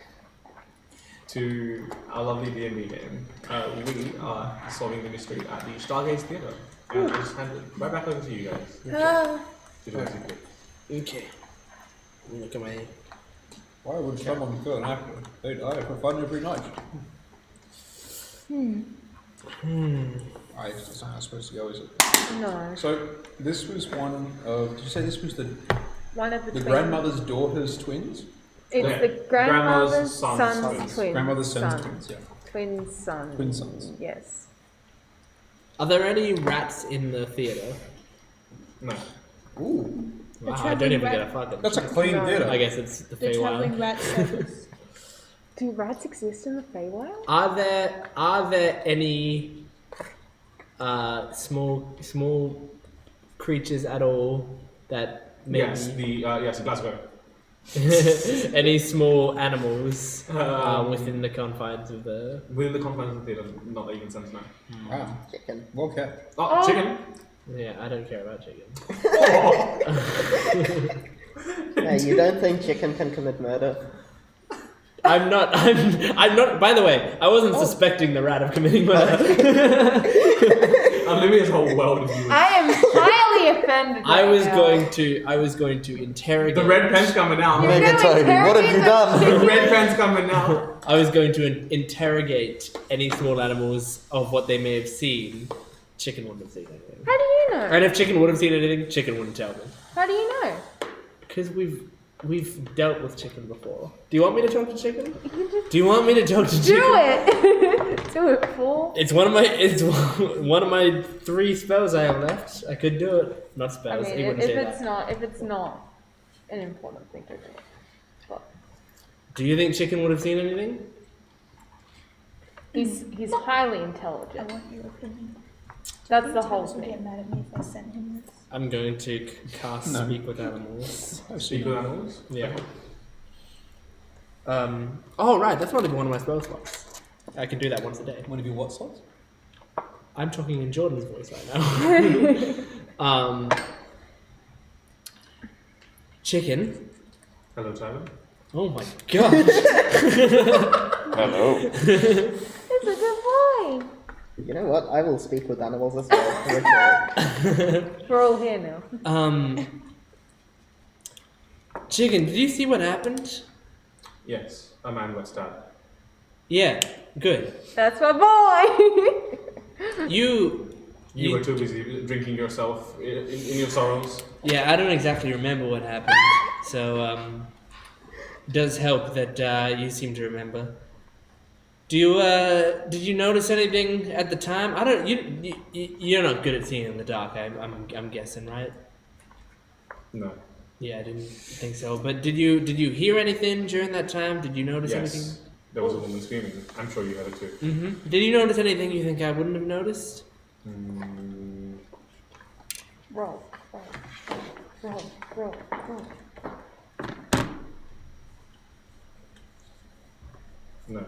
to our lovely D&D game. We are solving the mystery at the Stargaze Theatre. And I'll just hand it right back over to you guys. To do as you please. Okay. Let me look at my... Why would someone kill an actor? They die for fun every night. Alright, that's not how it's supposed to go, is it? No. So, this was one of... Did you say this was the One of the twins. grandmother's daughter's twins? It's Yeah. the grandmother's Grandmother's son's twins. Grandmother's son's son. twins, yeah. Twin sons. Twin sons. Yes. Are there any rats in the theatre? No. Ooh, Wow, I don't travelling even rat- get a fucking... that's a clean No. theatre. I guess it's the The traveling Feywild. rat circus. Do rats exist in the Feywild? Are there any small creatures at all that maybe Yes, Glasgow. any small animals within the confines of the... Within the confines of the theatre, not even sense now. Wow, Chicken. well kept. Oh, chicken! Yeah, I don't care about chicken. Hey, you don't think chicken can commit murder? I'm not. By the way, I wasn't suspecting the rat of committing murder. Olivia's whole world is you. I am highly offended. I right was now. going to interrogate. The red pen's coming out. You're gonna Negatory, what have you done? The red pen's coming out. I was going to interrogate any small animals of what they may have seen. Chicken wouldn't have seen anything. How do you know? And if chicken would have seen anything, chicken wouldn't tell me. How do you know? Because we've dealt with chicken before. Do you want me to talk to chicken? Do you want me to talk to chicken? Do it. Do it, fool. It's one of my 3 spells I have left. I could do it. Not I spells. mean, he if wouldn't say it's that. not, if it's not an important thing to do, but Do you think chicken would have seen anything? he's highly I intelligent. want your opinion. That's the whole Thomas would get thing. mad at me if I sent him this. I'm going to cast No. Speak with Animals. Speak with animals? Yeah. Oh right, that's not even one of my spell slots. I can do that once a day. One of your what slots? I'm talking in Jordan's voice right now. Chicken. Hello, Tyler. Oh my god. Hello. It's a good boy. You know what? I will speak with animals as well. Ritual. We're all here now. Chicken, did you see what happened? Yes, a man got stabbed. Yeah, good. That's my boy. You You were too busy drinking yourself in your sorrows. Yeah, I don't exactly remember what happened, so it does help that you seem to remember. Do you did you notice anything at the time? I don't. You're not good at seeing in the dark. I'm guessing, right? No. Yeah, I didn't think so. But did you hear anything during that time? Did you notice anything? Yes. There was a woman screaming. I'm sure you heard it too. Mm-hmm. Did you notice anything you think I wouldn't have noticed? Roll, roll. No.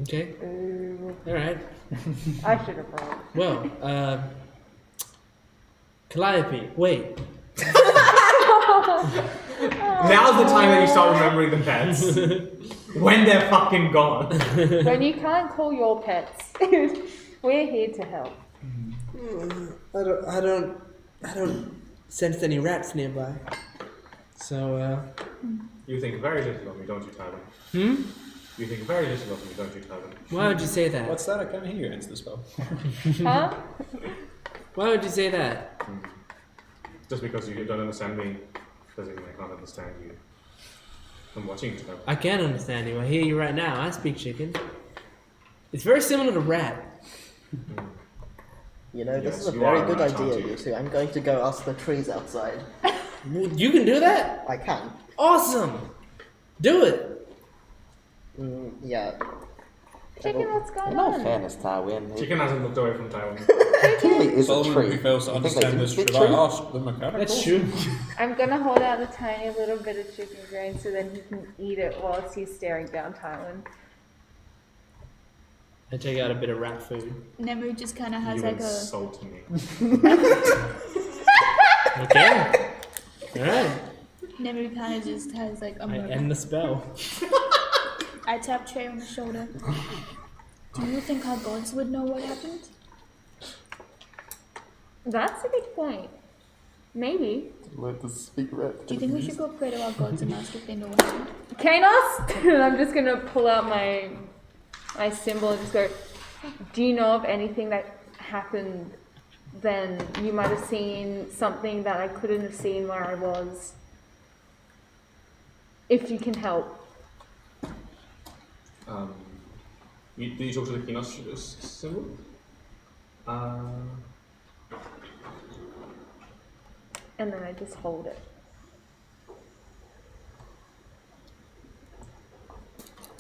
Okay. Ooh, All right. I should have rolled. Well, Calliope. Wait. Now's the time that you start remembering the pets. When they're fucking gone. When you can't call your pets, we're here to help. I don't sense any rats nearby. So, You think very little of me, don't you, Tyler? You think very little of me, don't you, Tyler? why would you say that? What's that? I can't hear you answer the spell. Huh? Why would you say that? Just because you don't understand me doesn't mean I can't understand you. I'm watching you, Tyler. I can understand you. I hear you right now. I speak chicken. It's very similar to rat. You know, this Yes, is a you very are good right, idea, aren't you? you two. I'm going to go ask the trees outside. You can do that? I can. Awesome! Do it! Yeah. Chicken, what's going In all on? fairness, Tywin, Chicken hasn't looked away from Taiwan. it clearly is a Solomon, tree. who fails to You think they understand can this, speak should I tree? ask the mechanical? That's true. I'm gonna hold out a tiny little bit of chicken grain so then he can eat it whilst he's staring down Tywin. I take out a bit of rat food. Nemu just kind of has You like a. insult me. Okay. Alright. Nemery kind of just has like a I murmur. end the spell. I tap Trey on the shoulder. Do you think our gods would know what happened? That's a good point. Maybe. Let the speak right. Do you think we should go pray to our gods and ask if they know what happened? Kanos! And I'm just gonna pull out my symbol and just go, do you know of anything that happened then? You might have seen something that I couldn't have seen where I was. If you can help. Do you talk to the Kinos symbol? And then I just hold it.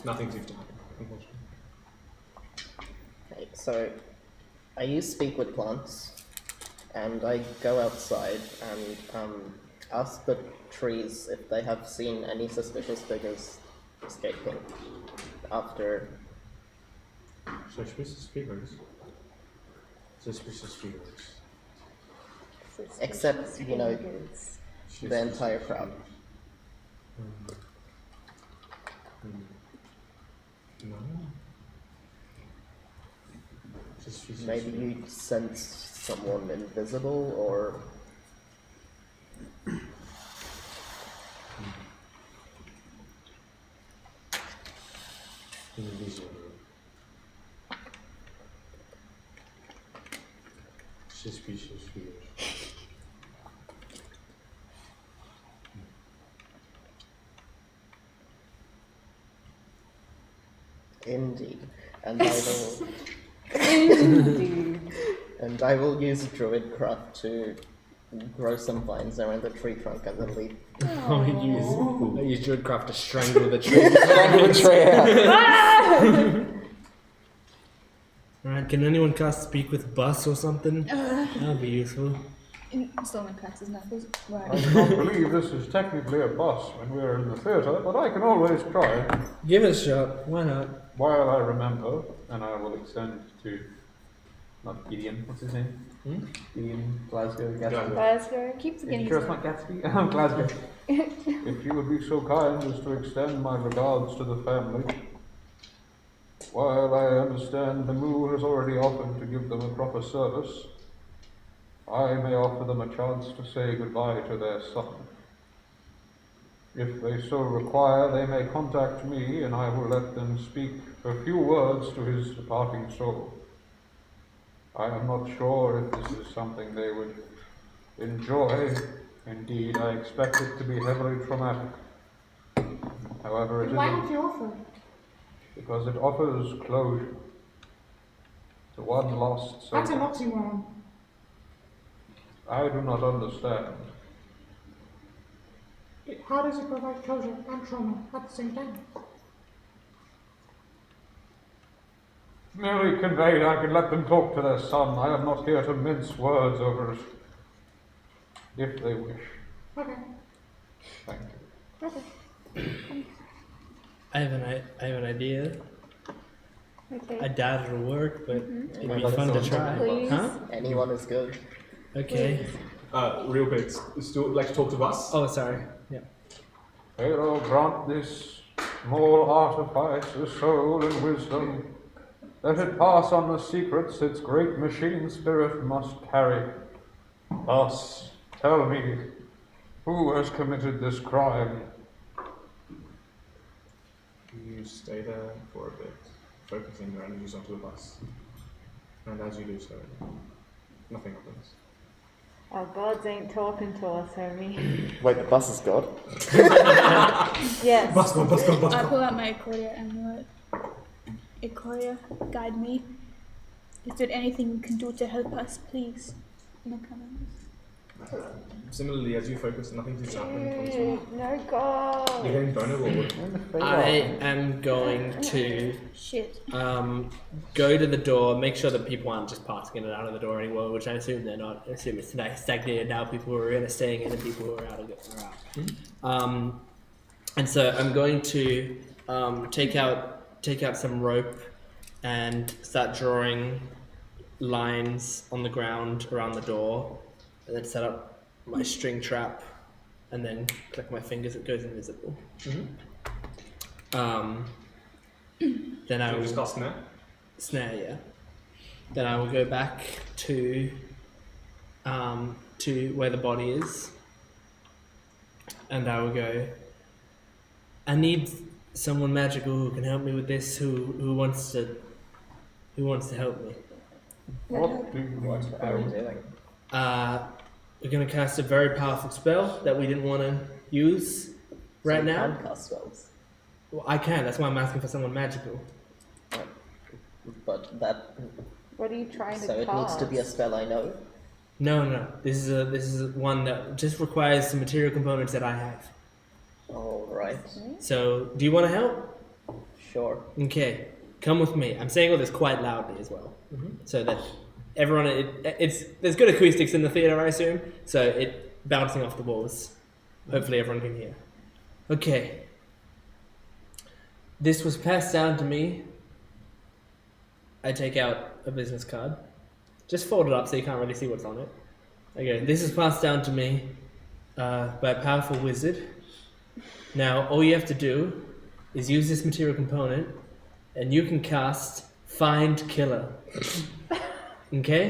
Nothing seems to happen, unfortunately. Okay, so I use speak with plants, and I go outside and ask the trees if they have seen any suspicious figures escaping after. Suspicious figures. Suspicious figures. Except, you know, the entire crowd. No. Suspicious Maybe you sense someone invisible, or invisible. Suspicious figures. indeed, and I will. Indeed. And I will use druidcraft to grow some vines around the tree trunk and then leave. I use Druidcraft to strangle the tree. Alright, can anyone cast Speak with Bus or something? That would be useful. Stolen classes, not those. I Right. can't believe this is technically a bus when we're in the theatre, but I can always try. Give it a shot. Why not? While I remember, and I will extend to, not Gideon, what's his name? Gideon, Glasgow, Gatsby. Glasgow. Keep You forgetting sure his it's name. not Gatsby? Glasgow. If you would be so kind as to extend my regards to the family. While I understand the Moo has already offered to give them a proper service, I may offer them a chance to say goodbye to their son. If they so require, they may contact me, and I will let them speak a few words to his departing soul. I am not sure if this is something they would enjoy. Indeed, I expect it to be heavily traumatic. However, it Why is don't you offer? because it offers closure to one lost soul. That's an oxymoron. I do not understand. How does it provide closure and trauma at the same time? Merely conveyed I can let them talk to their son. I am not here to mince words over it. If they wish. Okay. Thank you. Okay. I have an idea. Okay. I doubt it'll work, but it'd be Well, fun to that's try. Please. Huh? Anyone is good. Okay. Real quick, still like to talk to us? Oh, sorry. Yeah. Halo, grant this small artifice a soul and wisdom. Let it pass on the secrets its great machine spirit must carry. Thus, tell me, who has committed this crime? You stay there for a bit, focusing your energies onto the bus. And as you do so, nothing happens. Our gods ain't talking to us, homie. Wait, the bus is God? Yes. Bus go, bus go, bus I go. pull out my Ikoria amulet. Ikoria, guide me. Is there anything you can do to help us, please? No comments. Similarly, as you focus, nothing seems to happen. No god. You're getting vulnerable. I am going to Shit. go to the door, make sure that people aren't just passing in and out of the door anymore, which I assume they're not. I assume it's stagnated now. People who are in are staying in, and people who are out are out. And so I'm going to take out some rope and start drawing lines on the ground around the door, and then set up my string trap and then click my fingers, it goes invisible. Then I You will just got snare. snare, yeah. Then I will go back to where the body is, and I will go. I need someone magical who can help me with this. Who wants to help me? What do you What are we do? doing? We're gonna cast a very powerful spell that we didn't want to use right So you now. can cast spells. Well, I can. That's why I'm asking for someone magical. But that, What are you trying to so it needs to be a cast? spell I know. No. This is one that just requires some material components that I have. Alright, So, do you want to help? sure. Okay, come with me. I'm saying all this quite loudly as well, so that everyone there's good acoustics in the theater, I assume. So it bouncing off the walls. Hopefully, everyone can hear. Okay. This was passed down to me. I take out a business card. Just fold it up so you can't really see what's on it. Okay, this is passed down to me by a powerful wizard. Now, all you have to do is use this material component, and you can cast Find Killer. Okay?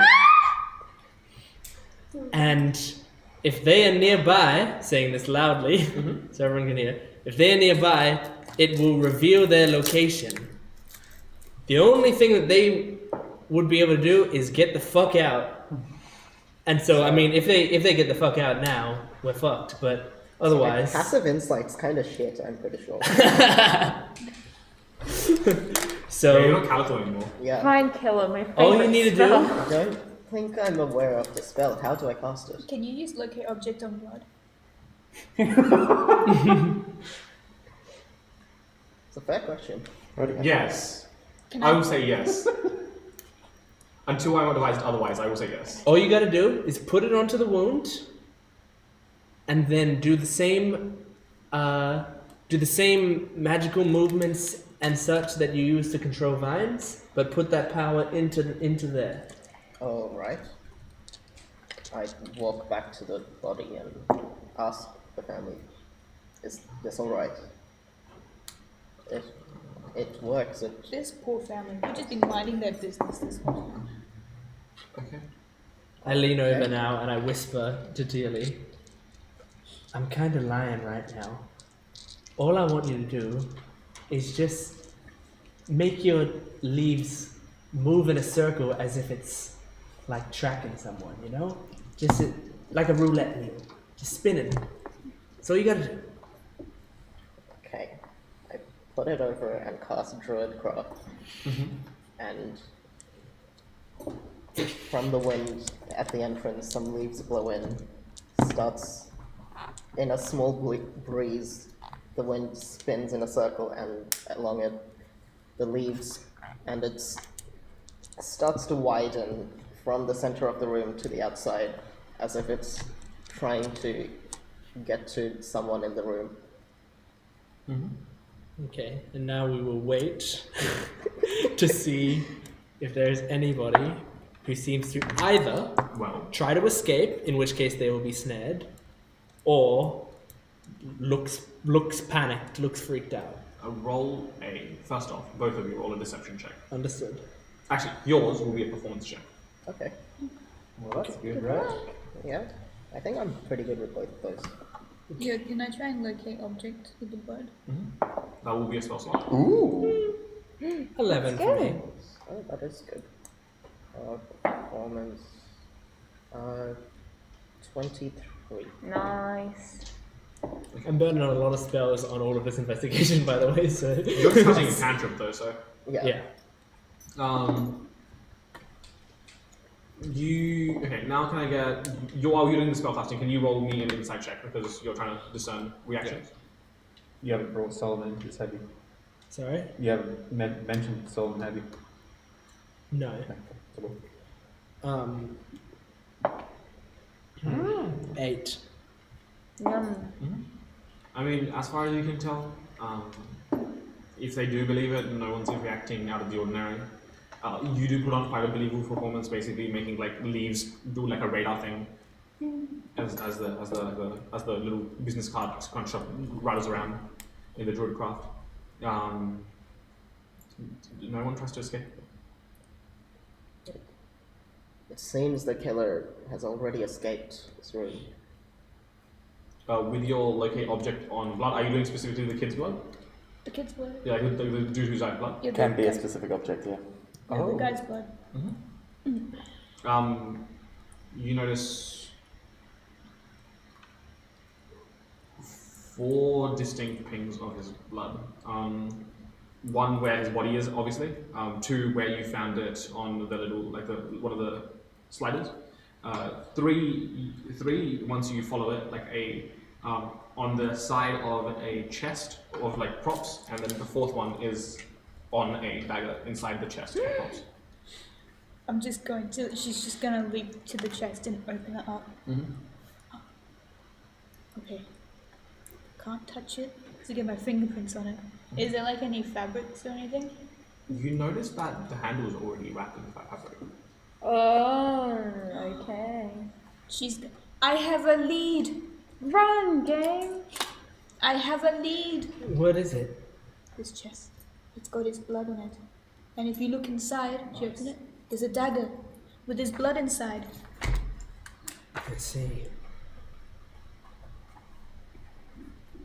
And if they are nearby, saying this loudly, so everyone can hear, if they are nearby, it will reveal their location. The only thing that they would be able to do is get the fuck out. And so, I mean, if they get the fuck out now, we're fucked. But otherwise, Passive insight's kind of shit, I'm pretty sure. so Yeah, you're not Calico anymore. Yeah. Find killer, my favorite all you need to spell. do. I don't think I'm aware of the spell. How do I cast it? Can you use locate object on blood? It's a fair question. Yes. Can I will say yes. Until I'm advised otherwise, I will say yes. All you gotta do is put it onto the wound, and then do the same magical movements and such that you use to control vines, but put that power into there. Alright. I walk back to the body and ask the family, is this alright? It works. This poor family, you've just been minding their business this whole time. Okay. I lean over now and I whisper to Dealey, I'm kind of lying right now. All I want you to do is just make your leaves move in a circle as if it's like tracking someone, you know? Just like a roulette wheel, just spinning. That's all you gotta do. Okay. I put it over and cast Druidcraft. And from the wind at the entrance, some leaves blow in. Starts in a small breeze. The wind spins in a circle, and along it, the leaves, and it starts to widen from the center of the room to the outside, as if it's trying to get to someone in the room. Okay, and now we will wait to see if there's anybody who seems to either try to escape, in which case they will be snared, or looks panicked, looks freaked out. First off, both of you roll a deception check. Understood. Actually, yours will be a performance check. Okay. Well, that's good, right? Yeah. I think I'm pretty good with both of those. Yeah, can I try and locate object with the blood? That will be a spell slot. Ooh! 11 for me. Oh, that is good. Performance. 23. Nice. I'm burning on a lot of spells on all of this investigation, by the way, so... You're just using a cantrip though, so. Yeah. Okay, now can I get. While you're doing the spell casting, can you roll me an insight check because you're trying to discern reactions? You haven't brought Solomon, it's heavy. Sorry? You haven't mentioned Solomon, have you? No. Okay, cool. 8. Yum. I mean, as far as you can tell, if they do believe it, no one's reacting out of the ordinary. You do put on quite a believable performance, basically making like leaves do like a radar thing, as the little business card crunch shop rattles around in the druid craft. No one tries to escape. It seems the killer has already escaped this room. With your locate object on blood, are you doing specifically the kid's blood? The kid's blood. Yeah, the dude who's out blood. Yeah, the Can be a guy's- specific object, yeah. yeah, the guy's blood. You notice 4 distinct pings of his blood. One where his body is, obviously. 2 where you found it on the little, like one of the sliders. 3 once you follow it, like on the side of a chest of like props, and then the 4th one is on a dagger inside the chest of props. She's just gonna leap to the chest and open it up. Okay. Can't touch it to get my fingerprints on it. Is there like any fabrics or anything? You notice that the handle is already wrapped in fabric. Oh, okay. I have a lead! Run, gang! I have a lead! What is it? This chest. It's got his blood on it. And if you look inside, you open it, there's a dagger with his blood inside. Let's see.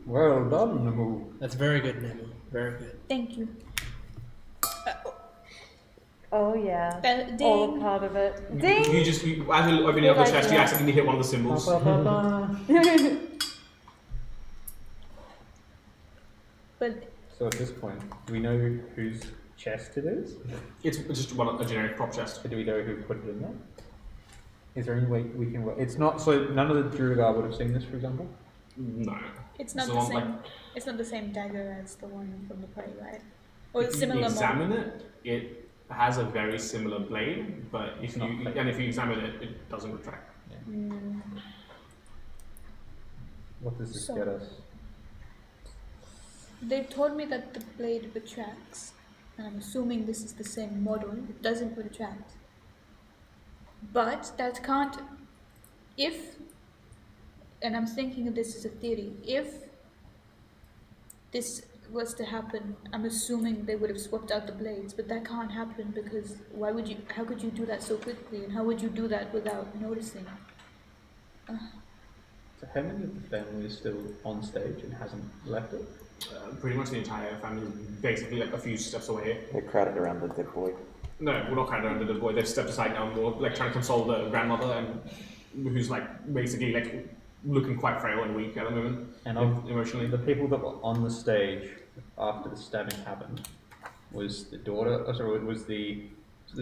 Well done, Namu. That's very good, Nemu. Very good. Thank you. Oh yeah. Ding. All a part of it. Ding! As you're opening up the chest, you accidentally hit one of the symbols. But So at this point, do we know whose chest it is? It's just a generic prop chest. Do we know who put it in there? Is there any way we can? It's not so. None of the Druigar would have seen this, for example. No. it's not So the I'm same. like- It's not the same dagger as the one from the party, right? Or If it's you similar. examine it, it has a very similar blade, but if not you fake. and if you examine it, it doesn't retract. What does this So- get us? They told me that the blade retracts, and I'm assuming this is the same model. It doesn't retract. But that can't. If, and I'm thinking this is a theory, if this was to happen, I'm assuming they would have swapped out the blades, but that can't happen because how could you do that so quickly, and how would you do that without noticing? So how many of the family is still on stage and hasn't left it? Pretty much the entire family is basically like a few steps away. They're crowded around the dead boy. No, we're not kind of under the boy. They've stepped aside now, more like trying to console the grandmother, and who's like basically like looking quite frail and weak at the moment, And of emotionally. the people that were on the stage after the stabbing happened, was the daughter? Oh, sorry, was the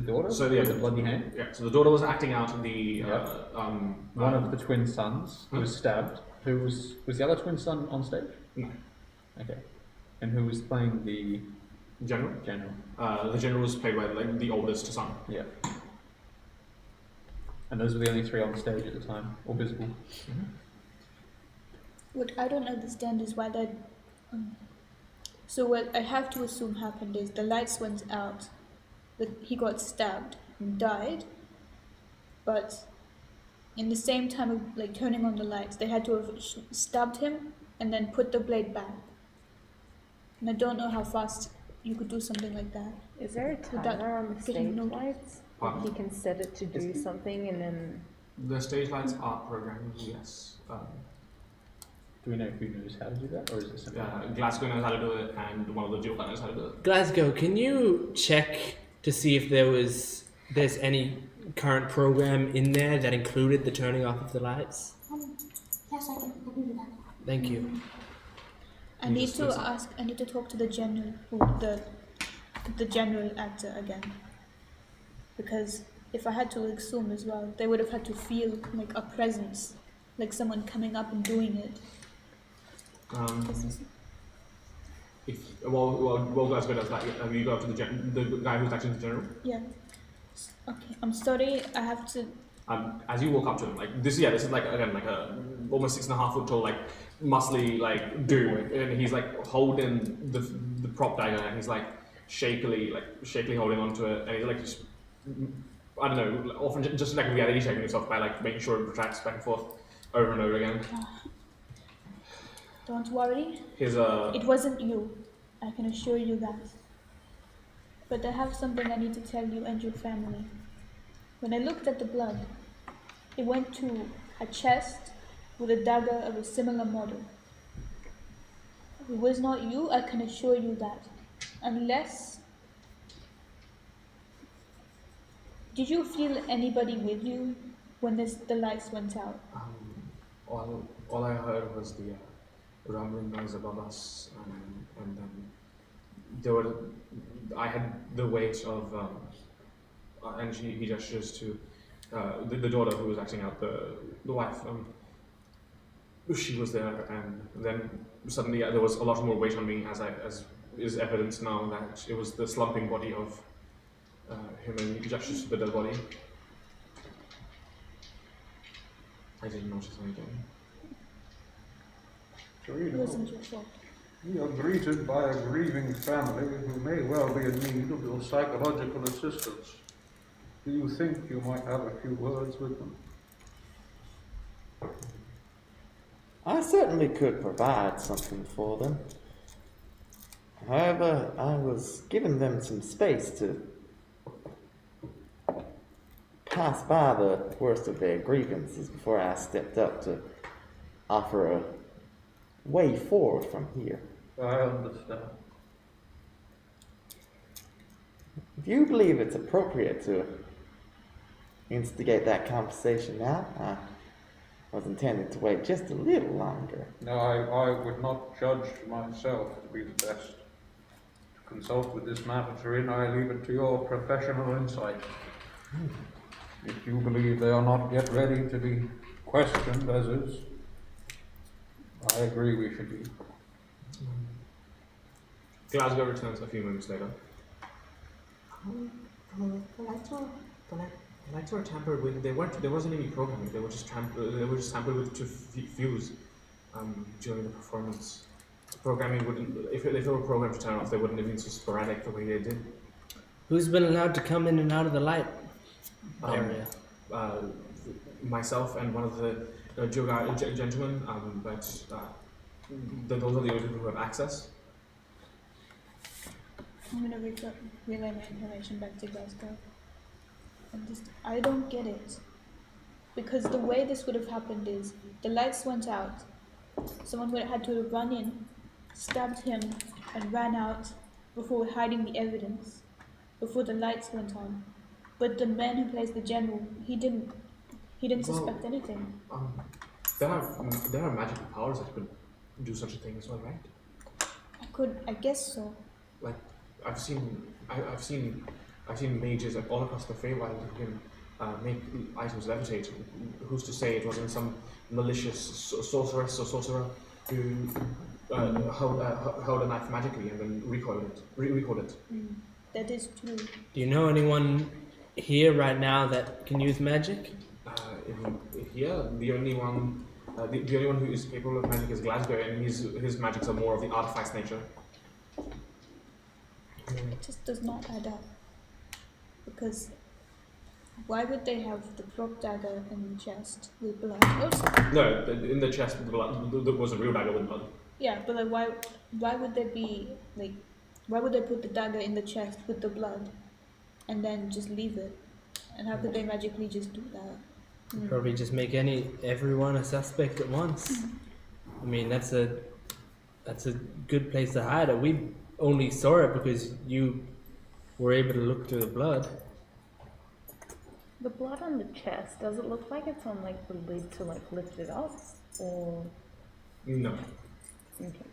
daughter? So yeah, with the bloody hand. Yeah. So the daughter was acting out the Yep. One of the twin sons was stabbed. Who was the other twin son on stage? No. Okay. And who was playing the general. general? The general was played by like the oldest son. Yeah. And those were the only 3 on stage at the time, or visible. What I don't understand is why that. So what I have to assume happened is the lights went out, but he got stabbed and died. But in the same time of like turning on the lights, they had to have stabbed him and then put the blade back. And I don't know how fast you could do something like that. Is there a Without timer on the getting stage noticed. lights? Pardon? He can set it to do something and then. The stage lights are programmed, yes. Do we know who knows how to do that, or is it something? Glasgow knows how to do it, and one of the dual knows how to do it. Glasgow, can you check to see if there's any current program in there that included the turning off of the lights? Yes, I can do that. Thank you. I You need just to do something. ask. I need to talk to the general, the general actor again. Because if I had to assume as well, they would have had to feel like a presence, like someone coming up and doing it. While Glasgow does that, have you got to the guy who's actually the general? Yeah. Okay. I'm sorry. I have to. As you walk up to him, like this is like again like a almost 6.5 foot tall, like muscly like dude, and he's like holding the prop dagger, and he's like shakily holding onto it, and he's like just I don't know, often just like reality checking yourself by like making sure it retracts back and forth over and over again. Don't worry. His It wasn't you. I can assure you that. But I have something I need to tell you and your family. When I looked at the blood, it went to a chest with a dagger of a similar model. It was not you, I can assure you that. Unless... Did you feel anybody with you when the lights went out? all I heard was the rumbling noise above us, and then I had the weight of, and he gestures to the daughter who was acting out the wife. She was there, and then suddenly there was a lot more weight on me, as is evidence now that it was the slumping body of him, and he gestures to the dead body. I didn't notice anything. So you It know, wasn't your fault. we are greeted by a grieving family who may well be in need of your psychological assistance. Do you think you might have a few words with them? I certainly could provide something for them. However, I was giving them some space to pass by the worst of their grievances before I stepped up to offer a way forward from here. I understand. If you believe it's appropriate to instigate that conversation now, I was intending to wait just a little longer. No, I would not judge myself to be the best to consult with this matter, Turin. I leave it to your professional insight. If you believe they are not yet ready to be questioned as is, I agree we should be. Glasgow returns a few moments later. The lights were tampered with. There wasn't any programming. They were just tampered with to fuse during the performance. Programming wouldn't. If they were programmed to turn off, they wouldn't have been so sporadic the way they did. Who's been allowed to come in and out of the light area? Myself and one of the gentlemen, but those are the only people who have access. I'm gonna relay my information back to Glasgow. I don't get it. Because the way this would have happened is, the lights went out, someone would have had to run in, stabbed him, and ran out before hiding the evidence, before the lights went on. But the man who plays the general, he didn't suspect anything. There are magical powers that could do such a thing as well, right? I guess so. Like I've seen mages like all across the Feywild who can make items levitate. Who's to say it wasn't some malicious sorceress or sorcerer who held a knife magically and then recoiled it? That is true. Do you know anyone here right now that can use magic? Here, the only one who is capable of magic is Glasgow, and his magics are more of the artifacts nature. It just does not add up. Because why would they have the prop dagger in the chest with blood? Oops. No, in the chest, the blood there was a real dagger with blood. Yeah, but like why would they put the dagger in the chest with the blood and then just leave it? And how could they magically just do that? Probably just make everyone a suspect at once. I mean, that's a good place to hide it. We only saw it because you were able to look through the blood. The blood on the chest, does it look like it's on like the lid to like lift it up, or? No. Okay.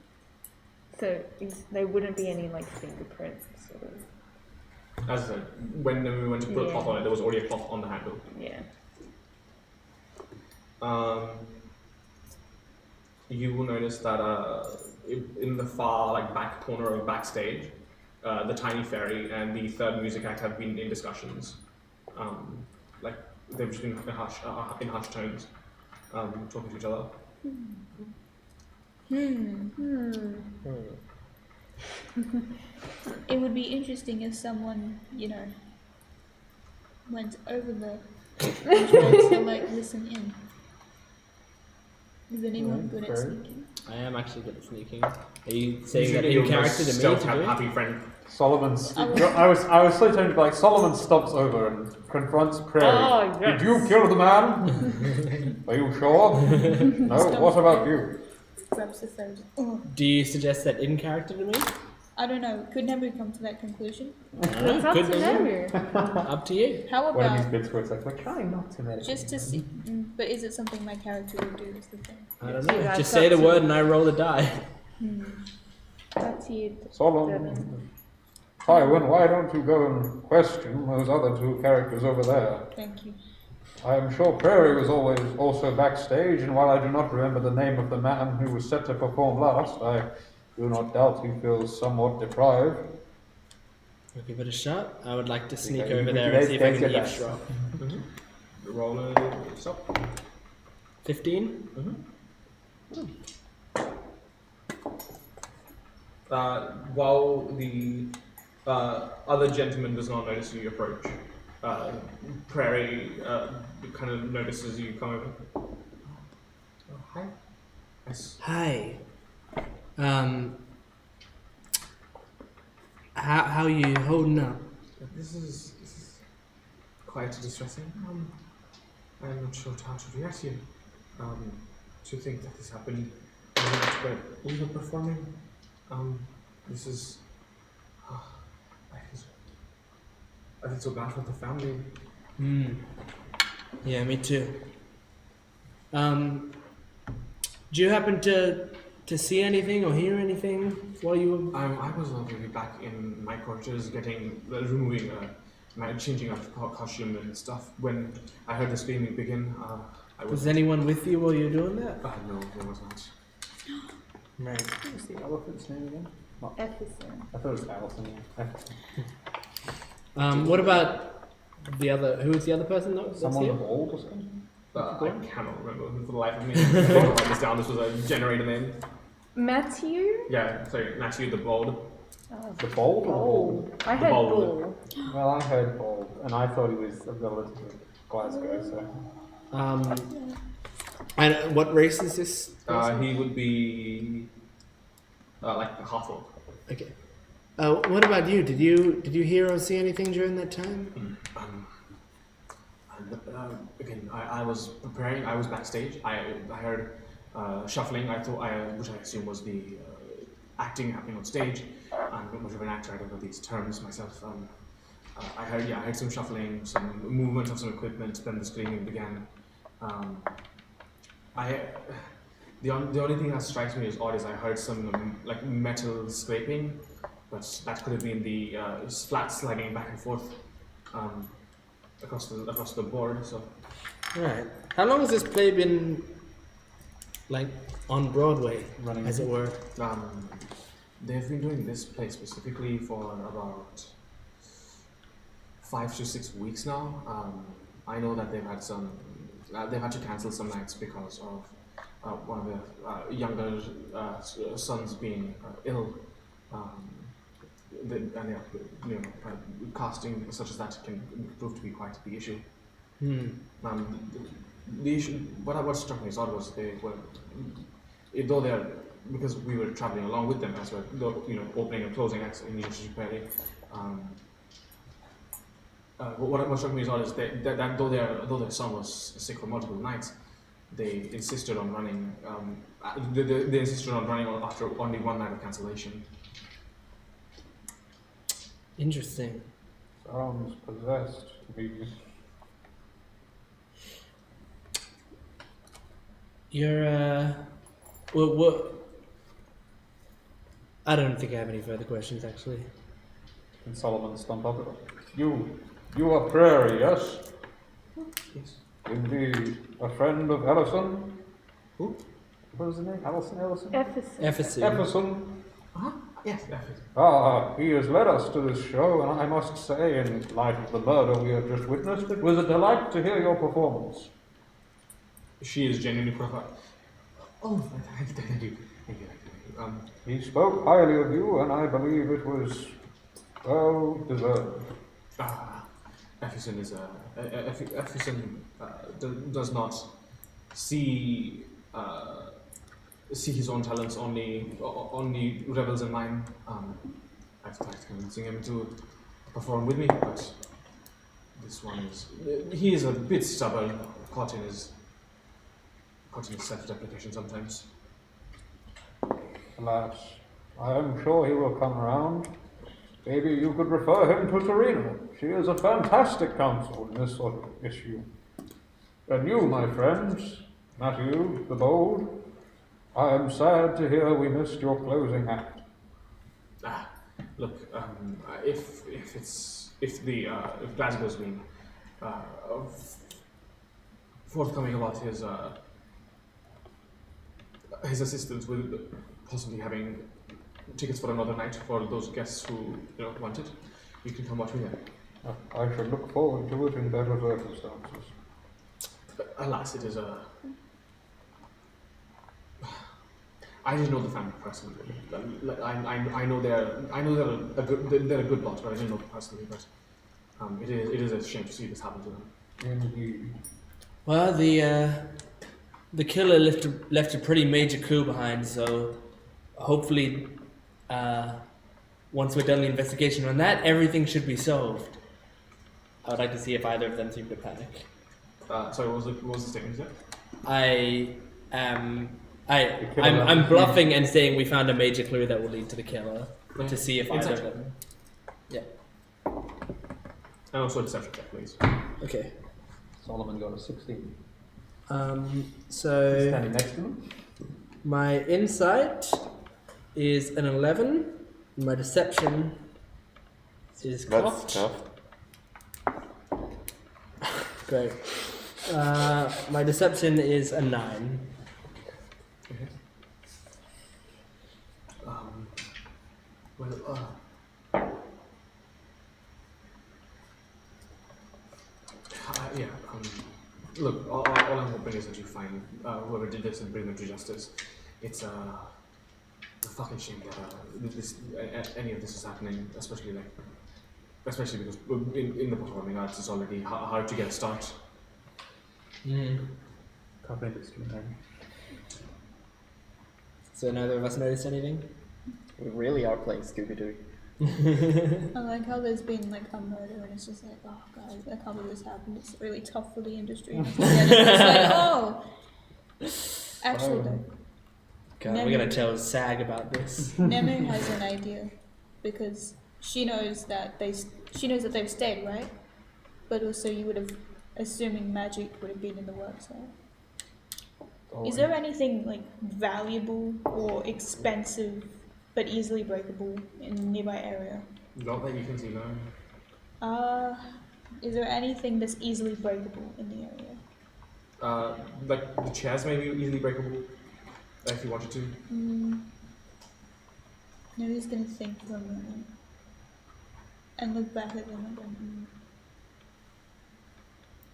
So there wouldn't be any like fingerprints, sort of. As I said, when we went to put a cloth on it, there was already a cloth on the handle. Yeah. You will notice that in the far back corner of backstage, the tiny fairy and the third music act have been in discussions. They've just been in hushed tones, talking to each other. It would be interesting if someone, went over there and tried to like listen in. Is anyone good at sneaking? I am actually good at sneaking. Are you saying Usually that you're in character to me stealth to do it? happy friend. Solomon's. I was so tempted to be like, Solomon stops over and confronts Prairie. Oh, yes. Did you kill the man? Are you sure? No. What about you? Grabs the phone. Oh, Do you suggest that in character to me? I don't know. Could never come to that conclusion. It's up Could to be. them. Up to you. How One of these about bits where it's like, we're trying not to meditate. just to see? But is it something my character would do? Is the thing. I don't know. Yeah, Just it's say up the to word you. and I roll the die. That's you. Solomon. Tywin, why don't you go and question those other two characters over there? Thank you. I am sure Prairie was always also backstage, and while I do not remember the name of the man who was set to perform last, I do not doubt he feels somewhat deprived. I'll give it a shot. I would like to sneak Okay, over you there guys and see if I take can your dice. eavesdrop. Roll a stop. 15? While the other gentleman does not notice you approach, Prairie kind of notices you come over. Oh, hi. Yes. Hi. How you holding up? This is quite distressing. I'm not sure how to react here. To think that this happened, but we were performing. This is. I feel so bad for the family. Yeah, me too. Do you happen to see anything or hear anything while you were... I was already back in my quarters, removing, changing up costume and stuff. When I heard the screaming begin, Was anyone with you while you were doing that? No, there was not. Right. What was the elephant's name again? Epicenter. I thought it was Allison. What about the other... Who was the other person that's Someone here? old or something? I cannot remember for the life of me. I can't write this down. This was a generator name. Matthew? Yeah, sorry, Matthew the Bold. The bold or Bull. I heard Bull. bull. Well, I heard bold, and I thought he was a relative of Glasgow, so. And what race is this? He would be like a half orc. Okay. What about you? Did you hear or see anything during that time? Again, I was preparing. I was backstage. I heard shuffling. Which I assume was the acting happening on stage. I'm not much of an actor. I don't know these terms myself. I heard some shuffling, some movement of some equipment. Then the screaming began. The only thing that strikes me as odd is I heard some like metal scraping, but that could have been the flat sliding back and forth across the board. So. Right. How long has this play been, like, on Broadway, Running. as it were? They've been doing this play specifically for about 5 to 6 weeks now. I know that they've had to cancel some nights because of one of their younger sons being ill. Casting such as that can prove to be quite the issue. The issue, what struck me as odd was they were, though they're, because we were traveling along with them as well, opening and closing acts in University Prairie. What struck me as odd is that though their son was sick for multiple nights, they insisted on running. They insisted on running after only one night of cancellation. Interesting. Sounds possessed to be. You're, what? I don't think I have any further questions, actually. And Solomon stump up. You are Prairie, yes? Yes. Indeed. A friend of Ellison? Who? What was his name? Ellison? Epicenter. Ephesus. Ellison? Yes, definitely. He has led us to this show, and I must say, in light of the murder we have just witnessed, it was a delight to hear your performance. She is genuinely profound. Oh, thank you. He spoke highly of you, and I believe it was well deserved. Effusion is does not see his own talents, only revels in mine. I've tried convincing him to perform with me, but this one he is a bit stubborn, caught in his self-deprecation sometimes. Alas, I am sure he will come around. Maybe you could refer him to Serena. She is a fantastic counsel in this sort of issue. And you, my friends, Matthew the Bold, I am sad to hear we missed your closing act. Look, if Glasgow's been forthcoming about his assistance with possibly having tickets for another night for those guests who want it, you can come watch me there. I should look forward to it in better circumstances. Alas, it is I didn't know the family personally. I know they're a good lot, but I didn't know them personally. But it is a shame to see this happen to them. Indeed. Well, the killer left a pretty major clue behind, so hopefully, once we're done the investigation on that, everything should be solved. I would like to see if either of them seem to panic. Sorry, what was the statement there? I'm bluffing and saying we found a major clue that will lead to the killer, to see if either of them. Yeah. And also deception check, please. Okay. Solomon got a 16. So Standing next to him. my insight is an 11. My deception is That's cocked. tough. Great. My deception is a 9. Look, all I'm hoping is that you find whoever did this and bring them to justice. It's a fucking shame that any of this is happening, especially because in the performing arts it's already hard to get a start. Copy this to me. So neither of us noticed anything? We really are playing Scooby-Doo. I like how there's been like a murder and it's just like, oh god, I can't believe this happened. It's really tough for the industry. And it's like, oh, actually, though, God, we're gonna tell SAG about this. Nemu has an idea because she knows that they've stayed, right? But also, you would have, assuming magic would have been in the works, right? Is there anything like valuable or expensive but easily breakable in the nearby area? Not that you can see, no. Is there anything that's easily breakable in the area? Like the chairs may be easily breakable, if you wanted to. Nobody's gonna think for a moment and look back at them again.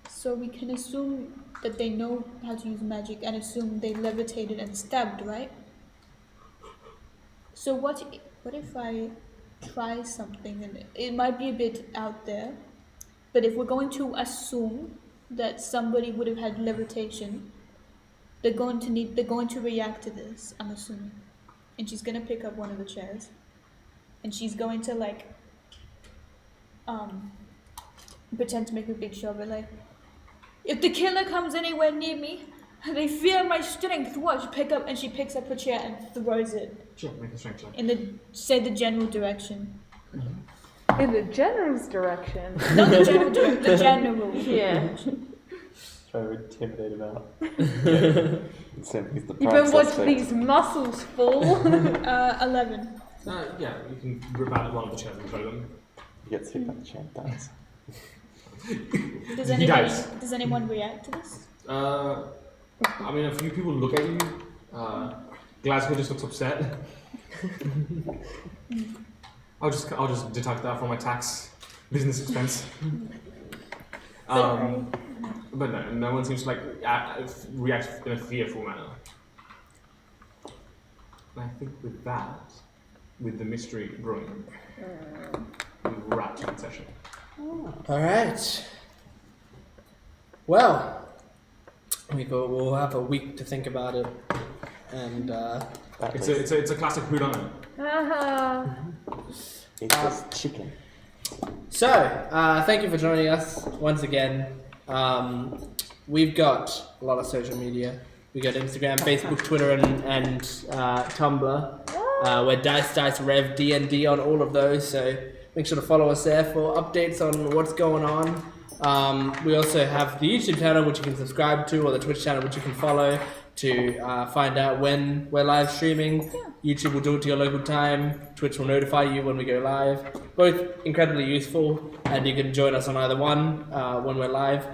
So we can assume that they know how to use magic and assume they levitated and stabbed, right? So what if I try something and it might be a bit out there, but if we're going to assume that somebody would have had levitation, they're going to react to this, I'm assuming. And she's gonna pick up one of the chairs and she's going to like pretend to make a big show of it, like, if the killer comes anywhere near me, they fear my strength. Watch, she picks up her chair and throws it. Sure, make a strength check. In the general direction. In the general's direction. Not the general direction, the general. Yeah. Try to intimidate him out. You've been watching these muscles fall. 11. Yeah, you can rip out one of the chairs and throw them. He gets hit by the champ dies. Does He dies. anyone react to this? I mean, a few people look at you. Glasgow just looks upset. I'll just deduct that from my tax business expense. But no one seems to react in a fearful manner. And I think with that, with the mystery brewing, we wrap today's session. All right. Well, we'll have a week to think about it, and It's a classic whodunit. It's just chicken. so thank you for joining us once again. We've got a lot of social media. We got Instagram, Facebook, Twitter, and Tumblr. We're Dice Rev D&D on all of those, so make sure to follow us there for updates on what's going on. We also have the YouTube channel, which you can subscribe to, or the Twitch channel, which you can follow to find out when we're live streaming. YouTube will do it to your local time. Twitch will notify you when we go live. Both incredibly useful, and you can join us on either one when we're live.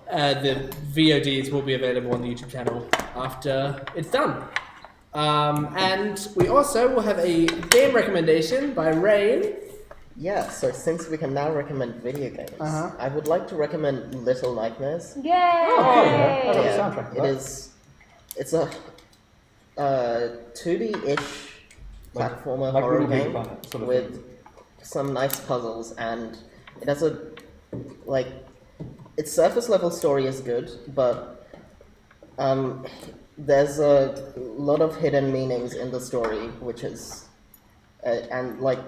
The VODs will be available on the YouTube channel after it's done. And we also will have a game recommendation by Rain. Yeah, so since we can now recommend video games, I would like to recommend Little Nightmares. Yay! I got the soundtrack for It that. is. It's a 2D-ish platformer like horror Little Big game Planet sort of with some nice puzzles, and it has a its surface level story is good, but there's a lot of hidden meanings in the story, which is and like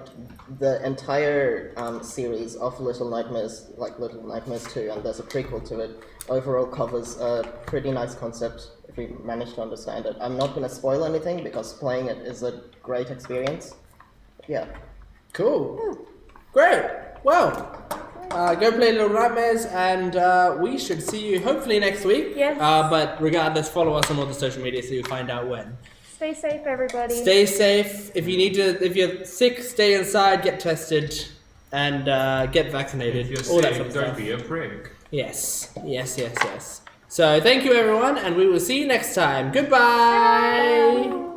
the entire series of Little Nightmares, like Little Nightmares 2, and there's a prequel to it, overall covers a pretty nice concept if we manage to understand it. I'm not going to spoil anything because playing it is a great experience. Yeah. Cool. Great. Well, go play Little Nightmares, and we should see you hopefully next week. Yes. But regardless, follow us on all the social media so you'll find out when. Stay safe, everybody. Stay safe. If you're sick, stay inside, get tested, and get vaccinated. If you're all that sick, sort of don't stuff. be a prick. Yes. So thank you, everyone, and we will see you next time. Goodbye. Bye.